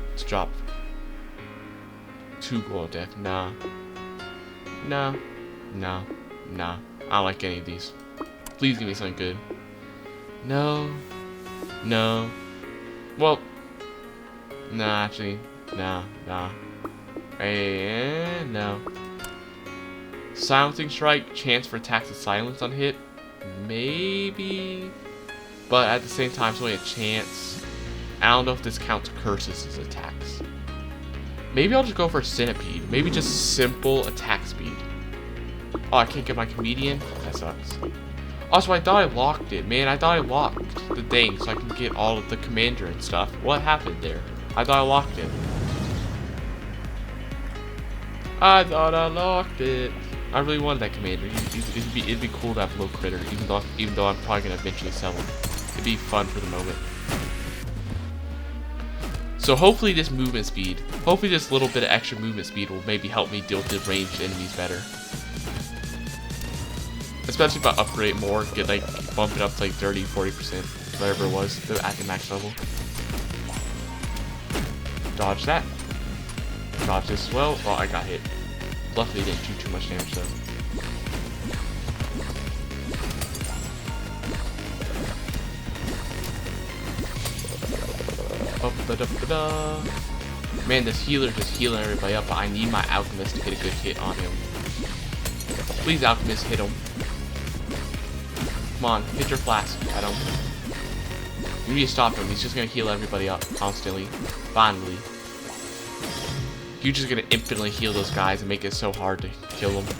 Let's drop 2 gold deck. Nah. Nah. Nah. Nah. I don't like any of these. Please give me something good. No. No. Well. Nah, actually. Nah. No. Silencing strike, chance for attacks with silence on hit. Maybe. But at the same time, it's only a chance. I don't know if this counts curses as attacks. Maybe I'll just go for centipede. Maybe just simple attack speed. Oh, I can't get my comedian? That sucks. Also, I thought I locked it. Man, I thought I locked the thing so I can get all of the commander and stuff. What happened there? I thought I locked it. I thought I locked it. I really wanted that commander. It'd be cool to have low critter, even though I'm probably gonna eventually sell him. It'd be fun for the moment. So hopefully this movement speed, hopefully this little bit of extra movement speed will maybe help me deal with the ranged enemies better. Especially if I upgrade more, get like, bump it up to like 30, 40%, whatever it was, at the max level. Dodge that. Dodge this as well. Oh, I got hit. Luckily, it didn't do too much damage though. Man, this healer just healing everybody up, but I need my alchemist to get a good hit on him. Please, alchemist, hit him. Come on, hit your flask at him. You need to stop him. He's just gonna heal everybody up constantly. Finally. You're just gonna infinitely heal those guys and make it so hard to kill them.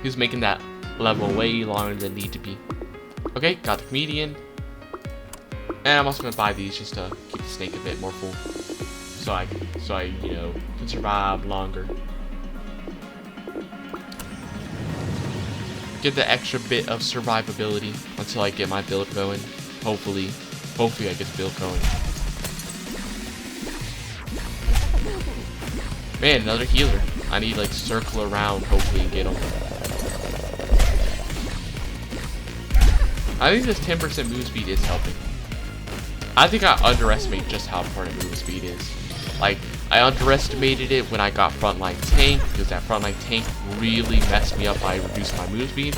He's making that level way longer than it need to be. Okay, got the comedian. And I'm also gonna buy these just to keep the snake a bit more full. So I you know, can survive longer. Get the extra bit of survivability until I get my build going. Hopefully I get the build going. Man, another healer. I need like circle around hopefully and get him. I think this 10% move speed is helping. I think I underestimate just how important move speed is. Like, I underestimated it when I got frontline tank, because that frontline tank really messed me up by reducing my move speed.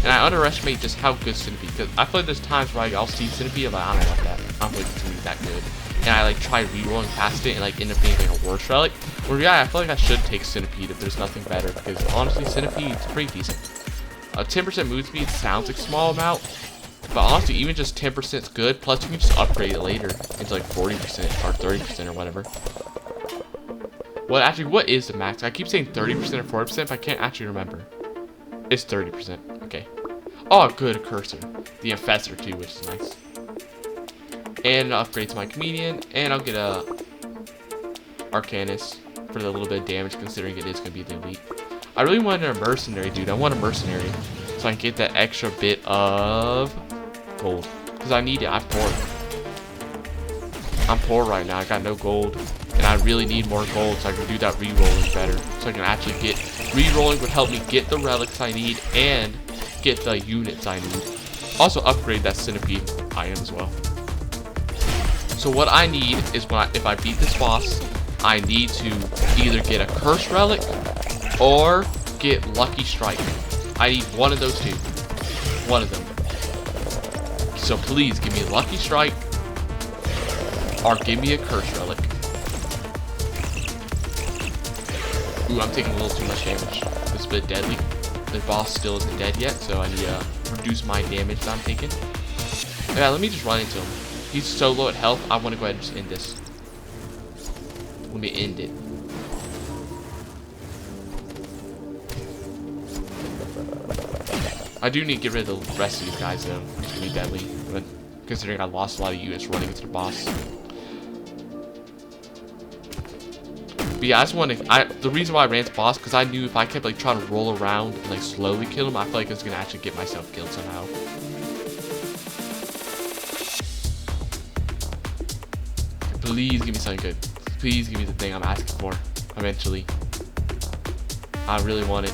And I underestimate just how good Centipede, because I feel like there's times where I'll see Centipede, I'm like, I don't want that. I don't think it's gonna be that good. And I like try re-rolling past it and like end up being like a worse relic. Where yeah, I feel like I should take Centipede if there's nothing better, because honestly, Centipede's pretty decent. 10% move speed sounds like a small amount, but honestly, even just 10% is good. Plus, you can just upgrade it later into like 40% or 30% or whatever. Well, actually, what is the max? I keep saying 30% or 40%, but I can't actually remember. It's 30%. Okay. Oh, good, a cursor. The Infestor too, which is nice. And an upgrade to my comedian, and I'll get a Arcanist for the little bit of damage, considering it is going to be the elite. I really wanted a mercenary, dude. I want a mercenary, so I can get that extra bit of gold, because I need it. I'm poor right now. I got no gold, and I really need more gold so I can do that re-rolling better, so I can actually get re-rolling would help me get the relics I need and get the units I need. Also upgrade that Centipede item as well. So what I need is if I beat this boss, I need to either get a Curse Relic or get Lucky Strike. I need one of those two. One of them. So please give me a Lucky Strike or give me a Curse Relic. Ooh, I'm taking a little too much damage. It's a bit deadly. The boss still isn't dead yet, so I need to reduce my damage that I'm taking. Yeah, let me just run into him. He's so low at health, I want to go ahead and just end this. Let me end it. I do need to get rid of the rest of these guys though. It's gonna be deadly, but considering I lost a lot of units running into the boss. But yeah, I just want to. The reason why I ran to boss, because I knew if I kept like trying to roll around and like slowly kill him, I feel like I was gonna actually get myself killed somehow. Please give me something good. Please give me the thing I'm asking for. Eventually, I really want it.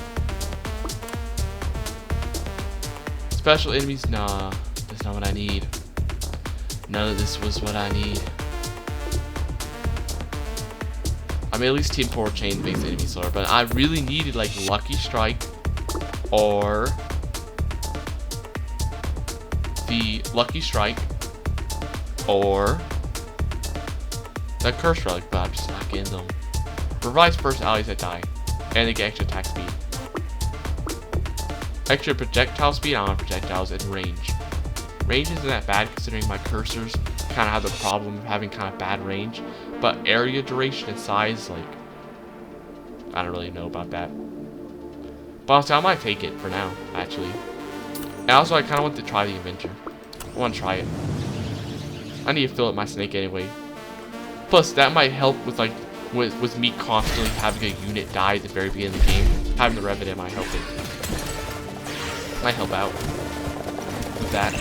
Special enemies? Nah, that's not what I need. None of this was what I need. I mean, at least Team 4 Chain makes the enemy slower, but I really needed like Lucky Strike or the Lucky Strike or the Curse Relic, but I'm just not getting them. Revives first allies that die, and they get extra attack speed. Extra projectile speed, I don't have projectiles, and range. Range isn't that bad considering my cursors kind of have the problem of having kind of bad range, but area duration and size, like, I don't really know about that. But honestly, I might take it for now, actually. And also, I kind of want to try the Avenger. I want to try it. I need to fill up my snake anyway. Plus, that might help with like with me constantly having a unit die at the very beginning of the game. Having the Revenant might help it. Might help out with that.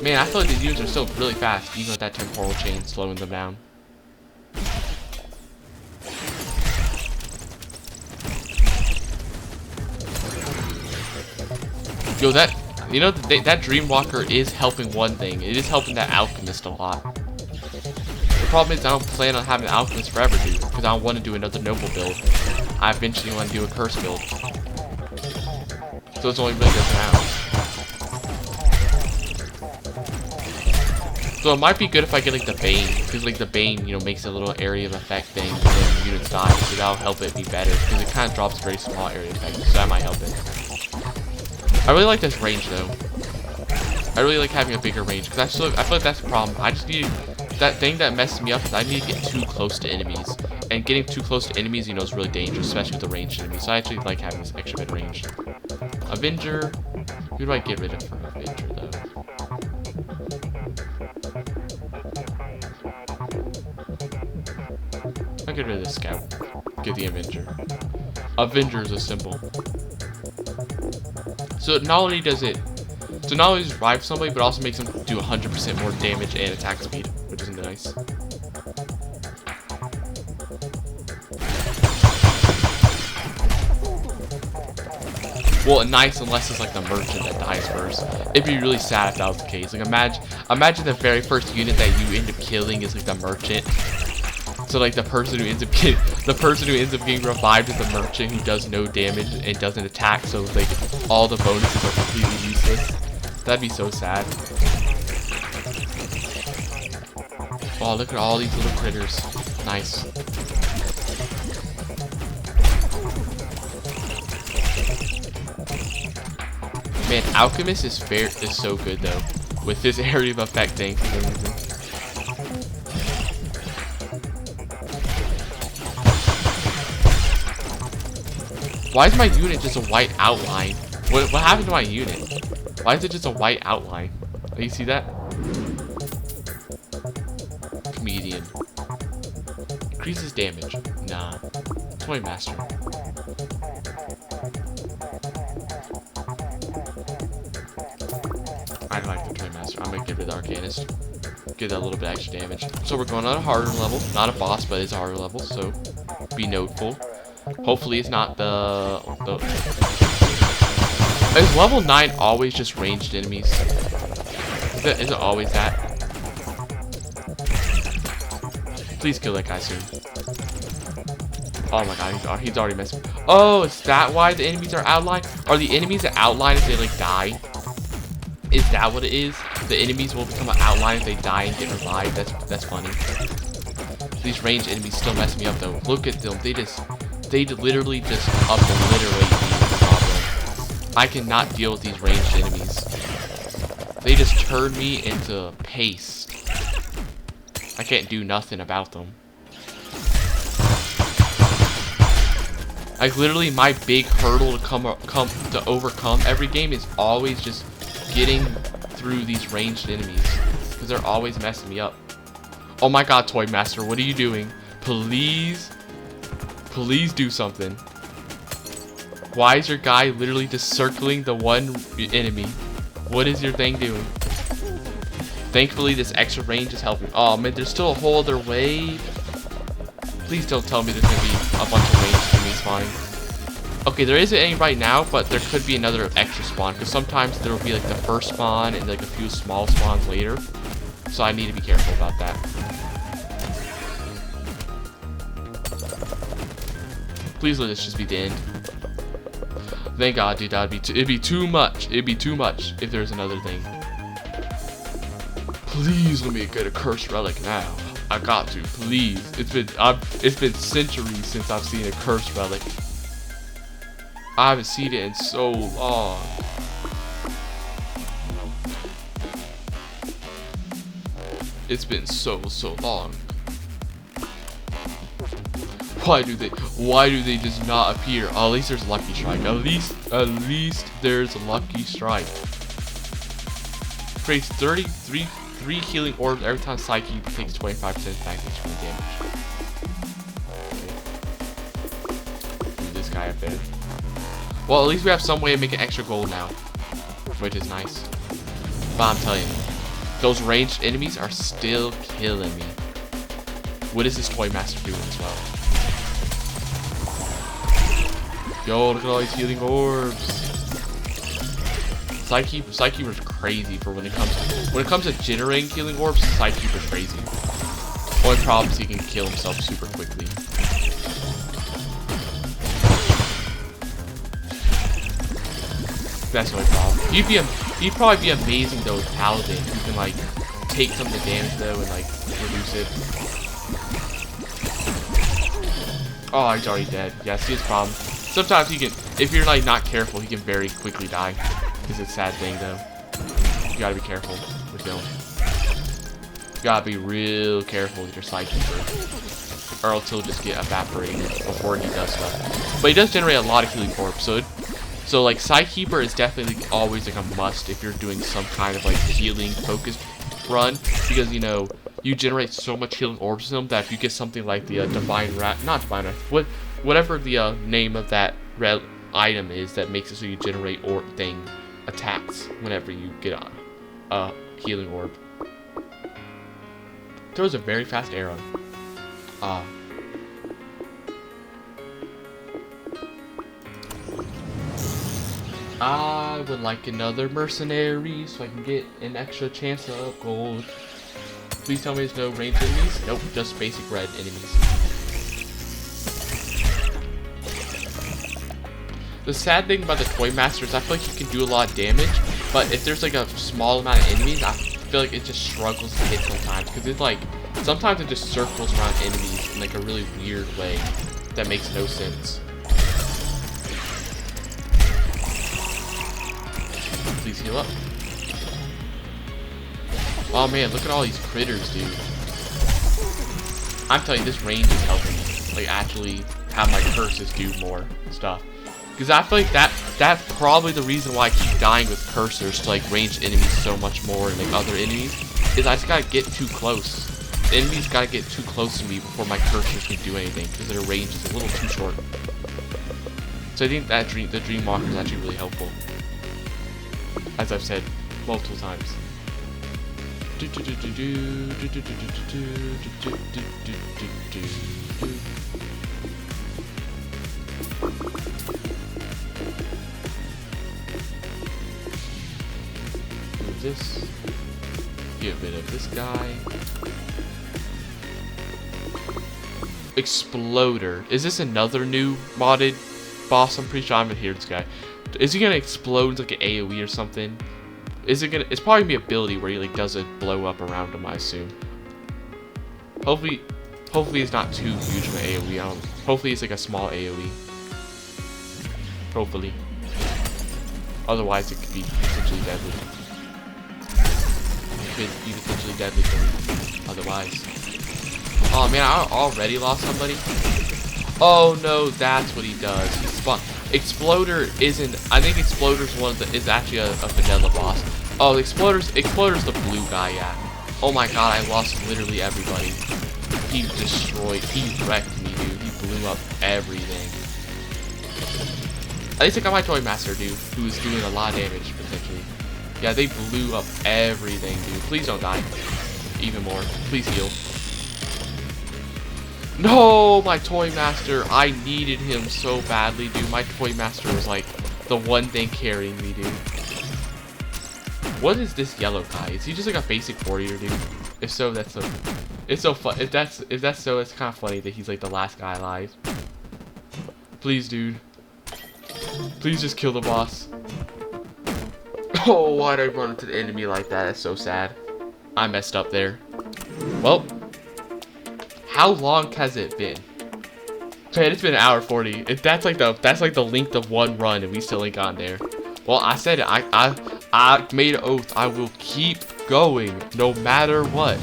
Man, I feel like these units are still really fast, even with that temporal chain slowing them down. Yo, that Dreamwalker is helping one thing. It is helping that Alchemist a lot. The problem is I don't plan on having Alchemist forever, dude, because I don't want to do another Noble build. I eventually want to do a Curse build. So it's only really good for now. So it might be good if I get like the Bane, because like the Bane, you know, makes a little area of effect thing when units die, so that'll help it be better, because it kind of drops a very small area effect, so that might help it. I really like this range though. I really like having a bigger range, because I feel like that's the problem. I just need that thing that messes me up is I need to get too close to enemies, and getting too close to enemies, you know, is really dangerous, especially with the ranged enemies. So I actually like having this extra bit of range. Avenger, who do I get rid of for Avenger though? I'll get rid of the Scout. Get the Avenger. Avenger is a symbol. So not only does it, so not only revive somebody, but also makes them do 100% more damage and attack speed, which is nice. Well, nice unless it's like the merchant that dies first. It'd be really sad if that was the case. Like imagine the very first unit that you end up killing is like the merchant. So like the person who ends up getting revived is the merchant who does no damage and doesn't attack. So like all the bonuses are completely useless. That'd be so sad. Oh, look at all these little critters. Nice. Man, Alchemist is so good though, with this area of effect thing for some reason. Why is my unit just a white outline? What happened to my unit? Why is it just a white outline? Oh, you see that? Comedian. Increases damage. Nah. Toy Master. I don't like the Toy Master. I'm gonna give it the Arcanist. Give that a little bit extra damage. So we're going on a harder level. Not a boss, but it's a harder level, so be noteful. Hopefully it's not the... Is level 9 always just ranged enemies? Is it always that? Please kill that guy soon. Oh my god, he's already messing. Oh, is that why the enemies are outlined? Are the enemies that outline if they like die? Is that what it is? The enemies will become an outline if they die and get revived. That's funny. These ranged enemies still mess me up though. Look at them. They literally just obliterate me. I cannot deal with these ranged enemies. They just turn me into paste. I can't do nothing about them. Like literally my big hurdle to overcome every game is always just getting through these ranged enemies, because they're always messing me up. Oh my god, Toy Master, what are you doing? Please do something. Why is your guy literally just circling the one enemy? What is your thing doing? Thankfully, this extra range is helping. Oh man, there's still a whole other wave. Please don't tell me there's gonna be a bunch of waves enemies spawning. Okay, there isn't any right now, but there could be another extra spawn, because sometimes there will be like the first spawn and like a few small spawns later. So I need to be careful about that. Please let this just be the end. Thank God, dude. It'd be too much. It'd be too much if there's another thing. Please let me get a cursed relic now. I got to. Please. It's been centuries since I've seen a cursed relic. I haven't seen it in so long. It's been so long. Why do they just not appear? Oh, at least there's Lucky Strike. At least there's Lucky Strike. Creates 3 healing orbs every time Psyche takes 25% back HP damage. Okay. This guy up there. Well, at least we have some way to make an extra gold now, which is nice. But I'm telling you, those ranged enemies are still killing me. What is this Toy Master doing as well? Yo, look at all these healing orbs. Psykeeper's crazy for when it comes to generating healing orbs. Psykeeper's crazy. Only problem is he can kill himself super quickly. That's the only problem. He'd probably be amazing though with Paladin. You can like take some of the damage though and like reduce it. Oh, he's already dead. Yeah, see his problem. Sometimes he can, if you're like not careful, he can very quickly die. It's a sad thing though. You gotta be careful with him. You gotta be real careful with your Psykeeper, or else he'll just get evaporated before he does stuff. But he does generate a lot of healing orbs, so like Psykeeper is definitely always like a must if you're doing some kind of like healing focused run, because you know you generate so much healing orbs in them that if you get something like the whatever the name of that red item is that makes it so you generate attacks whenever you get a healing orb. Throws a very fast arrow. I would like another mercenary so I can get an extra chance of gold. Please tell me there's no ranged enemies. Nope, just basic red enemies. The sad thing about the Toy Master is I feel like you can do a lot of damage, but if there's like a small amount of enemies, I feel like it just struggles to hit sometimes, because it's like sometimes it just circles around enemies in like a really weird way that makes no sense. Please heal up. Oh man, look at all these critters, dude. I'm telling you, this range is helping me like actually have my curses do more stuff. Because I feel like that's probably the reason why I keep dying with cursors to like ranged enemies so much more than like other enemies, is I just gotta get too close. The enemies gotta get too close to me before my cursors can do anything, because their range is a little too short. So I think that the Dream Walker is actually really helpful, as I've said multiple times. This, get rid of this guy. Exploder. Is this another new modded boss? I'm pretty sure I haven't heard this guy. Is he gonna explode like an AoE or something? Is it gonna? It's probably gonna be an ability where he like does a blow up around him, I assume. Hopefully it's not too huge of an AoE. Hopefully it's like a small AoE. Hopefully. Otherwise it could be potentially deadly. Could be potentially deadly for me otherwise. Oh man, I already lost somebody. Oh no, that's what he does. He Exploder isn't. I think Exploder's is actually a vanilla boss. Oh, Exploder's the blue guy. Yeah. Oh my god, I lost literally everybody. He wrecked me, dude. He blew up everything. At least I got my Toy Master, dude, who is doing a lot of damage potentially. Yeah, they blew up everything, dude. Please don't die. Even more. Please heal. No, my Toy Master. I needed him so badly, dude. My Toy Master was like the one thing carrying me, dude. What is this yellow guy? Is he just like a basic warrior, dude? If so, it's so fun. If that's so, it's kind of funny that he's like the last guy alive. Please, dude. Please just kill the boss. Oh, why did I run into the enemy like that? That's so sad. I messed up there. Well, how long has it been? Man, it's been 1:40. That's like the length of one run, and we still ain't gotten there. Well, I said it. I made an oath. I will keep going, no matter what.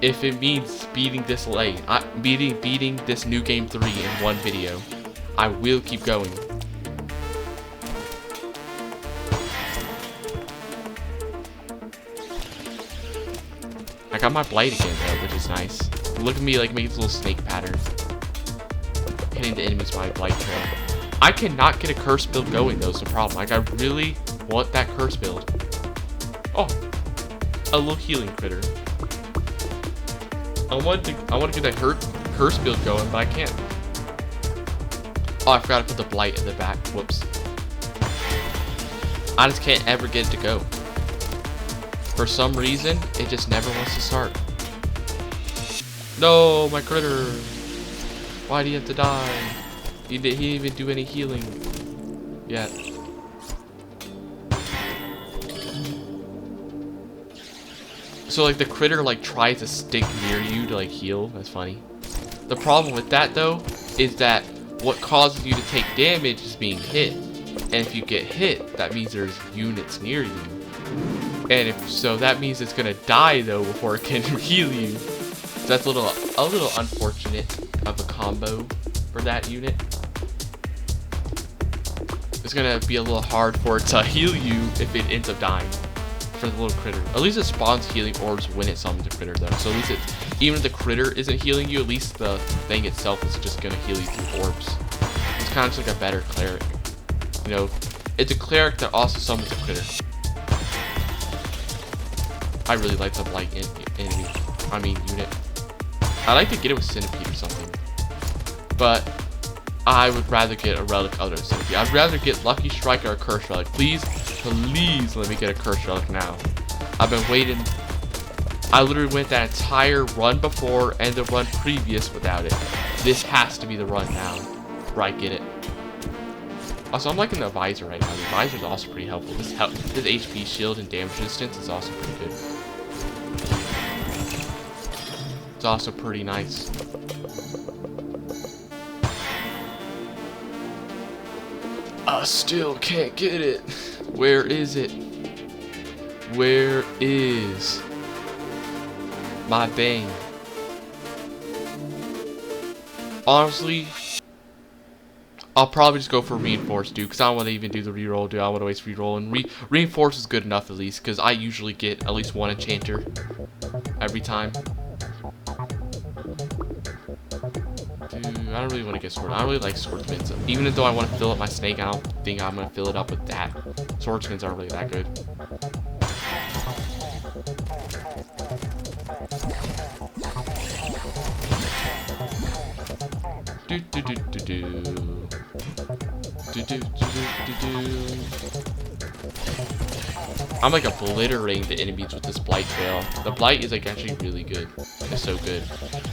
If it means beating this beating this New Game 3 in one video, I will keep going. I got my blight again though, which is nice. Look at me like making this little snake pattern. Hitting the enemies with my blight trail. I cannot get a curse build going though, is the problem. Like I really want that curse build. Oh. a little healing critter. I want to get that curse build going, but I can't. Oh, I forgot to put the blight in the back. Whoops. I just can't ever get it to go. For some reason, it just never wants to start. No, my critter. Why do you have to die? He didn't even do any healing yet. So like the critter like tries to stick near you to like heal. That's funny. The problem with that though is that what causes you to take damage is being hit. And if you get hit, that means there's units near you. And if so, that means it's gonna die though before it can heal you. So that's a little unfortunate of a combo for that unit. It's gonna be a little hard for it to heal you if it ends up dying for the little critter. At least it spawns healing orbs when it summons a critter though. So at least it's, even if the critter isn't healing you, at least the thing itself is just gonna heal you through orbs. It's kind of just like a better cleric. You know, it's a cleric that also summons a critter. I really like the blight unit. I like to get it with centipede or something. But I would rather get a relic other than centipede. I'd rather get lucky strike or a curse relic. Please let me get a curse relic now. I've been waiting. I literally went that entire run before and the run previous without it. This has to be the run now where I get it. Also, I'm liking the visor right now. The visor is also pretty helpful. This HP shield and damage resistance is also pretty good. It's also pretty nice. I still can't get it. Where is it? Where is my bang? Honestly, I'll probably just go for reinforce, dude, because I don't want to even do the reroll, dude. I want to waste reroll, and reinforce is good enough at least, because I usually get at least one enchanter every time. Dude, I don't really want to get sword. I don't really like swordsmans. Even though I want to fill up my snake, I don't think I'm going to fill it up with that. Swordsmans aren't really that good. I'm like obliterating the enemies with this blight trail. The blight is like actually really good. It's so good.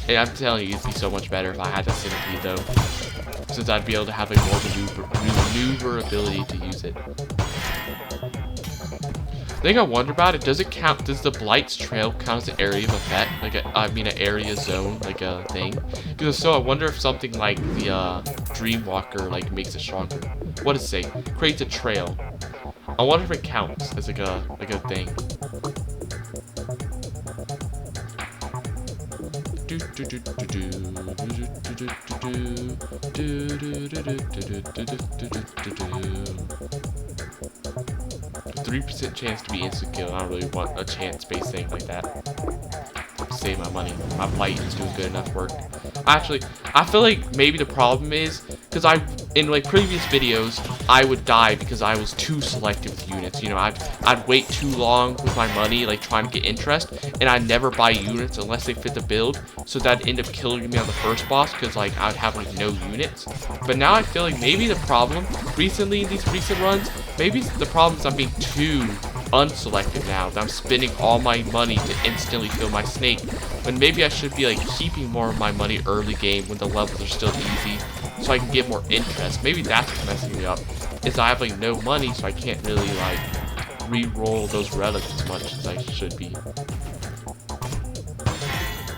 And I'm telling you, it'd be so much better if I had the centipede though, since I'd be able to have like more maneuverability to use it. The thing I wonder about it, does the blight's trail count as an area of effect? Like an area zone, like a thing? Because if so, I wonder if something like the Dreamwalker like makes it stronger. What does it say? Creates a trail. I wonder if it counts as like a thing. A 3% chance to be instant kill. I don't really want a chance-based thing like that. Save my money. My blight is doing good enough work. Actually, I feel like maybe the problem is because in like previous videos I would die because I was too selective with units. You know, I'd wait too long with my money, like trying to get interest, and I'd never buy units unless they fit the build. So that'd end up killing me on the first boss because like I'd have like no units. But now I feel like maybe the problem recently in these recent runs, maybe the problem is I'm being too unselective now. That I'm spending all my money to instantly fill my snake, when maybe I should be like keeping more of my money early game when the levels are still easy, so I can get more interest. Maybe that's what's messing me up, is I have like no money, so I can't really like re-roll those relics as much as I should be.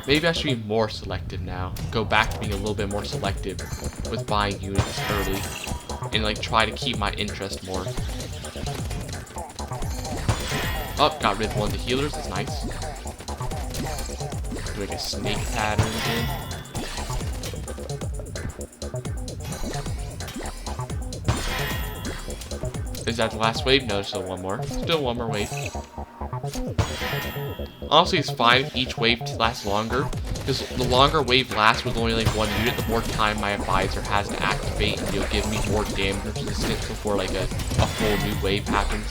Maybe I should be more selective now. Go back to being a little bit more selective with buying units early, and like try to keep my interest more. Oh, got rid of one of the healers. That's nice. Do like a snake pattern again. Is that the last wave? No, there's still one more. Still one more wave. Honestly, it's fine if each wave lasts longer, because the longer wave lasts with only like one unit, the more time my advisor has to activate, and you'll give me more damage resistance before like a full new wave happens.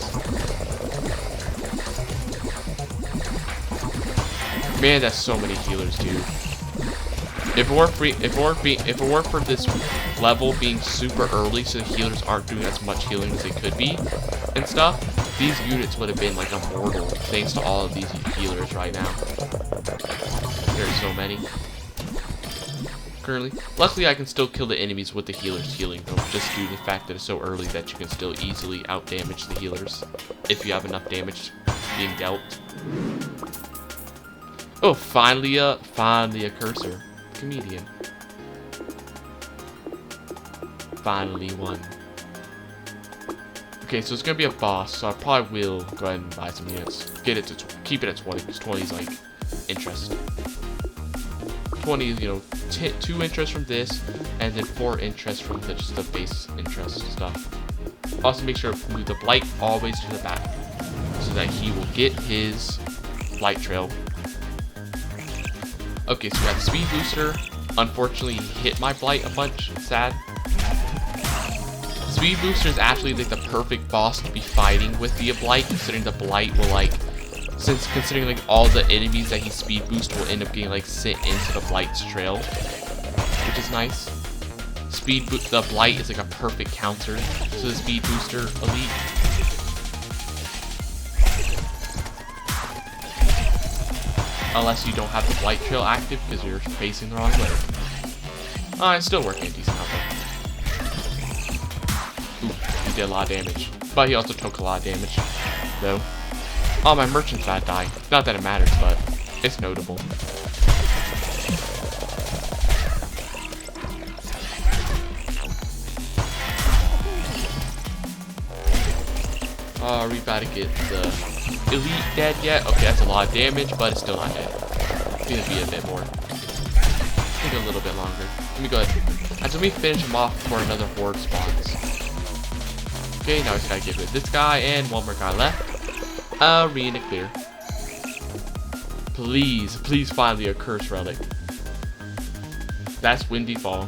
Man, that's so many healers, dude. If it weren't for this level being super early, so the healers aren't doing as much healing as they could be and stuff, these units would have been like immortal thanks to all of these healers right now. There's so many. Currently, luckily I can still kill the enemies with the healers healing though, just due to the fact that it's so early that you can still easily out damage the healers if you have enough damage being dealt. Oh, finally a cursor. Comedian. Finally one. Okay, so it's gonna be a boss, so I probably will go ahead and buy some units. Get it to keep it at 20, because 20 is like interest. 20 is, you know, 2 interest from this, and then 4 interest from just the base interest stuff. Also make sure to move the blight always to the back, so that he will get his blight trail. Okay, so we got the speed booster. Unfortunately, he hit my blight a bunch. Sad. Speed booster is actually like the perfect boss to be fighting with the blight, considering the blight will like, considering like all the enemies that he speed boost will end up getting like sent into the blight's trail, which is nice. The blight is like a perfect counter to the speed booster elite. Unless you don't have the blight trail active because you're facing the wrong way. It's still working decent out there. Ooh, he did a lot of damage. But he also took a lot of damage, though. Oh, my merchant's about to die. Not that it matters, but it's notable. Are we about to get the elite dead yet? Okay, that's a lot of damage, but it's still not dead. It's gonna be a bit more. Take a little bit longer. Let me go ahead. Let me finish him off before another horde spawns. Okay, now we just gotta get rid of this guy and one more guy left. Arena clear. Please, please find the accursed relic. That's Windy Fall.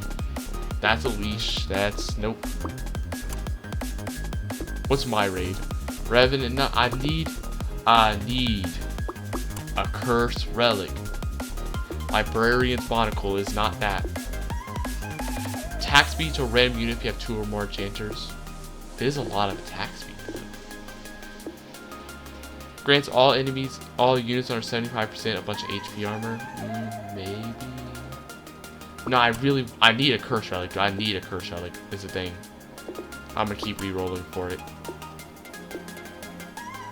That's a leash. That's nope. What's my raid? Revenant. No, I need a cursed relic. Librarian's Monocle is not that. Attack speed to a random unit if you have 2 or more enchanters. There's a lot of attack speed. Grants all enemies, all units under 75% a bunch of HP armor. Maybe. No, I need a curse relic. I need a curse relic is the thing. I'm gonna keep re-rolling for it.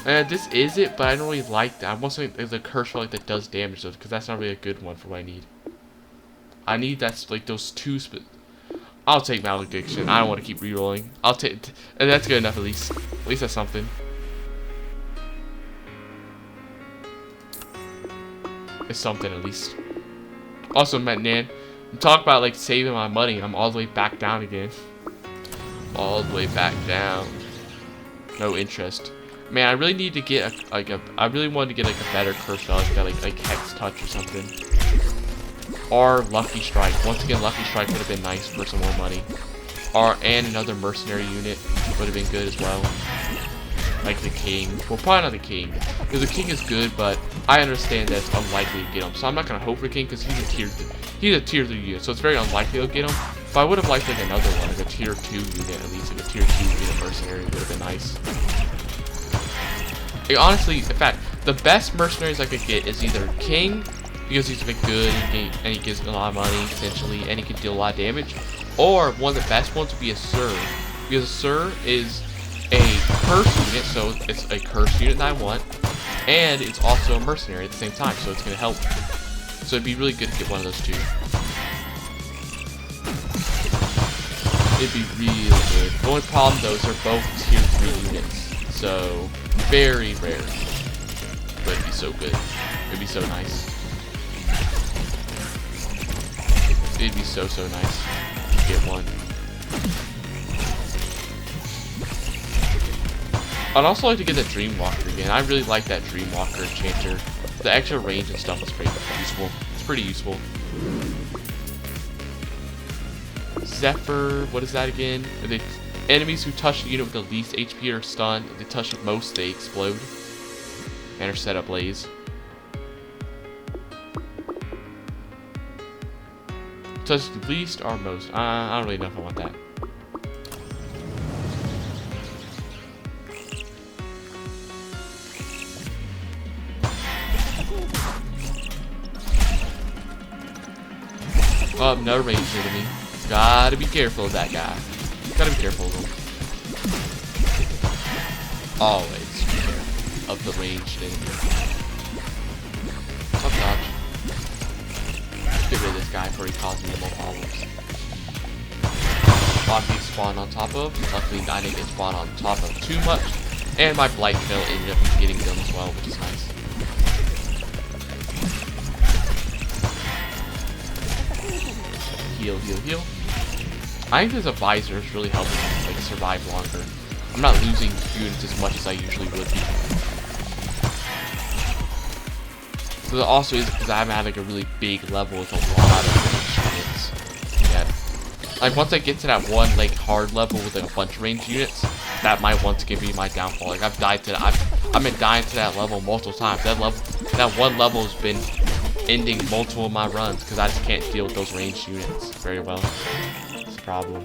This is it, but I don't really like that. I'm also there's a curse relic that does damage though, because that's not really a good one for what I need. I need that's like those 2 I'll take malediction. I don't want to keep re-rolling. I'll take, and that's good enough at least. At least that's something. It's something at least. Also, man, I'm talking about like saving my money. I'm all the way back down again. All the way back down. No interest. Man, I really need to get I really wanted to get like a better curse relic that like Hex Touch or something. Or Lucky Strike. Once again, Lucky Strike would have been nice for some more money. And another mercenary unit would have been good as well. Like the King. Well, probably not the King. Because the King is good, but I understand that it's unlikely to get him. So I'm not going to hope for the King because he's a tier 3 unit. So it's very unlikely to get him. But I would have liked like another one, like a tier 2 unit at least. Like a tier 2 unit mercenary would have been nice. Like, honestly, in fact, the best mercenaries I could get is either King, because he's like good and he gives a lot of money potentially, and he can deal a lot of damage. Or one of the best ones would be a Sir, because a Sir is a curse unit, so it's a curse unit that I want, and it's also a mercenary at the same time, so it's gonna help. So it'd be really good to get one of those 2. It'd be really good. The only problem though is they're both tier 3 units, so very rare. But it'd be so good. It'd be so nice. It'd be so nice to get one. I'd also like to get the Dreamwalker again. I really like that Dreamwalker enchanter. The extra range and stuff is pretty useful. It's pretty useful. Zephyr, what is that again? The enemies who touch the unit with the least HP are stunned. If they touch the most, they explode and are set ablaze. touch the least or most. I don't really know if I want that. Oh, another range enemy. Gotta be careful of that guy. Gotta be careful of him. Always be careful of the ranged enemy. Oh gosh. Get rid of this guy before he causes me more problems. A lot of these spawn on top of. Luckily, I didn't get spawned on top of too much. And my blight kill ended up getting them as well, which is nice. Heal, heal, heal. I think this visor is really helping me like survive longer. I'm not losing units as much as I usually would be. So that also is because I'm at like a really big level with a lot of units. Yeah. Like once I get to that one like hard level with like a bunch of ranged units, that might once again be my downfall. Like I've died to that. I've been dying to that level multiple times. That one level has been ending multiple of my runs because I just can't deal with those ranged units very well. It's a problem.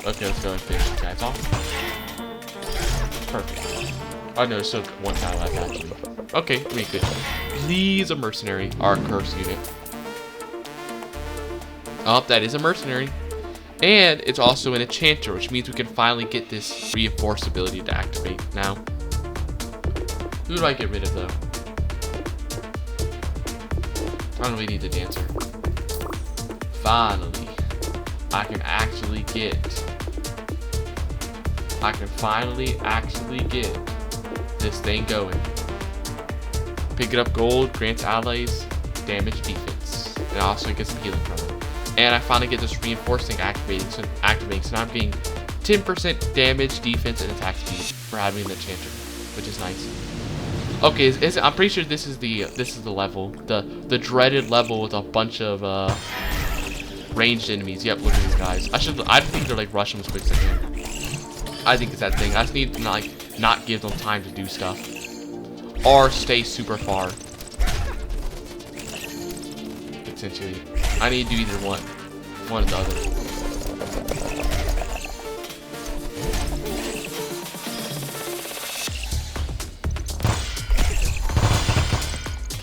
Okay, let's go and finish these guys off. Perfect. Oh no, there's still one guy left actually. Okay, we good. Please, a mercenary. Our curse unit. Oh, that is a mercenary. And it's also an enchanter, which means we can finally get this reinforce ability to activate now. Who do I get rid of though? I don't really need the dancer. Finally, I can finally actually get this thing going. Picking up gold grants allies damage defense. And also get some healing from it. And I finally get this reinforcing activating, so now I'm getting 10% damage, defense, and attack speed for having the enchanter, which is nice. Okay, I'm pretty sure this is the level, the dreaded level with a bunch of ranged enemies. Yep, look at these guys. I think they're like Russian as quick as I can. I think it's that thing. I just need to not give them time to do stuff, or stay super far. Potentially, I need to do either one or the other.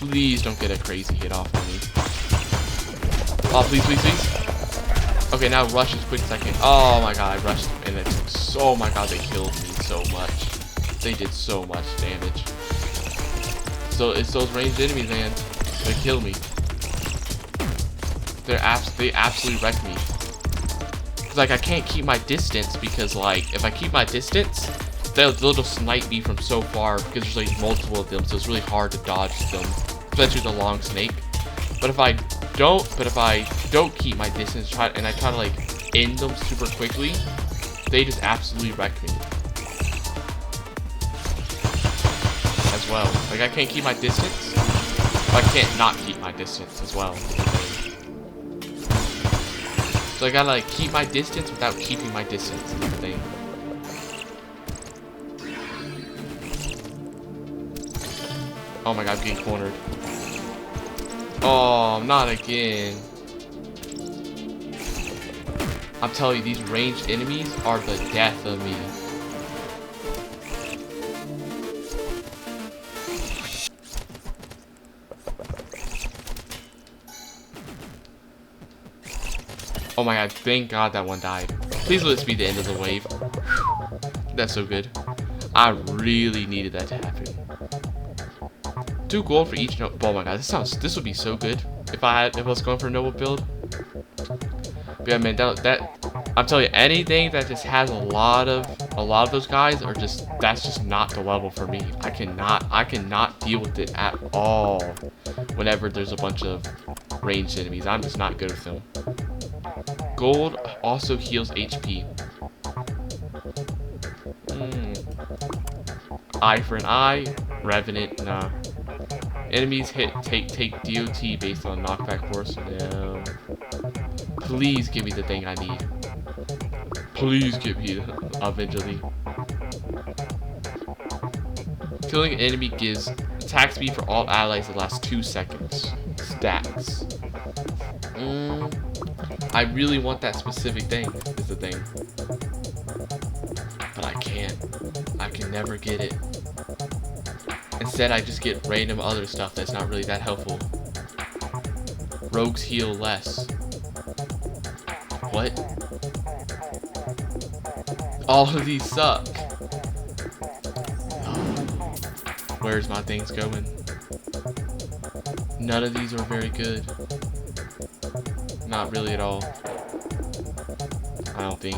Please don't get a crazy hit off of me. Oh, please, please, please. Okay, now rush as quick as I can. Oh my god, I rushed and it took so. Oh my god, they killed me so much. They did so much damage. So it's those ranged enemies, man. They kill me. They absolutely wreck me. Cause like I can't keep my distance because like if I keep my distance, they'll just snipe me from so far because there's like multiple of them, so it's really hard to dodge them, especially the long snake. But if I don't keep my distance, and I try to like end them super quickly, they just absolutely wreck me. As well. Like I can't keep my distance. I can't not keep my distance as well. So I gotta like keep my distance without keeping my distance is the thing. Oh my god, I'm getting cornered. Oh, not again. I'm telling you, these ranged enemies are the death of me. Oh my god, thank god that one died. Please let this be the end of the wave. That's so good. I really needed that to happen. 2 gold for each noble. Oh my god, this would be so good if I was going for a noble build. But yeah, man, I'm telling you, anything that just has a lot of those guys are that's just not the level for me. I cannot deal with it at all. Whenever there's a bunch of ranged enemies, I'm just not good with them. Gold also heals HP. Eye for an eye. Revenant, nah. Enemies take DOT based on knockback force. No. Please give me the thing I need. Please get me eventually. Killing an enemy gives attack speed for all allies that last 2 seconds. Stats. I really want that specific thing, is the thing. But I can't. I can never get it. Instead, I just get random other stuff that's not really that helpful. Rogues heal less. What? All of these suck. Where's my things going? None of these are very good. Not really at all. I don't think.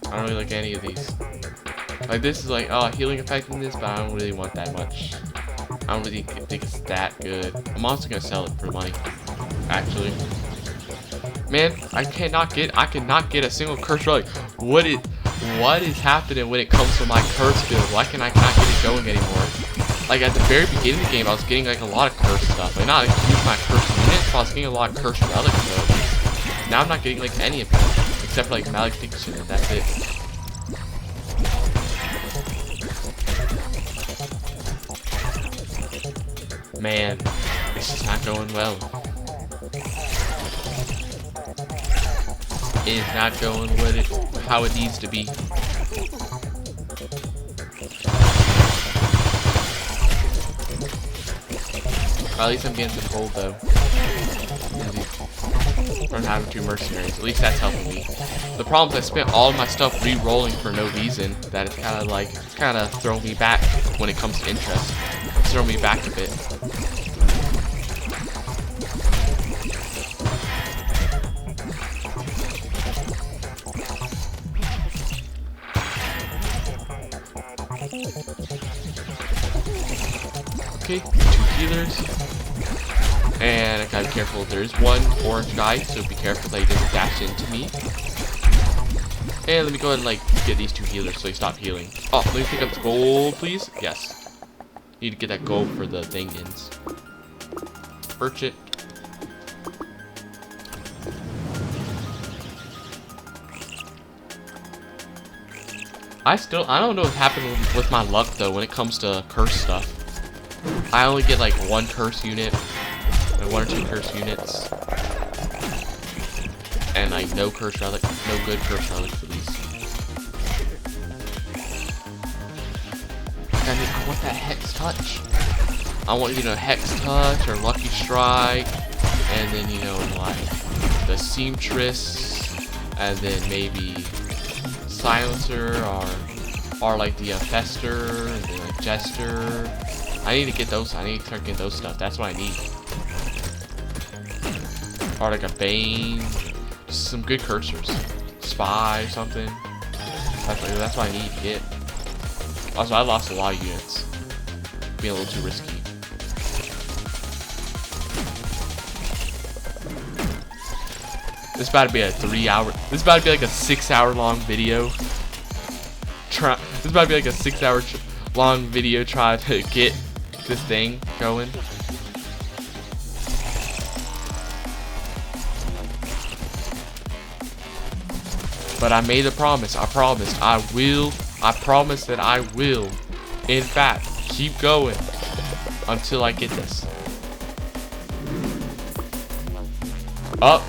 I don't really like any of these. Like this is like, oh, healing effectiveness, but I don't really want that much. I don't really think it's that good. I'm also gonna sell it for money. Actually. Man, I cannot get a single curse relic. What is happening when it comes to my curse build? Why can I not get it going anymore? Like at the very beginning of the game, I was getting like a lot of curse stuff. Like not use my curse units, but I was getting a lot of curse relics though. Now I'm not getting like any of them, except for like malediction, and that's it. Man, it's just not going well. It is not going with it how it needs to be. At least I'm getting some gold though. From having 2 mercenaries. At least that's helping me. The problem is I spent all of my stuff re-rolling for no reason. That is kind of throwing me back when it comes to interest. It's throwing me back a bit. Okay, 2 healers. And I gotta be careful. There's one orange guy, so be careful that he doesn't dash into me. And let me go ahead and like get these 2 healers so they stop healing. Oh, let me pick up the gold, please. Yes. Need to get that gold for the thingins. Birch it. I don't know what happened with my luck though when it comes to curse stuff. I only get like 1 curse unit, and 1 or 2 curse units, and like no curse relic, no good curse relics at least. I want that hex touch. I want, you know, hex touch or lucky strike, and then, you know, like the seamstress, and then maybe silencer or like the fester and then like jester. I need to get those. I need to start getting those stuff. That's what I need. Or like a bane, just some good cursors, spy or something. That's what I need to get. Also, I lost a lot of units, being a little too risky. This is about to be a 3-hour. This is about to be like a 6-hour long video. This is about to be like a 6-hour long video trying to get this thing going. But I made a promise. I promised I will. I promise that I will, in fact, keep going until I get this. Up.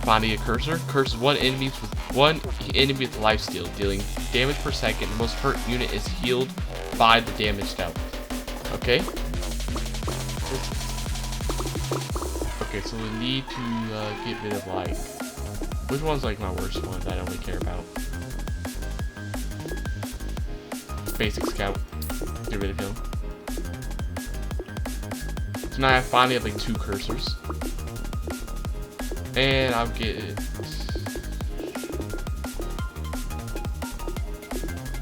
Finding a cursor. Curses one enemy with lifesteal, dealing damage per second. The most hurt unit is healed by the damage dealt. Okay. Okay, so we need to get rid of like, which one's like my worst one that I don't really care about? Basic scout. Get rid of him. So now I finally have like 2 cursors. And I'll get it.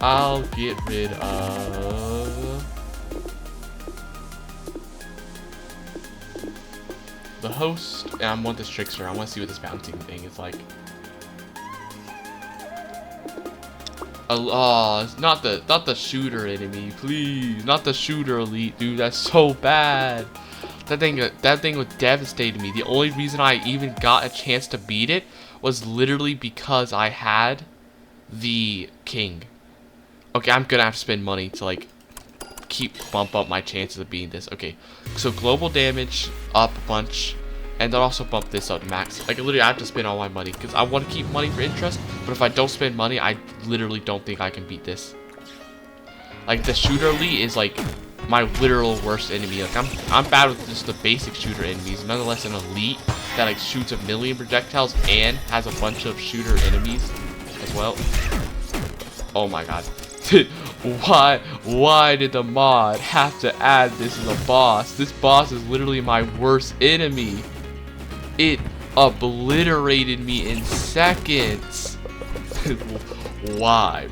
I'll get rid of the host, and I want this trickster. I want to see what this bouncing thing is like. Oh, not the shooter enemy, please. Not the shooter elite, dude. That's so bad. That thing was devastating me. The only reason I even got a chance to beat it was literally because I had the king. Okay, I'm gonna have to spend money to like bump up my chances of beating this. Okay, so global damage up a bunch, and then also bump this up to max. Like literally I have to spend all my money because I want to keep money for interest, but if I don't spend money, I literally don't think I can beat this. Like the shooter elite is like my literal worst enemy. Like I'm bad with just the basic shooter enemies. Nonetheless, an elite that like shoots 1,000,000 projectiles and has a bunch of shooter enemies as well. Oh my god. Why did the mod have to add this as a boss? This boss is literally my worst enemy. It obliterated me in seconds. Why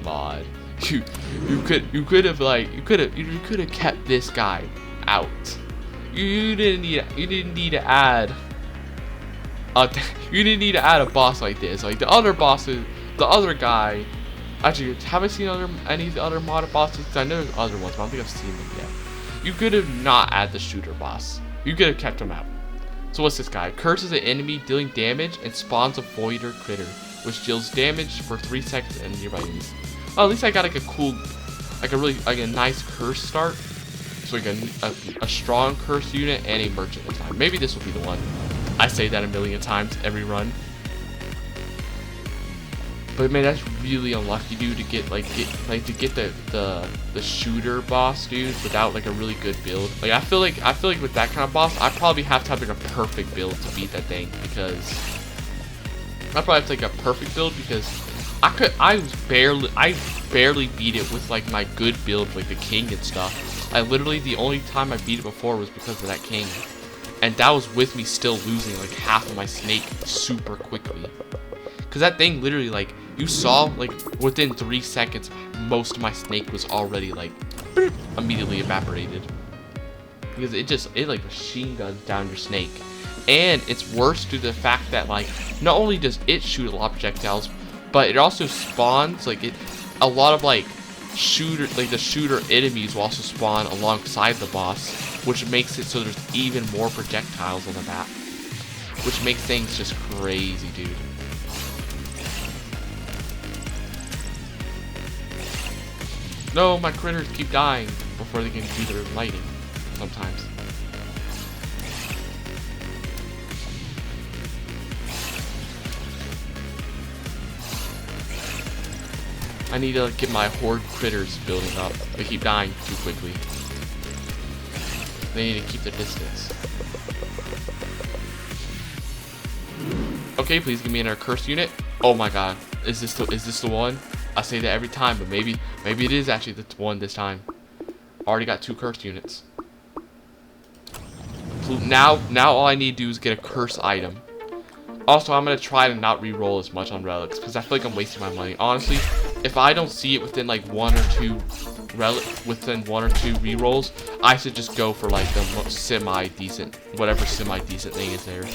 mod? You could have kept this guy out. You didn't need to add a boss like this. Like the other bosses, the other guy. Actually, haven't seen any of the other modded bosses. Cause I know there's other ones, but I don't think I've seen them yet. You could have not added the shooter boss. You could have kept him out. So what's this guy? Curses an enemy, dealing damage, and spawns a voider critter, which deals damage for 3 seconds and nearby enemies. Well, at least I got like a cool, like a nice curse start. So like a strong curse unit and a merchant this time. Maybe this will be the one. I say that 1,000,000 times every run. But man, that's really unlucky, dude, to get the shooter boss, dude, without like a really good build. Like I feel like with that kind of boss, I probably have to have like a perfect build to beat that thing, because I probably have to take a perfect build, because I barely beat it with like my good build, like the king and stuff. The only time I beat it before was because of that king, and that was with me still losing like half of my snake super quickly. Cause that thing literally, like, you saw, like, within 3 seconds, most of my snake was already, like, immediately evaporated. Because it like machine guns down your snake. And it's worse due to the fact that, like, not only does it shoot a lot of projectiles, but it also spawns, like, a lot of, like, the shooter enemies will also spawn alongside the boss, which makes it so there's even more projectiles on the map. Which makes things just crazy, dude. No, my critters keep dying before they can do their lighting sometimes. I need to get my horde critters building up. They keep dying too quickly. They need to keep their distance. Okay, please give me another curse unit. Oh my god. Is this the one? I say that every time, but maybe it is actually the one this time. Already got 2 cursed units. Now all I need to do is get a curse item. Also, I'm gonna try to not re-roll as much on relics, because I feel like I'm wasting my money. Honestly, if I don't see it within like 1 or 2 re-rolls, I should just go for like the semi-decent, whatever semi-decent thing is there.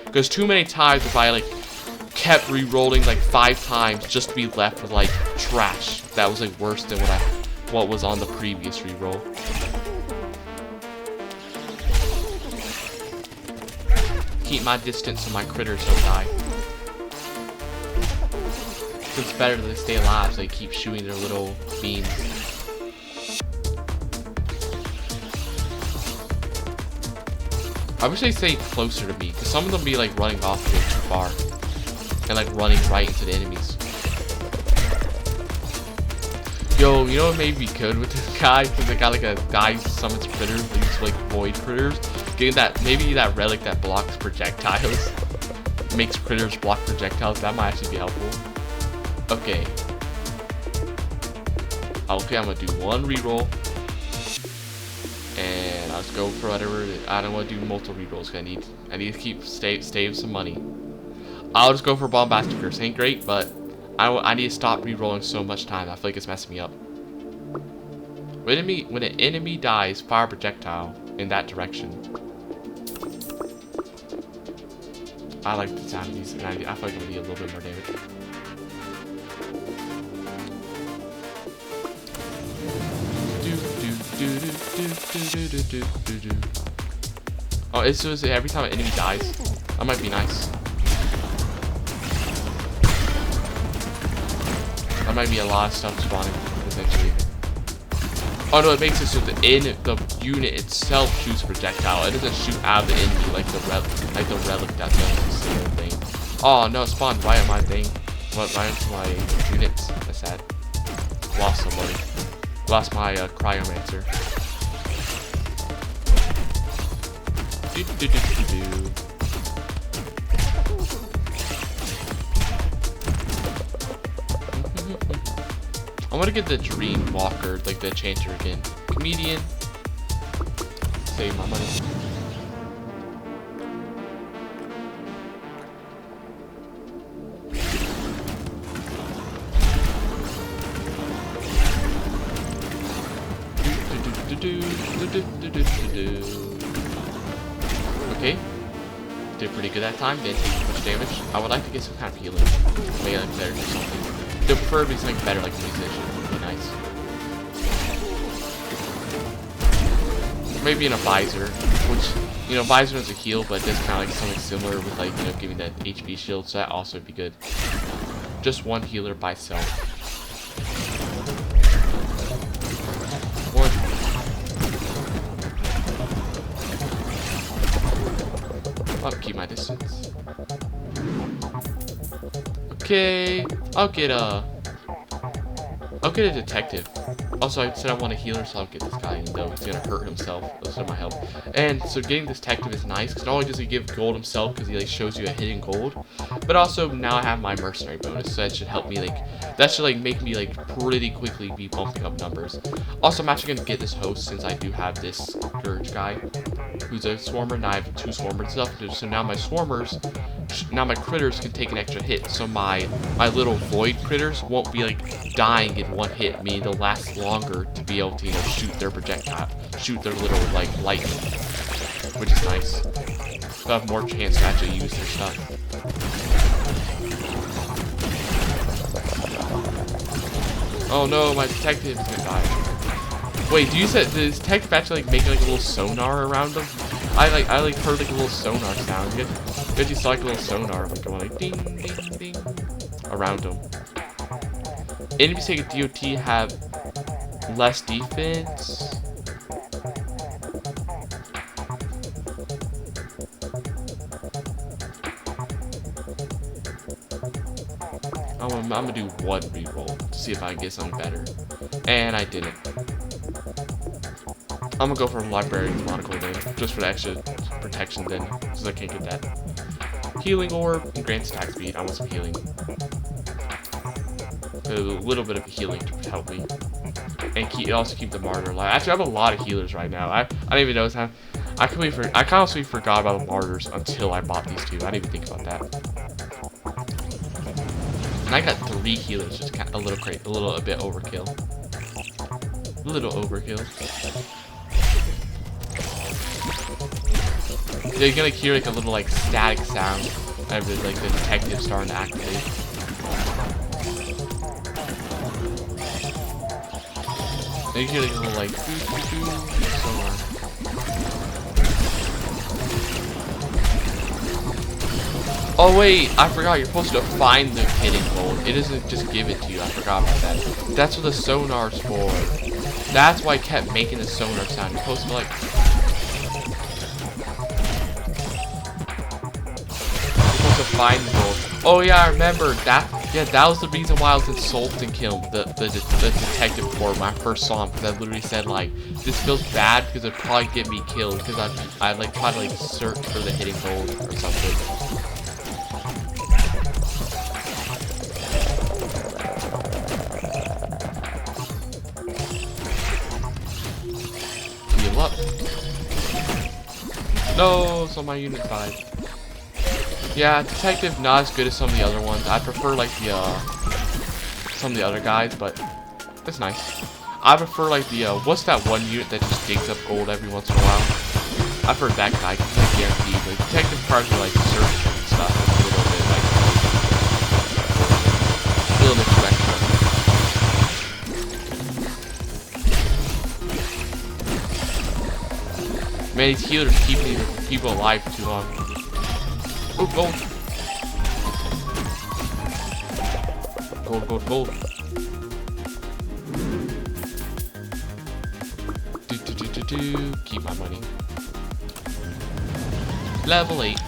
Because too many times if I like kept re-rolling like 5 times just to be left with like trash that was like worse than what was on the previous re-roll. Keep my distance so my critters don't die. It's better that they stay alive so they keep shooting their little beams. I wish they'd stay closer to me, because some of them be like running off way too far. And like running right into the enemies. Yo, you know what may be good with this guy? Because I got like a guy summons critters, these like void critters. Getting that, maybe that relic that blocks projectiles. Makes critters block projectiles. That might actually be helpful. Okay. Okay, I'm gonna do 1 reroll. And I'll just go for whatever. I don't want to do multiple rerolls because I need to save some money. I'll just go for bombastic curse. Ain't great, but I need to stop re-rolling so much time. I feel like it's messing me up. When an enemy dies, fire a projectile in that direction. I like the sound of these, and I feel like I'm gonna need a little bit more damage. Oh, it's just every time an enemy dies. That might be nice. There might be a lot of stuff spawning eventually. Oh no, it makes it so the unit itself shoots projectile. It doesn't shoot out of the enemy like the relic that does the same thing. Oh no, it spawned right on my thing. Right into my units. That's sad. Lost somebody. Lost my cryomancer. I want to get the Dream Walker, like the Enchanter again. Comedian. Save my money. Okay. Did pretty good that time. Didn't take much damage. I would like to get some kind of healing. Maybe like better or something. Though preferably something better like a musician. Would be nice. Maybe in a visor, which, you know, visor is a heal, but it does kind of like something similar with, like, you know, giving that HP shield, so that also would be good. Just one healer by itself. One. I'll keep my distance. Okay, I'll get a detective. Also, I said I want a healer, so I'll get this guy, even though he's gonna hurt himself. Those are my help. And so getting this detective is nice, because not only does he give gold himself, because he like shows you a hidden gold, but also now I have my mercenary bonus, so that should help me make me like pretty quickly be bumping up numbers. Also, I'm actually gonna get this host since I do have this Scourge guy, who's a swarmer, and I have 2 swarmers and stuff. So now my my critters can take an extra hit, so my little void critters won't be like dying in one hit, meaning they'll last longer to be able to, you know, shoot their projectile, shoot their little like lightning, which is nice. They'll have more chance to actually use their stuff. Oh no, my detective is gonna die. Wait, do you say the detective actually like make like a little sonar around them? I heard like a little sonar sound. You actually saw like a little sonar like going like ding ding ding around them. Enemies taking DOT have less defense. I'm gonna do one reroll to see if I can get something better, and I didn't. I'm gonna go for Librarian's Monocle then, just for the extra protection then, since I can't get that. Healing Orb and grants attack speed. I want some healing. A little bit of healing to help me, and also keep the martyr alive. Actually, I have a lot of healers right now. I didn't even notice how. I honestly forgot about the martyrs until I bought these 2. I didn't even think about that. And I got 3 healers, just kind of a bit overkill. A little overkill. You're gonna hear like a little like static sound every like the detective starting to activate. You hear like a little like doo, doo, doo, sonar. Oh wait, I forgot, you're supposed to find the hidden gold. It doesn't just give it to you. I forgot about that. That's what the sonar's for. That's why I kept making the sonar sound. You're supposed to like find the gold. Oh yeah, I remember that. Yeah, that was the reason why I was insulting him, the detective for when I first saw him, because I literally said like, this feels bad because it'd probably get me killed, because I like try to like search for the hidden gold or something. Heal up. No, so my unit died. Yeah, detective not as good as some of the other ones. I prefer like the some of the other guys, but it's nice. I prefer like the what's that one unit that just digs up gold every once in a while? I've heard that guy, because it's like guaranteed. Like detective parts are like search and stuff, a little bit like a little bit too extra. Man, these healers keep people alive for too long. Oh, gold. Gold, gold, gold. Keep my money. Level 8.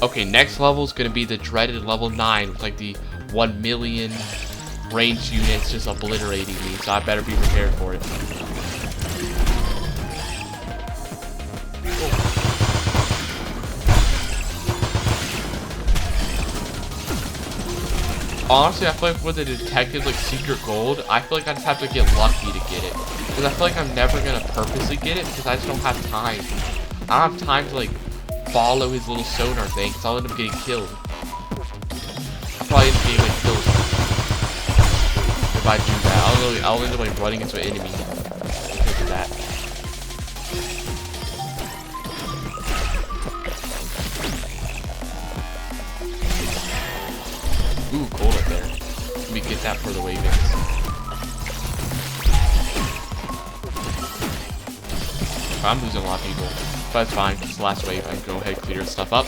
Okay, next level is gonna be the dreaded level 9 with like the 1 million range units just obliterating me, so I better be prepared for it. Honestly, I feel like with the detective, like secret gold, I feel like I just have to get lucky to get it. Because I feel like I'm never gonna purposely get it because I just don't have time. I don't have time to like follow his little sonar thing because I'll end up getting killed. I'll probably end up getting like killed if I do that. I'll end up like running into an enemy because of that. Ooh, gold up there. Let me get that for the wavings. I'm losing a lot of people, but it's fine. It's the last wave. I can go ahead and clear stuff up.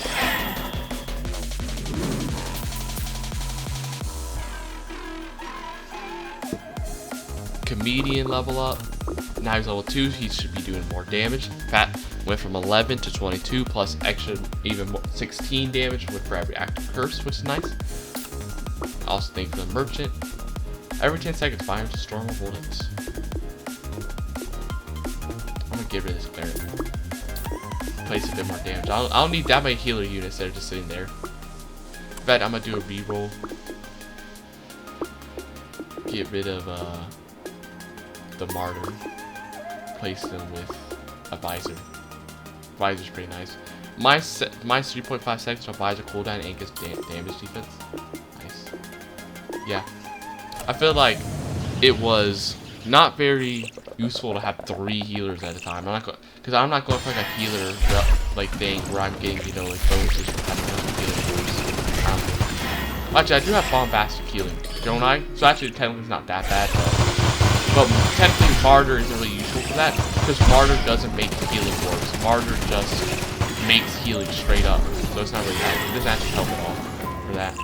Comedian level up. Now he's level 2. He should be doing more damage. Fat went from 11 to 22 plus extra even more 16 damage for every active curse, which is nice. Also thank the merchant. Every 10 seconds, fire into storm of bullets. I'm gonna get rid of this cleric. Place a bit more damage. I don't need that many healer units that are just sitting there. In fact, I'm gonna do a reroll. Get rid of the martyr. Place them with a visor. Visor's pretty nice. Mine's 3.5 seconds on visor cooldown and gets damage defense. Yeah, I feel like it was not very useful to have 3 healers at a time. Because I'm not going for like a healer like thing where I'm getting, you know, like bonuses for having healing force. Actually, I do have bombastic healing, don't I? So actually, technically, it's not that bad. But technically, Martyr isn't really useful for that because Martyr doesn't make healing force. Martyr just makes healing straight up. So it's not really that. It doesn't actually help at all for that.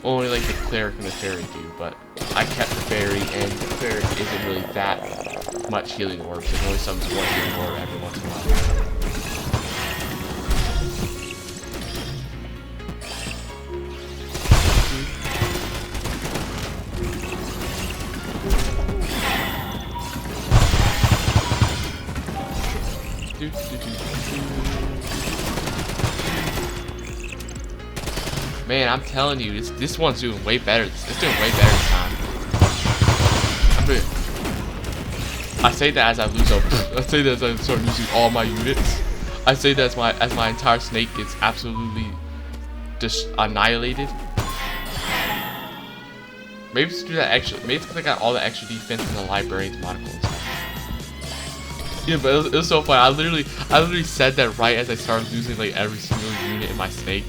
Only like the cleric and the fairy do, but I kept the fairy, and the cleric isn't really that much healing orbs. There's only some one healing orb every once in a while. Man, I'm telling you, this one's doing way better. It's doing way better this time. I say that as I lose I say that as I start losing all my units. I say that as my entire snake gets absolutely just annihilated. Maybe it's to do that extra. Maybe it's because I got all the extra defense in the librarian's monocle and stuff. Yeah, but it was so fun. I literally said that right as I started losing like every single unit in my snake.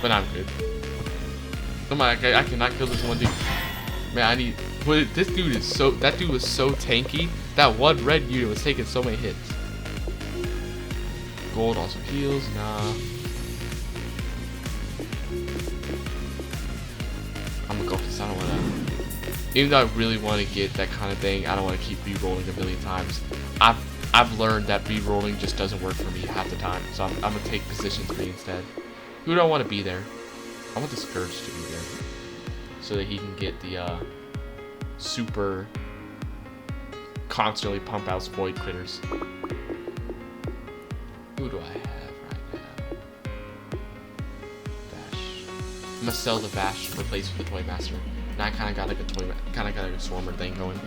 But I'm good. Oh my, I cannot kill this one dude. Man, this dude is so, that dude was so tanky. That one red unit was taking so many hits. Gold also heals, nah. I'm gonna go for this, I don't wanna, even though I really want to get that kind of thing, I don't want to keep re-rolling a million times. I've learned that re-rolling just doesn't work for me half the time, so I'm gonna take position 3 instead. Who do I want to be there? I want the Scourge to be there. So that he can get the super constantly pump out spoiled critters. Who do I have right now? Vash. I'm gonna sell the Vash to replace with the Toy Master. Now I kinda got like a Swarmer thing going.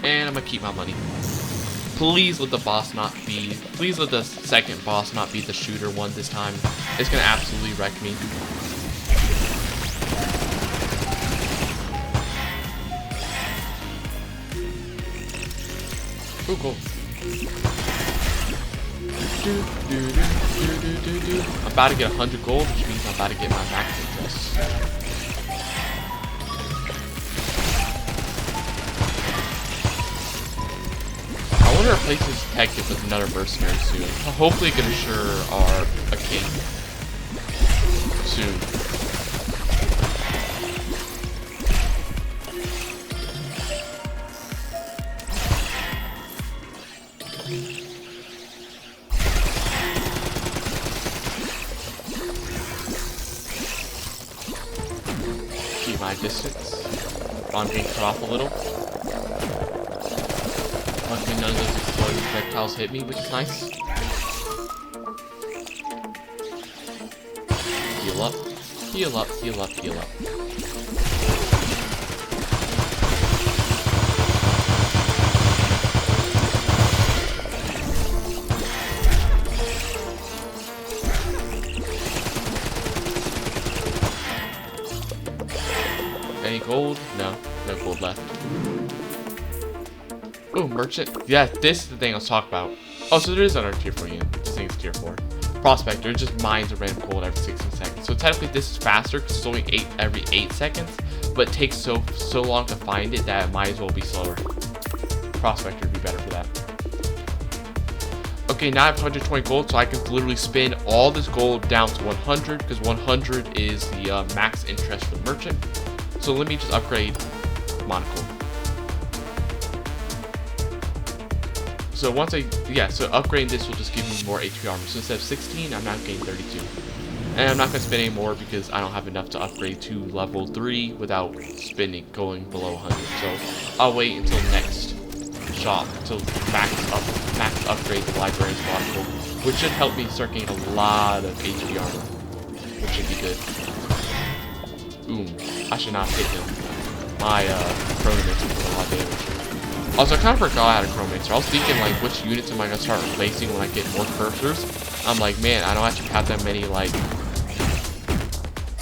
And I'm gonna keep my money. Please let the boss not be, please let the second boss not be the shooter one this time. It's gonna absolutely wreck me. Ooh, cool. I'm about to get 100 gold, which means I'm about to get my max interest. I want to replace this detective with another mercenary soon. Hopefully it can assure a king soon. Keep my distance. I'm being cut off a little. Luckily none of those exploding projectiles hit me, which is nice. Heal up. Heal up, heal up, heal up. Any gold? No. No gold left. Oh, merchant. Yeah, this is the thing I was talking about. Oh, so there is another tier 4 unit. This thing's tier 4. Prospector, it just mines a random gold every 16 seconds. So technically this is faster because it's only 8 every 8 seconds, but it takes so long to find it that it might as well be slower. Prospector would be better for that. Okay, now I have 120 gold, so I can literally spin all this gold down to 100 because 100 is the max interest for the merchant. So let me just upgrade monocle. So once so upgrading this will just give me more HP armor. So instead of 16, I'm now getting 32. And I'm not going to spend any more because I don't have enough to upgrade to level 3 without going below 100. So I'll wait until next shop to max upgrade the librarian's monocle, which should help me start getting a lot of HP armor, which should be good. I should not hit him. My Chronomancer did a lot of damage. Also, I kind of forgot I had a Chronomancer. I was thinking, like, which units am I going to start replacing when I get more cursors? I'm like, man, I don't actually have that many, like,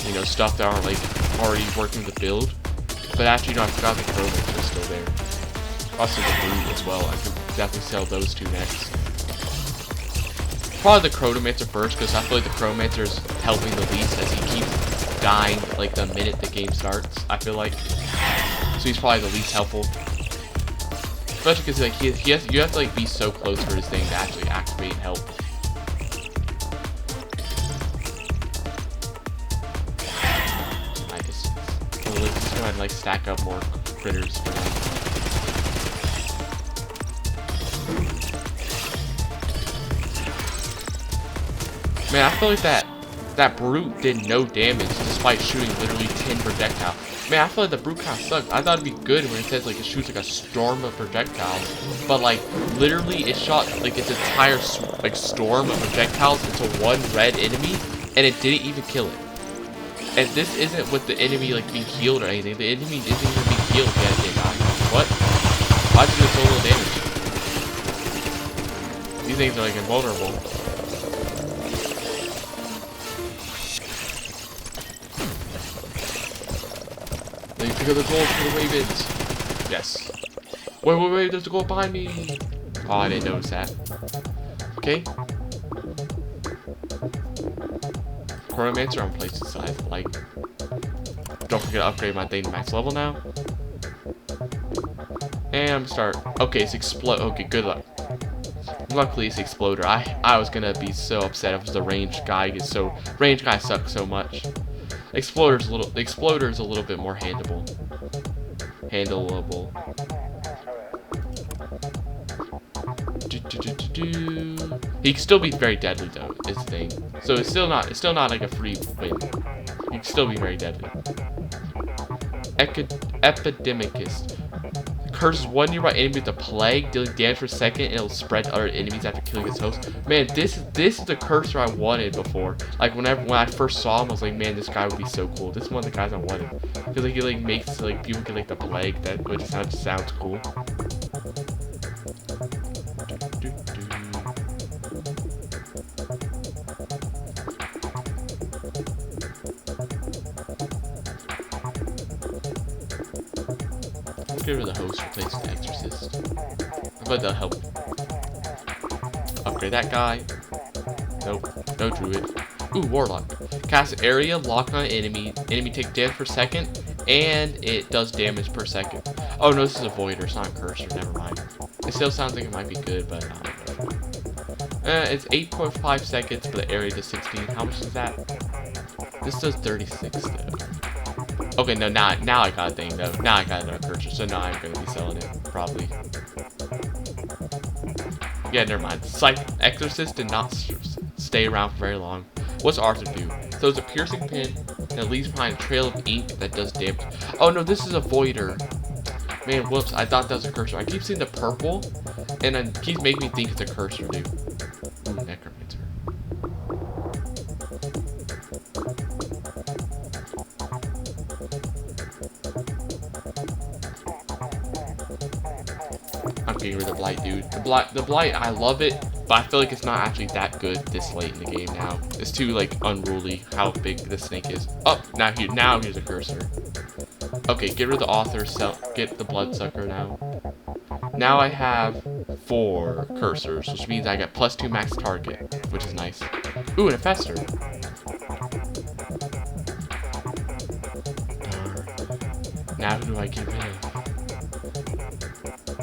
you know, stuff that aren't, like, already working to build. But actually, no, I forgot the Chronomancer is still there. Also, the Brute as well. I could definitely sell those two next. Probably the Chronomancer first, because I feel like the Chronomancer is helping the least as he keeps dying like the minute the game starts, I feel like. So he's probably the least helpful. Especially because like you have to like be so close for his thing to actually activate and help. Let's just go ahead and like stack up more critters for now. Man, I feel like that Brute did no damage despite shooting literally 10 projectiles. Man, I feel like the Brute kind of sucked. I thought it'd be good when it says like it shoots like a storm of projectiles, but like literally it shot like its entire like storm of projectiles into one red enemy, and it didn't even kill it. And this isn't with the enemy like being healed or anything. The enemy isn't even being healed yet. It died. What? Why did it do so little damage? These things are like invulnerable. Pick up the gold for the Ravens. Yes. Wait, there's a gold behind me. Oh, I didn't notice that. Okay. Chronomancer on place inside. Like, don't forget to upgrade my thing to max level now. And I'm start. Okay, it's explode. Okay, good luck. Luckily, it's Exploder. I was gonna be so upset if it was the ranged guy. Ranged guy sucks so much. Exploder's a little bit more handleable. He can still be very deadly though, is the thing. So it's still not like a free win. He can still be very deadly. Epidemicist. Curses one nearby enemy with a plague, dealing damage for a second, and it'll spread to other enemies after killing its host. Man, this is the cursor I wanted before. Like when I first saw him, I was like, man, this guy would be so cool. This is one of the guys I wanted. Because like he like makes like people get like the plague, which sounds cool. Get rid of the host, replace the exorcist. But that'll help. Upgrade that guy. Nope, no druid. Ooh, warlock. Cast area, lock on enemy. Enemy take damage per second, and it does damage per second. Oh no, this is a voider, it's not a cursor, never mind. It still sounds like it might be good, but it's 8.5 seconds, but the area does 16. How much is that? This does 36 though. Okay, no, now I got a thing though. Now I got another cursor, so now I'm gonna be selling it, probably. Yeah, never mind. Exorcist did not stay around for very long. What's Arthur do? So it's a piercing pin, That leaves behind a trail of ink that does damage. Oh no, this is a voider. Man, whoops, I thought that was a cursor. I keep seeing the purple, and it keeps making me think it's a cursor, dude. Ooh, necromancer. I'm getting rid of blight, dude. The blight, I love it, but I feel like it's not actually that good this late in the game now. It's too like unruly how big the snake is. Oh, now here's a cursor. Okay, get rid of the author, get the bloodsucker now. Now I have 4 cursors, which means I get +2 max target, which is nice. Ooh, and a fester. Now who do I get rid of?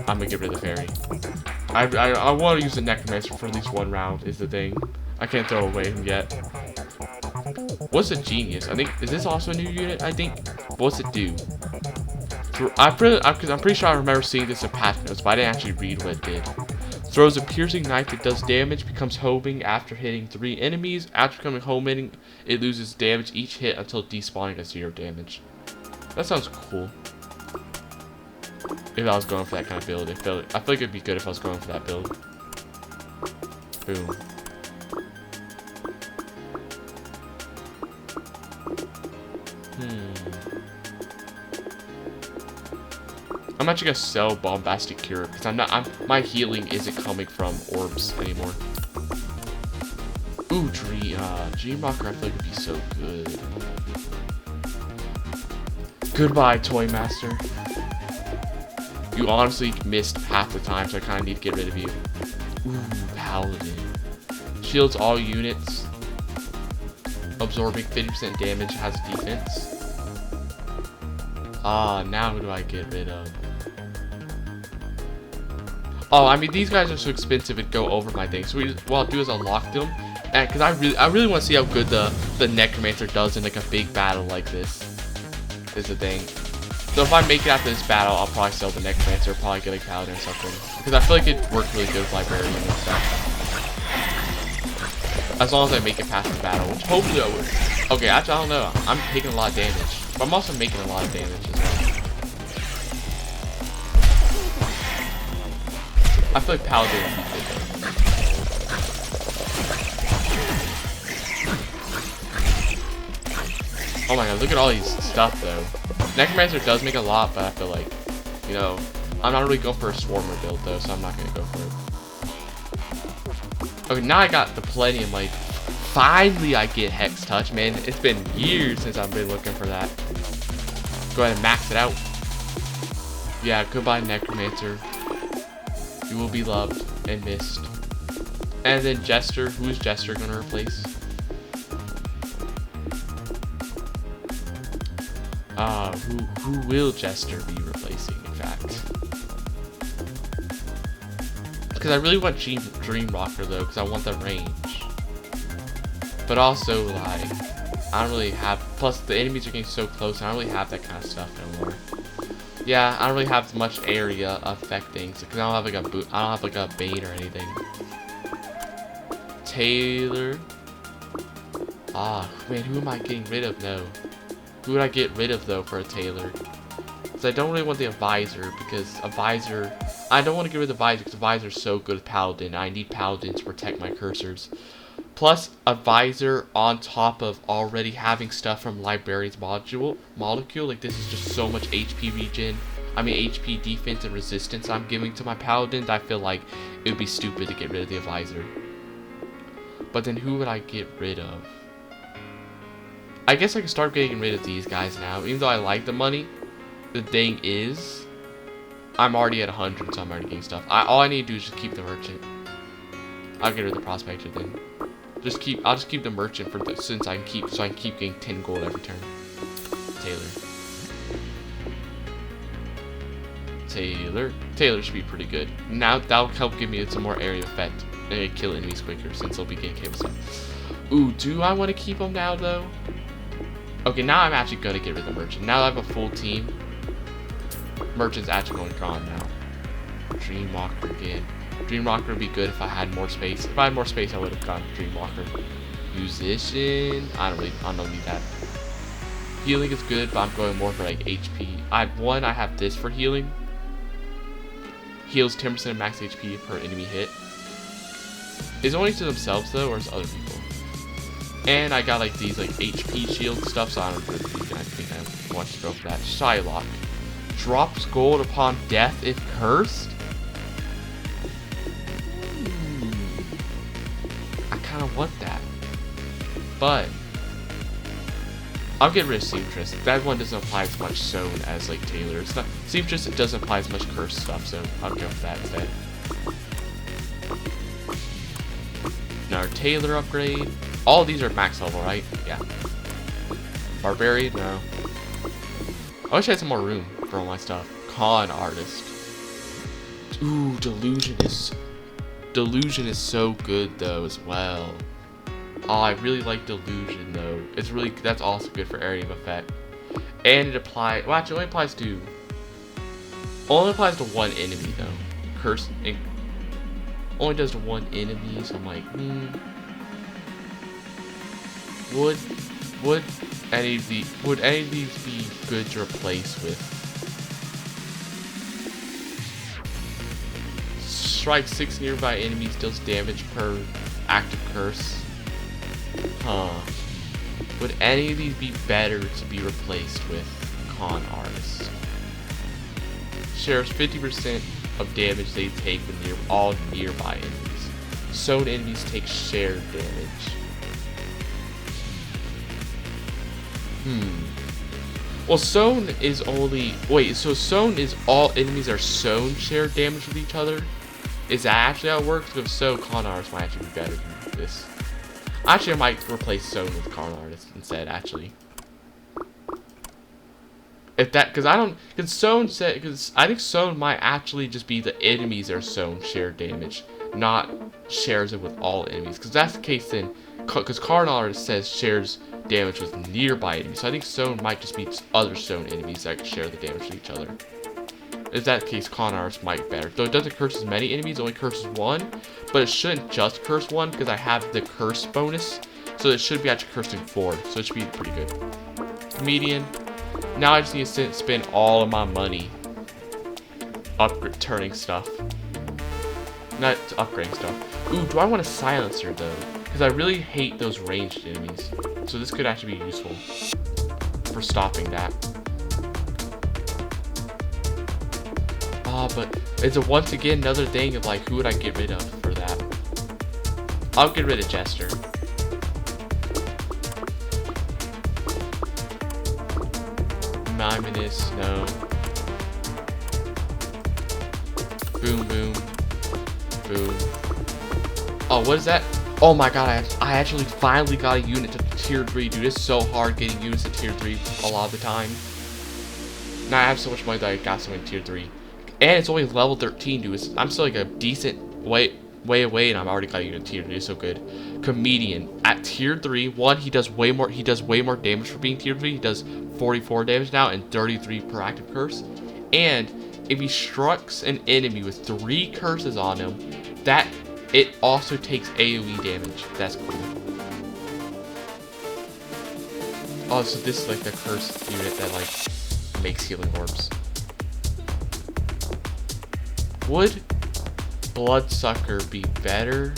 I'm gonna get rid of the fairy. I want to use the necromancer for at least 1 round is the thing. I can't throw away him yet. What's a genius? I think, is this also a new unit? I think. What's it do? I'm pretty sure I remember seeing this in patch notes, but I didn't actually read what it did. Throws a piercing knife that does damage, becomes homing after hitting 3 enemies. After becoming homing, it loses damage each hit until despawning at 0 damage. That sounds cool. If I was going for that kind of build, I feel like it'd be good if I was going for that build. Boom. I'm actually gonna sell Bombastic Cure because my healing isn't coming from orbs anymore. Ooh, Dream Rocker I feel like would be so good. Goodbye, Toy Master. You honestly missed half the time, so I kind of need to get rid of you. Ooh, Paladin. Shields all units. Absorbing 50% damage, has defense. Now who do I get rid of? Oh, I mean, these guys are so expensive it'd go over my thing. So what I'll do is I'll lock them. And because I really want to see how good the Necromancer does in like a big battle like this. Is the thing. So if I make it after this battle, I'll probably sell the Necromancer, probably get a Paladin or something. Because I feel like it'd work really good with Librarian and stuff. As long as I make it past the battle, which hopefully I would. Okay, actually, I don't know. I'm taking a lot of damage. But I'm also making a lot of damage as well. I feel like Paladin would be good though. Oh my god, look at all these stuff though. Necromancer does make a lot, but I feel like, you know, I'm not really going for a Swarmer build though, so I'm not going to go for it. Okay, now I got the Palladium, like, finally I get Hex Touch, man. It's been years since I've been looking for that. Go ahead and max it out. Yeah, goodbye Necromancer. You will be loved and missed. And then Jester, who is Jester going to replace? Who will Jester be replacing, in fact? Because I really want Dream Rocker, though, because I want the range. But also, like, I don't really have... Plus, the enemies are getting so close, I don't really have that kind of stuff no more. Yeah, I don't really have much area affecting, because I don't have, like, a Bane or anything. Taylor. Ah, man, who am I getting rid of, though? Who would I get rid of, though, for a Taylor? Because I don't really want the Advisor, because Advisor... I don't want to get rid of the Advisor, because Advisor's so good with Paladin. I need Paladin to protect my cursors. Plus, Advisor on top of already having stuff from Librarian's molecule. Like, this is just so much HP regen. I mean, HP defense and resistance I'm giving to my Paladins. I feel like it would be stupid to get rid of the Advisor. But then who would I get rid of? I guess I can start getting rid of these guys now. Even though I like the money, the thing is, I'm already at 100, so I'm already getting stuff. All I need to do is just keep the merchant. I'll get rid of the prospector then. I'll just keep the merchant for so I can keep getting 10 gold every turn. Taylor should be pretty good. Now that'll help give me some more area effect and kill enemies quicker since they'll be getting KO stuff. Ooh, do I want to keep them now though? Okay, now I'm actually gonna get rid of the merchant. Now that I have a full team, merchant's actually going gone now. Dreamwalker again. Dreamwalker would be good if I had more space. If I had more space, I would have gone Dreamwalker. Musician. I don't need that. Healing is good, but I'm going more for like HP. I have this for healing. Heals 10% of max HP per enemy hit. Is it only to themselves though, or is it other people? And I got like these like HP shield stuff, so I don't really think I want to go for that. Shylock. Drops gold upon death if cursed. I kind of want that. But I'll get rid of Seamstress. That one doesn't apply as much Sewn as like Taylor. It's not Seamstress, it doesn't apply as much curse stuff, so I'll go for that instead. Another Taylor upgrade. All these are max level, right? Yeah. Barbarian, no. I wish I had some more room for all my stuff. Con Artist. Ooh, Delusion is so good though as well. Oh, I really like Delusion though. That's also good for area of effect. And it applies, well actually it only applies to one enemy though. Curse, it only does to one enemy, so I'm like, would any of these be good to replace with? Strike 6 nearby enemies, deals damage per active curse. Huh. Would any of these be better to be replaced with Con Artist? Shares 50% of damage they take when all nearby enemies. Sewn enemies take shared damage. Well, Sewn is only... Wait, so Sewn is all enemies are sewn shared damage with each other? Is that actually how it works? If so, Con Artist might actually be better than this. Actually, I might replace Sewn with Con Artist instead, actually. If that... Because I think Sewn might actually just be the enemies are sewn shared damage, not shares it with all enemies. Because that's the case then... Because Con Artist says shares damage with nearby enemies. So I think Sewn might just be other Sewn enemies that share the damage with each other. If that's the case, Con Artist might be better. Though it doesn't curse as many enemies, it only curses one. But it shouldn't just curse one because I have the curse bonus. So it should be actually cursing 4. So it should be pretty good. Comedian. Now I just need to spend all of my money turning stuff. Not upgrading stuff. Ooh, do I want a silencer though? Because I really hate those ranged enemies. So this could actually be useful for stopping that. But it's once again another thing of like, who would I get rid of for that? I'll get rid of Jester. Miminous, no. Boom, boom. Boom. Oh, what is that? Oh my god, I actually finally got a unit to tier 3, dude. It's so hard getting units to tier 3 a lot of the time. Now I have so much money that I got some in tier 3. And it's only level 13, dude. I'm still like a decent way away, and I'm already got a unit tier 3. It's so good. Comedian. At tier 3, he does way more damage for being tier 3. He does 44 damage now and 33 per active curse. And if he strikes an enemy with 3 curses on him, it also takes AoE damage. That's cool. Oh, so this is like the cursed unit that like makes healing orbs. Would Bloodsucker be better?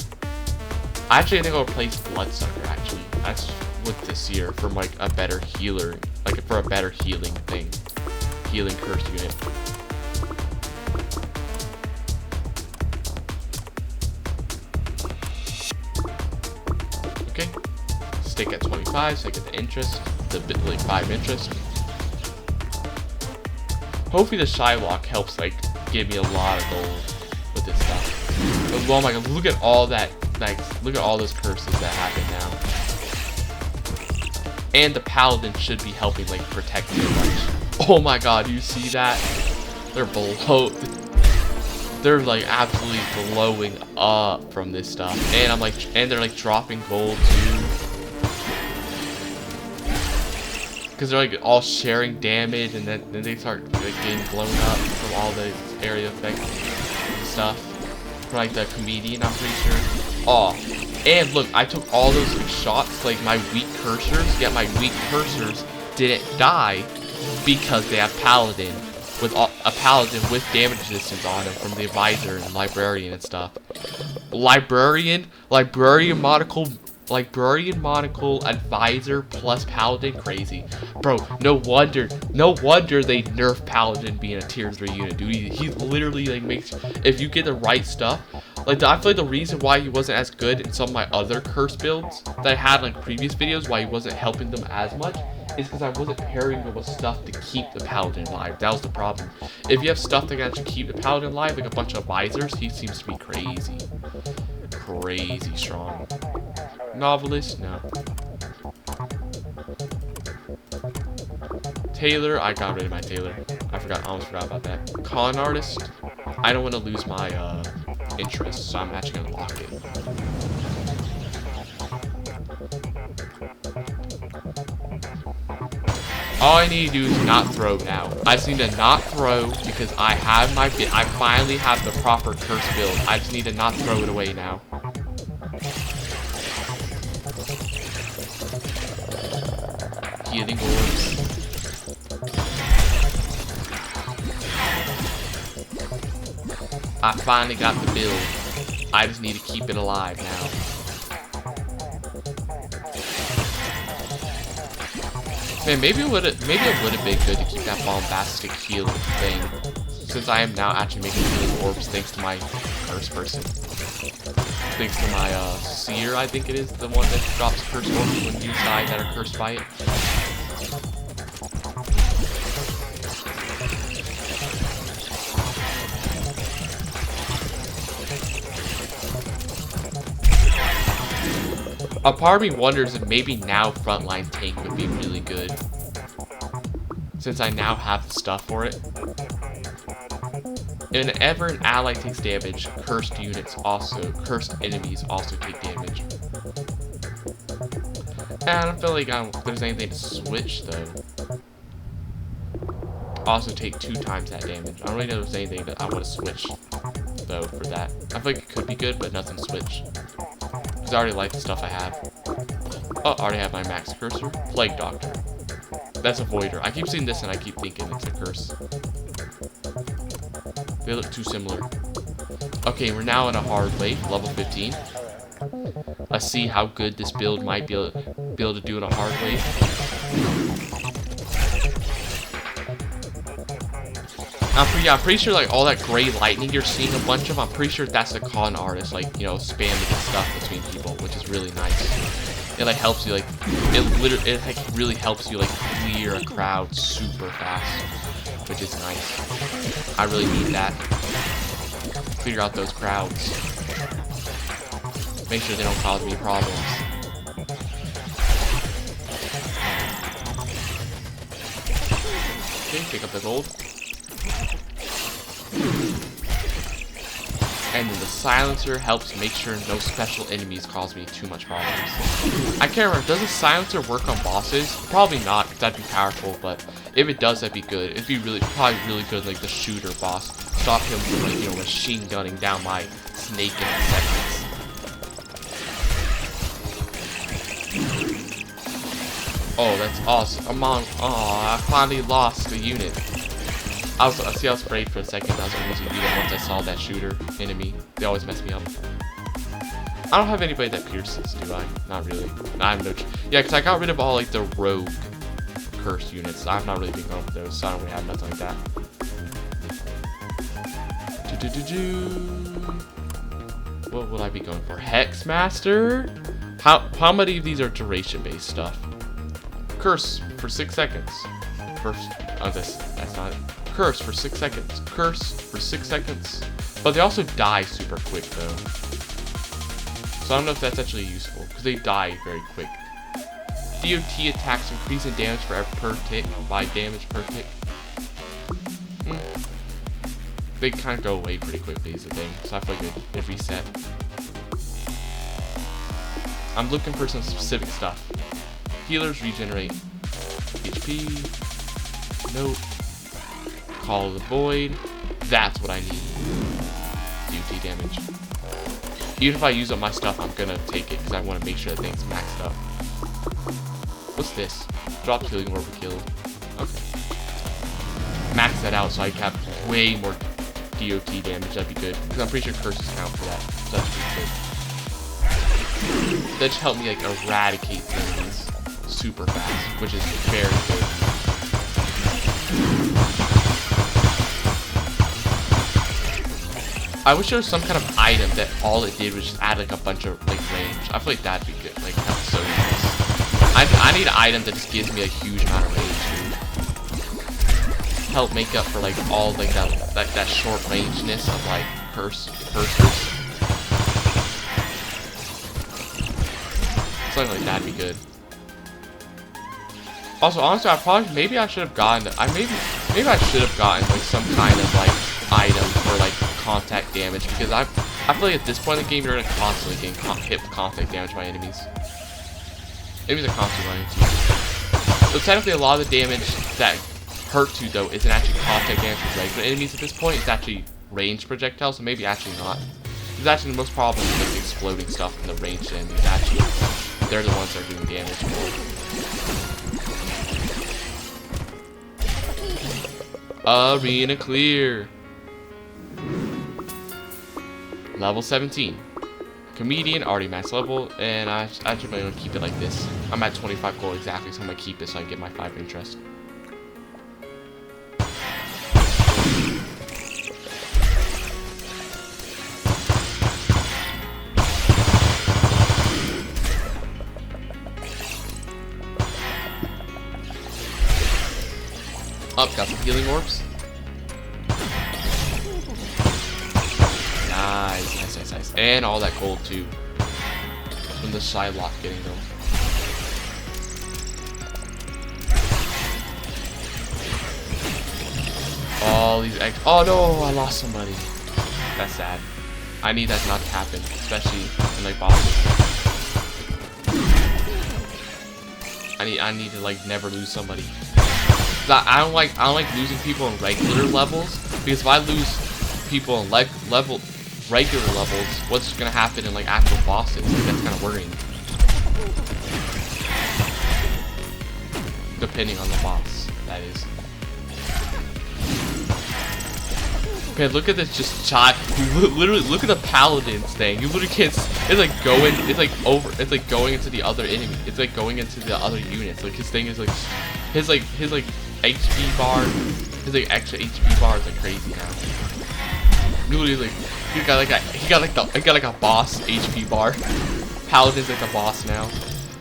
Actually, I think I'll replace Bloodsucker, actually. That's with this year for like a better healer, like for a better healing thing. Healing curse unit. Okay. Stake at 25, so I get the interest, the like 5 interest. Hopefully the Shylock helps like give me a lot of gold with this stuff. But, oh my god, look at all that, like, look at all those curses that happen now. And the Paladin should be helping, like, protect too much. Oh my god, you see that? They're like absolutely blowing up from this stuff. And they're like dropping gold too. Because they're like all sharing damage, and then they start like getting blown up from all the area effect stuff. For like the Comedian, I'm pretty sure. Oh, and look, I took all those shots, like my weak cursors. Yeah, my weak cursors didn't die because they have Paladin. With a Paladin with damage resistance on him from the Advisor and Librarian and stuff. Librarian Monocle, Advisor plus Paladin, crazy. Bro, no wonder they nerf Paladin being a tier 3 unit, dude. He literally, like, makes, if you get the right stuff, like, I feel like the reason why he wasn't as good in some of my other curse builds that I had, like, previous videos, why he wasn't helping them as much, is because I wasn't pairing him with stuff to keep the Paladin alive. That was the problem. If you have stuff that can actually keep the Paladin alive, like a bunch of Advisors, he seems to be crazy. Crazy strong. Novelist? No. Tailor? I got rid of my Tailor. I almost forgot about that. Con Artist? I don't want to lose my interest, so I'm actually going to lock it. All I need to do is not throw now. I just need to not throw because I finally have the proper curse build. I just need to not throw it away now. Healing orbs. I finally got the build. I just need to keep it alive now. Man, maybe it would have been good to keep that bombastic healing thing, since I am now actually making healing orbs thanks to my curse person. Thanks to my seer, I think it is, the one that drops curse orbs when you die that are cursed by it. A part of me wonders if maybe now frontline tank would be really good, since I now have the stuff for it. And whenever an ally takes damage, cursed enemies also take damage. And I don't feel like there's anything to switch though. Also take 2 times that damage. I don't really know if there's anything that I want to switch though for that. I feel like it could be good, but nothing to switch. I already like the stuff I have. Oh, I already have my max cursor. Plague Doctor. That's a Voider. I keep seeing this and I keep thinking it's a curse. They look too similar. Okay, we're now in a hard wave, level 15. Let's see how good this build might be able to do in a hard wave. I'm pretty sure like all that gray lightning you're seeing a bunch of, I'm pretty sure that's the con artist, like, you know, spamming stuff between people, which is really nice. It like helps you, like, it like really helps you like clear a crowd super fast, which is nice. I really need that. Clear out those crowds. Make sure they don't cause me problems. Okay, pick up the gold. And then the silencer helps make sure no special enemies cause me too much problems. I can't remember, does the silencer work on bosses? Probably not, because that'd be powerful, but if it does, that'd be good. It'd be probably really good, like the shooter boss. Stop him from, like, you know, machine gunning down my snake in seconds. Oh, that's awesome. I finally lost the unit. I was afraid for a second. I was going to use a unit once I saw that shooter enemy. They always mess me up. I don't have anybody that pierces, do I? Not really. I have no. Yeah, because I got rid of all like the rogue cursed units. I've not really been going for those, so I don't really have nothing like that. What would I be going for? Hexmaster? How many of these are duration based stuff? Curse for 6 seconds. First, that's not it. Curse for 6 seconds. Curse for 6 seconds. But they also die super quick though. So I don't know if that's actually useful, because they die very quick. DOT attacks increase in damage per tick by damage per tick. They kind of go away pretty quickly is the thing, so I feel like it reset. I'm looking for some specific stuff. Healers regenerate HP. Nope. Call of the Void. That's what I need. DOT damage. Even if I use up my stuff, I'm gonna take it because I want to make sure that thing's maxed up. What's this? Drop healing orb kill. Okay. Max that out so I have way more DOT damage. That'd be good. Because I'm pretty sure curses count for that. So that's pretty good. That just helped me like eradicate enemies super fast, which is very good. I wish there was some kind of item that all it did was just add like a bunch of like range. I feel like that'd be good. Like that's so nice. I need an item that just gives me a huge amount of range to help make up for like all like that short rangeness of like curses. Something like that'd be good. Also, honestly, maybe I should have gotten maybe I should have gotten like some kind of like item for like contact damage, because I feel like at this point in the game you're gonna constantly get hit with contact damage by enemies. Enemies are constantly running to you. So technically a lot of the damage that hurts you though isn't actually contact damage with regular enemies at this point, it's actually ranged projectiles, so maybe actually not. It's actually the most problem with like exploding stuff in the ranged enemies. Actually, they're the ones that are doing damage more. Arena clear. Level 17. Comedian, already max level, and I actually going to keep it like this. I'm at 25 gold exactly, so I'm going to keep it so I can get my 5 interest. Up, got some healing orbs. Nice. And all that gold too. From the side lock getting them. All these eggs. Oh no, I lost somebody. That's sad. I need that not to happen, especially in like bosses. I need to like never lose somebody. I don't like losing people in regular levels, because if I lose people in regular levels, what's gonna happen in like actual bosses? Like, that's kind of worrying. Depending on the boss, that is. Okay, look at this just shot. Literally, look at the paladin's thing. You literally can't. It's like going. It's like over. It's like going into the other enemy. It's like going into the other units. Like his thing is like his HP bar. His like extra HP bar is like crazy now. Literally, like he got like a boss HP bar. Paladin's like the boss now.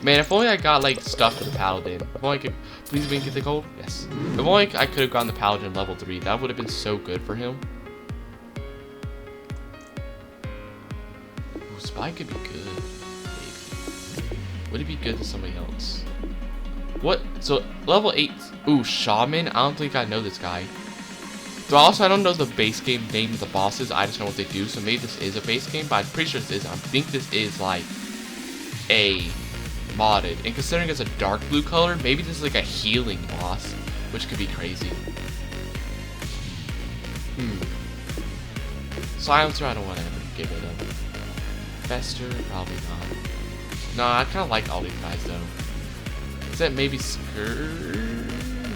Man, if only I got like stuff for the paladin. If only I could. Please, we can get the gold. Yes. If only I could have gotten the paladin level 3. That would have been so good for him. Ooh, spy could be good. Maybe. Would it be good to somebody else? What? So level 8. Ooh, shaman. I don't think I know this guy. So also, I don't know the base game name of the bosses. I just know what they do. So maybe this is a base game, but I'm pretty sure this is. I think this is like a modded. And considering it's a dark blue color, maybe this is like a healing boss, which could be crazy. Silencer, I don't want to ever get rid of. Fester, probably not. No, I kind of like all these guys though. Is that maybe Scourge?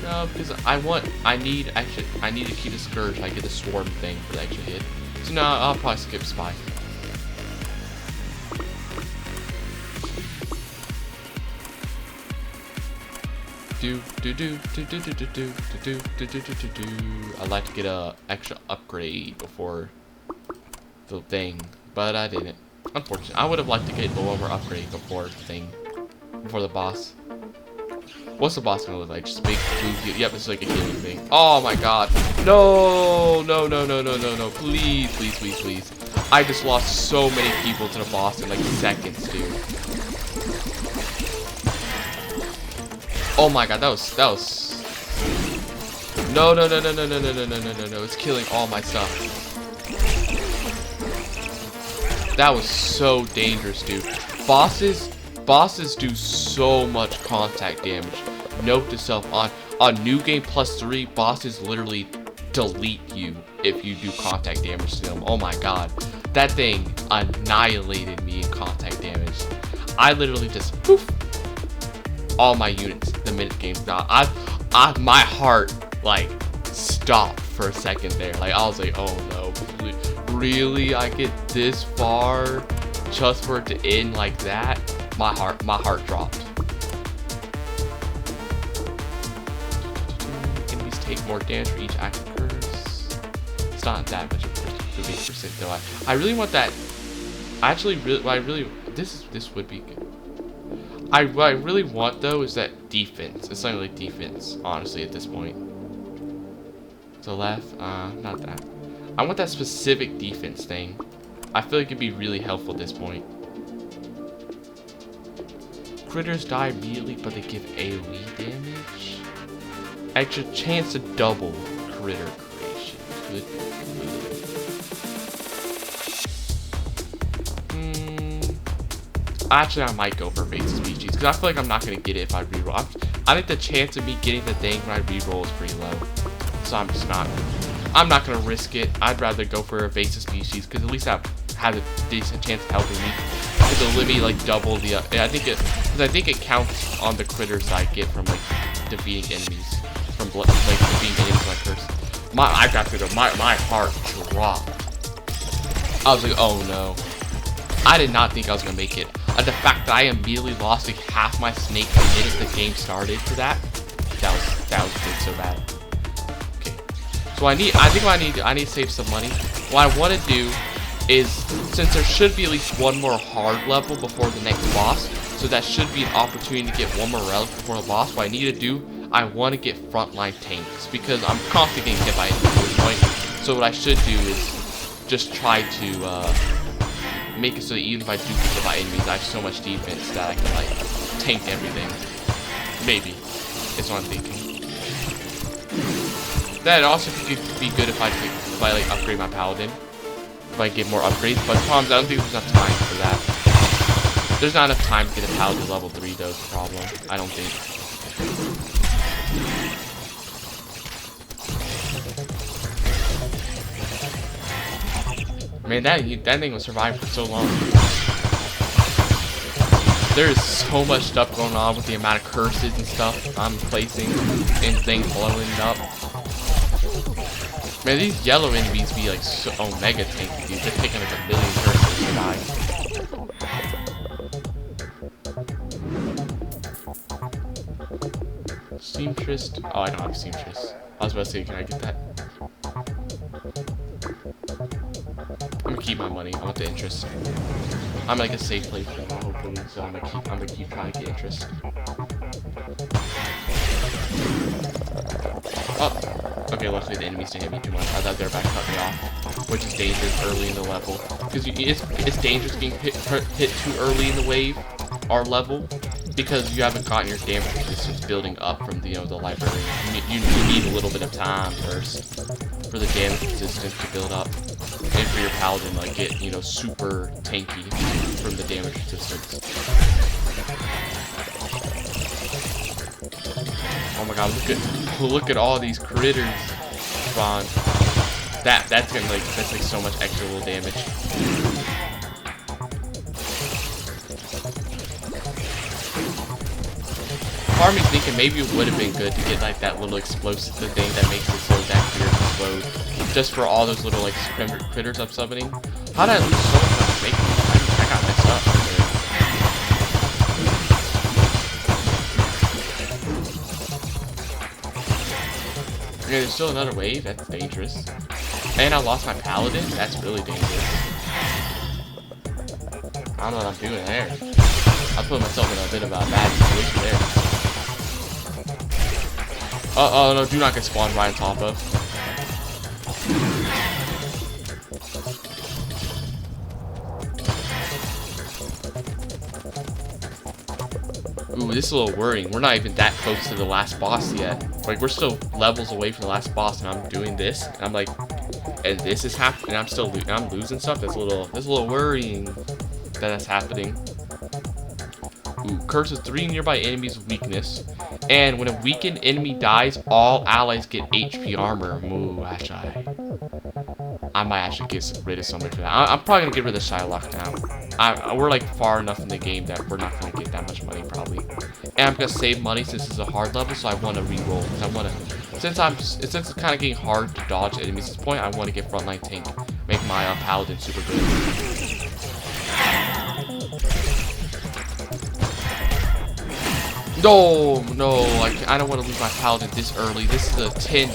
No, because I need to keep the Scourge so I get the Swarm thing for the extra hit. So no, I'll probably skip Spy. I'd like to get a extra upgrade before the thing, but I didn't. Unfortunately, I would have liked to get one more upgrade before the boss. What's the boss gonna look like? Just a big blue heal. Yep, it's like a healing thing. Oh my god. No, please. I just lost so many people to the boss in like seconds, dude. Oh my god, that was no, it's killing all my stuff. That was so dangerous, dude. Bosses do so much contact damage. Note to self, on New Game Plus 3, bosses literally delete you if you do contact damage to them. Oh my god. That thing annihilated me in contact damage. I literally just poof. all my units the minute the game stopped. My heart like stopped for a second there. Like I was like, oh no, really? I get this far just for it to end like that? My heart dropped. Enemies take more damage for each active curse. It's not that much of 58% though. I really want that. This would be good. What I really want though is that defense. It's not really defense, honestly, at this point. To the left, not that. I want that specific defense thing. I feel like it'd be really helpful at this point. Critters die immediately, but they give AoE damage. Extra chance to double critter creation. Good. Actually, I might go for basic species because I feel like I'm not gonna get it if I reroll. I think the chance of me getting the thing when I reroll is pretty low, so I'm just not. I'm not gonna risk it. I'd rather go for a basic species because at least that has a decent chance of helping me. It'll let me like double the. I think it counts on the critters I get from like defeating enemies, from like defeating enemies like curse. I got through the. My heart dropped. I was like, oh no. I did not think I was gonna make it. The fact that I immediately lost like half my snake the minute the game started to that was good, so bad. Okay, so I need to save some money. What I want to do is, since there should be at least one more hard level before the next boss, so that should be an opportunity to get one more relic before the boss. What I need to do, I want to get frontline tanks because I'm constantly getting hit by enemies at this point. So what I should do is just try to make it so that even if I do get hit by enemies, I have so much defense that I can like tank everything. Maybe is what I'm thinking. That also could be good if I like upgrade my paladin. If I get more upgrades, but the problem is I don't think there's enough time for that. There's not enough time to get a paladin level 3 though, is the problem. I don't think. Man, that thing was surviving for so long. There is so much stuff going on with the amount of curses and stuff I'm placing and things blowing up. Man, these yellow enemies be like so mega tanky, dude. They're taking like a billion curses to die. Seamstress. Oh, I don't have Seamstress. I was about to say, can I get that? I'm gonna keep my money. I want the interest. I'm like a safe place for now, hopefully. So I'm gonna keep trying to get interest. Oh, okay. Luckily the enemies didn't hit me too much. I thought they were about to cut me off, which is dangerous early in the level because it's dangerous getting hit too early in the wave or level because you haven't gotten your damage resistance building up from the library. You need a little bit of time first for the damage resistance to build up. And for your paladin, like, get, super tanky from the damage resistance. Oh my god, look at all these critters spawn. That's like so much extra little damage. Part of me's thinking maybe it would have been good to get like that little explosive thing that makes it so that critter explode. Just for all those little like critters I'm summoning. How did I lose so much making? I got messed up. Okay, there's still another wave. That's dangerous. And I lost my paladin. That's really dangerous. I don't know what I'm doing there. I put myself in a bit of a bad situation there. Oh no, do not get spawned right on top of. Ooh, this is a little worrying. We're not even that close to the last boss yet. Like, we're still levels away from the last boss, and I'm doing this, and I'm like, and this is happening, and I'm losing stuff. That's a little worrying that that's happening. Ooh, curses 3 nearby enemies with weakness. And when a weakened enemy dies, all allies get HP armor. Ooh, I might actually get rid of somebody for that. I'm probably gonna get rid of Shylock now. We're like far enough in the game that we're not gonna get that much money probably. And I'm gonna save money since it's a hard level, so I want to re-roll. Since it's kind of getting hard to dodge enemies at this point, I want to get frontline tank, make my paladin super good. No, I don't want to lose my paladin this early. This is a 10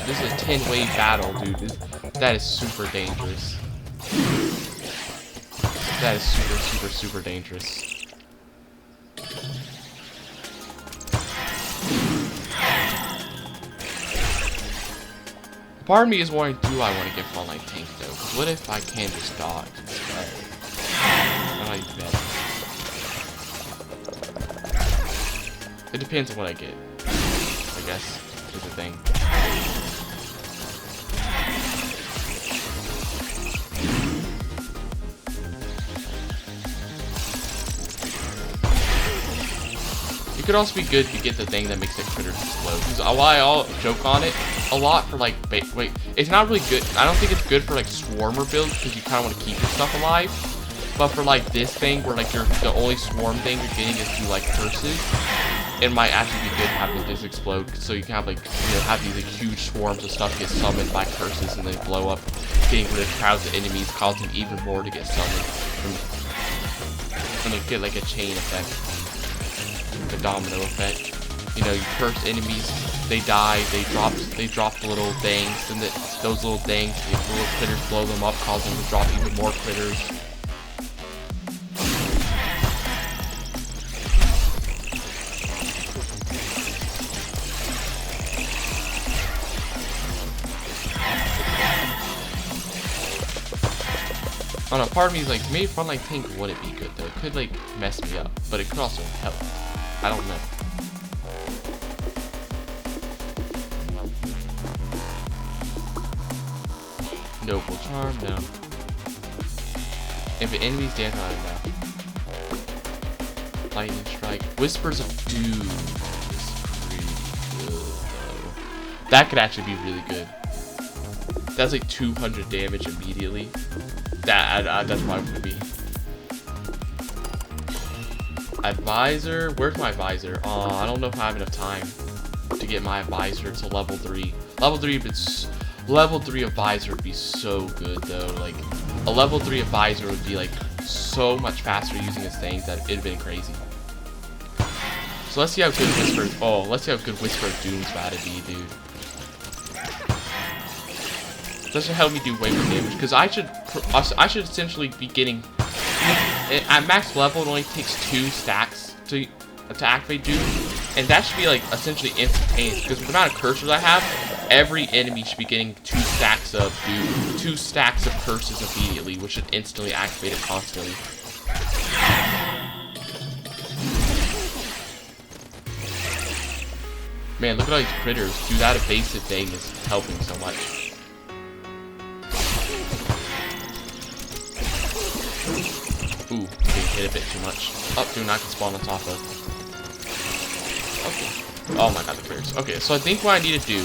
wave battle, dude. That is super dangerous. That is super dangerous. Part of me is wondering, do I want to get frontline tank though? Because what if I can just dodge instead? That might be better. It depends on what I get, I guess, is the thing. It could also be good to get the thing that makes the critters explode. Because while I'll joke on it a lot for like, wait, it's not really good. I don't think it's good for like swarmer builds because you kind of want to keep your stuff alive. But for like this thing where like the only swarm thing you're getting is through like curses, it might actually be good to have this explode, so you can have like, have these like huge swarms of stuff get summoned by curses and then blow up, getting rid of crowds of enemies, causing even more to get summoned. And get like a chain effect, a domino effect. You curse enemies, they die, they drop the little things, and those little things, the little critters blow them up, causing them to drop even more critters. I don't know, part of me is like, maybe frontline tank wouldn't be good though. It could like mess me up, but it could also help. I don't know. Noble charm, no. If the enemy's dead, I don't know. Lightning strike. Whispers of Doom is pretty good though. That could actually be really good. That's like 200 damage immediately. That's why it would be. Advisor, where's my advisor? I don't know if I have enough time to get my advisor to level 3. Level 3 advisor would be so good though. Like a level 3 advisor would be like so much faster using his things that it'd have been crazy. So let's see how good Whisper of Doom's about to be, dude. That should help me do way more damage, because I should essentially be getting, at max level it only takes 2 stacks to activate Doom, and that should be like essentially instantaneous, because with the amount of cursors I have, every enemy should be getting 2 stacks of Doom, 2 stacks of curses immediately, which should instantly activate it constantly. Man, look at all these critters. Dude, that evasive thing is helping so much. Ooh, getting hit a bit too much. Oh, dude, I can spawn on top of. Okay. Oh my god, the critters. Okay, so I think what I need to do,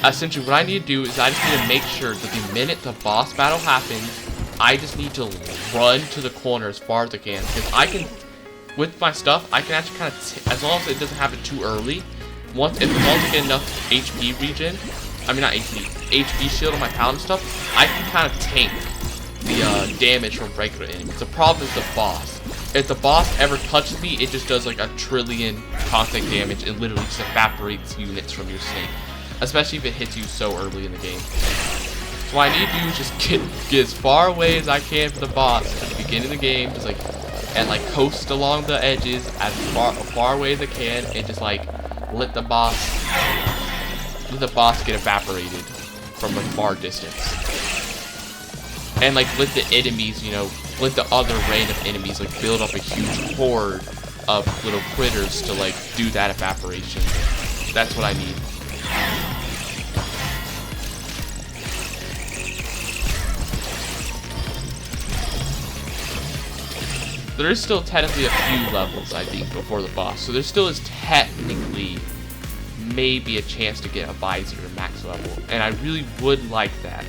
essentially what I need to do is I just need to make sure that the minute the boss battle happens, I just need to run to the corner as far as I can. Because I can, with my stuff, I can actually kind of, as long as it doesn't happen too early, as long as I get enough HP regen, HP shield on my paladin stuff, I can kind of tank the damage from regular enemies. The problem is the boss. If the boss ever touches me, it just does like a trillion contact damage and literally just evaporates units from your snake. Especially if it hits you so early in the game. So what I need to do is just get as far away as I can from the boss at the beginning of the game, just like, and like coast along the edges as far away as I can, and just like let the boss get evaporated from a far distance. And like let the enemies, let the other random enemies like build up a huge horde of little critters to like do that evaporation. That's what I need. there is still technically a few levels, I think, before the boss. So there still is technically maybe a chance to get a visor to max level. And I really would like that.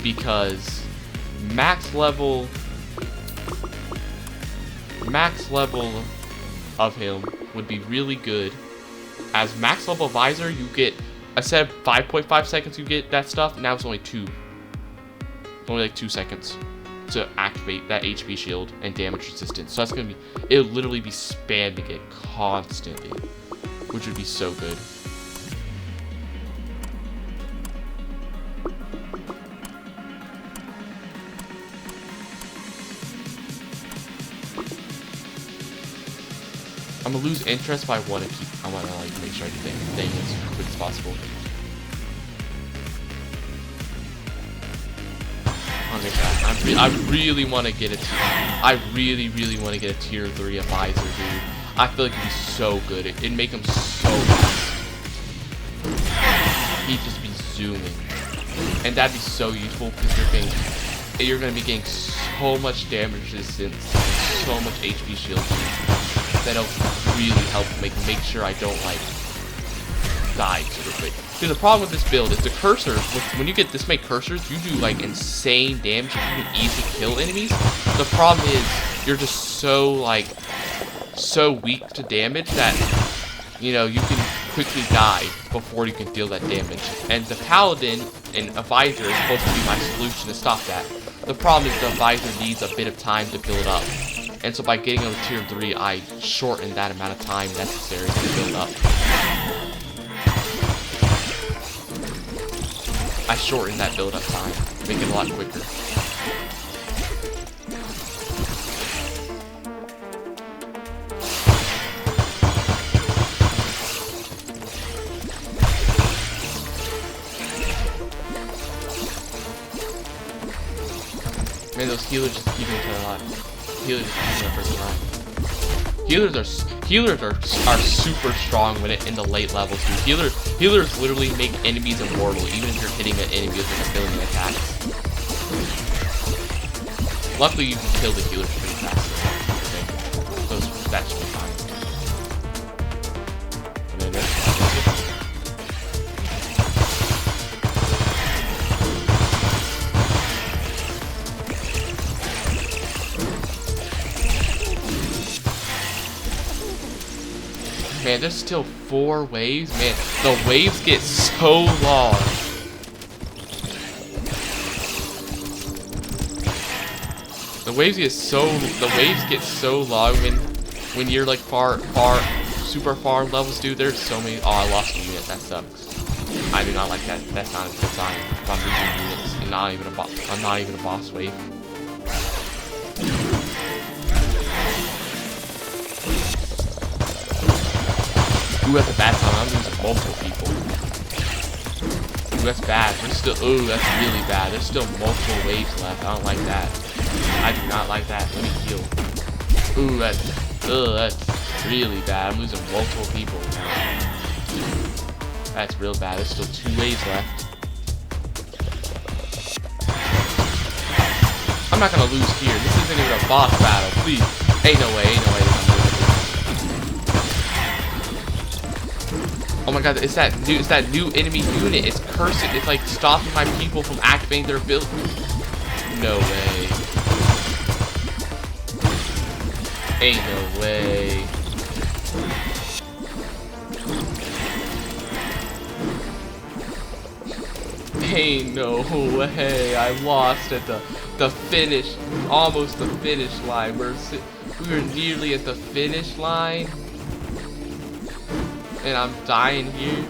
Because max level of him would be really good. As max level visor, you get, I said 5.5 seconds you get that stuff. Now it's only 2. Only like 2 seconds to activate that HP shield and damage resistance. So that's gonna be, it'll literally be spamming it constantly, which would be so good. I'm gonna lose interest, but I wanna like make sure I do things as quick as possible. I really want to get I really want to get a tier 3 advisor, dude. I feel like it'd be so good. It'd make him so fast. He'd just be zooming, and that'd be so useful because you're gonna be getting so much damage resistance, and so much HP shield. That'll really help make sure I don't like die super quick. Because the problem with this build is the cursors, when you get this many cursors, you do like insane damage and you can easily kill enemies. The problem is you're just so weak to damage that, you know, you can quickly die before you can deal that damage. And the paladin and a visor is supposed to be my solution to stop that. The problem is the visor needs a bit of time to build up. And so by getting on tier 3, I shorten that amount of time necessary to build up. I shorten that build-up time, make it a lot quicker. Man, those healers just keep each other alive. Healers just keep that person alive. Healers are super strong when in the late levels, dude. Healers literally make enemies immortal, even if you're hitting an enemy with like a billion attacks. Luckily, you can kill the healers pretty fast. Okay. So that should be fine. And then man, there's still 4 waves. Man, the waves get so long. The waves get so long when you're like super far levels, dude. There's so many. Oh, I lost a unit. That sucks. I do not like that. That's not a good sign. If I'm losing units and I'm not even a boss wave. Ooh, that's a bad time. I'm losing multiple people. Ooh, that's bad. There's still. Ooh, that's really bad. There's still multiple waves left. I don't like that. I do not like that. Let me heal. Ooh, that's really bad. I'm losing multiple people now. That's real bad. There's still 2 waves left. I'm not gonna lose here. This isn't even a boss battle. Please. Ain't no way. Ain't no way. Oh my god, it's that new enemy unit. It's cursing. It's like stopping my people from activating their ability. No way. Ain't no way. Ain't no way. I lost at the finish, almost the finish line. We were nearly at the finish line. And I'm dying here.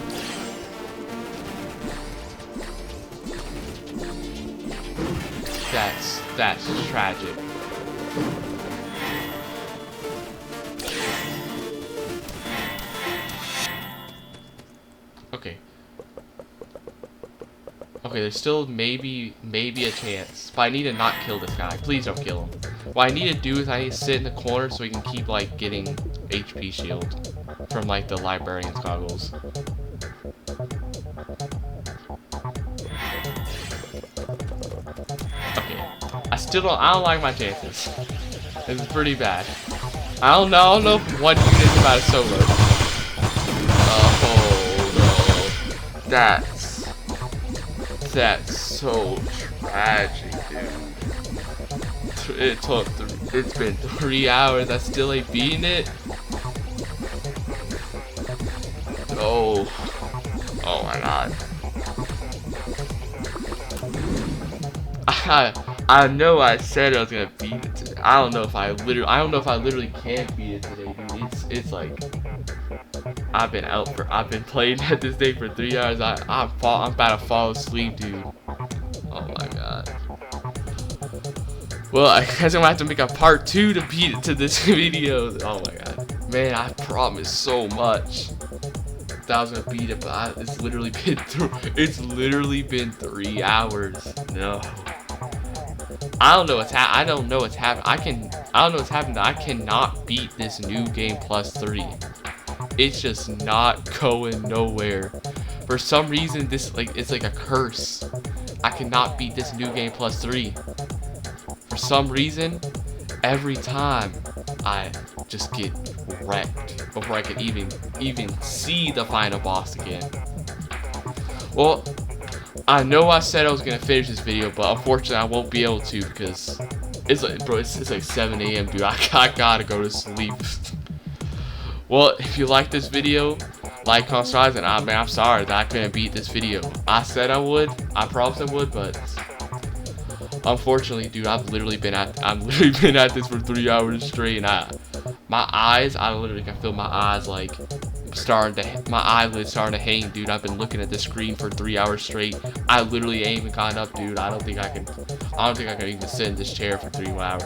That's tragic. Okay. Okay, there's still maybe a chance. But I need to not kill this guy. Please don't kill him. What I need to do is I need to sit in the corner so he can keep like getting HP shield from like the librarian's goggles. Okay. I don't like my chances. It's pretty bad. I don't know if one unit is about a solo. Oh no. That's so tragic, dude. It's been 3 hours. I still ain't beating it. Oh my god. I know I said I was gonna beat it today. I don't know if I literally can beat it today, dude. It's like I've been playing at this day for 3 hours. I'm about to fall asleep, dude. Oh my god. Well, I guess I'm gonna have to make a part 2 to beat it to this video. Oh my god, man, I promised so much that I was gonna beat it, but it's literally been 3 hours. No. I don't know what's happening. I don't know what's happening. I cannot beat this new game +3. It's just not going nowhere. For some reason, it's like a curse. I cannot beat this new game +3. For some reason, every time I just get wrecked before I can even see the final boss again. Well, I know I said I was gonna finish this video, but unfortunately I won't be able to because it's like 7 a.m. dude. I gotta go to sleep. Well, if you like this video, like, comment, subscribe, and I'm sorry that I couldn't beat this video. I said I would. I promised I would, but unfortunately, dude, I've literally been at this for 3 hours straight, and I literally can feel my eyes like my eyelids starting to hang, dude. I've been looking at the screen for 3 hours straight. I literally ain't even gotten up, dude. I don't think I can even sit in this chair for 3 hours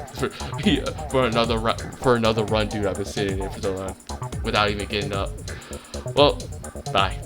for another run, dude. I've been sitting there for so long without even getting up. Well, bye.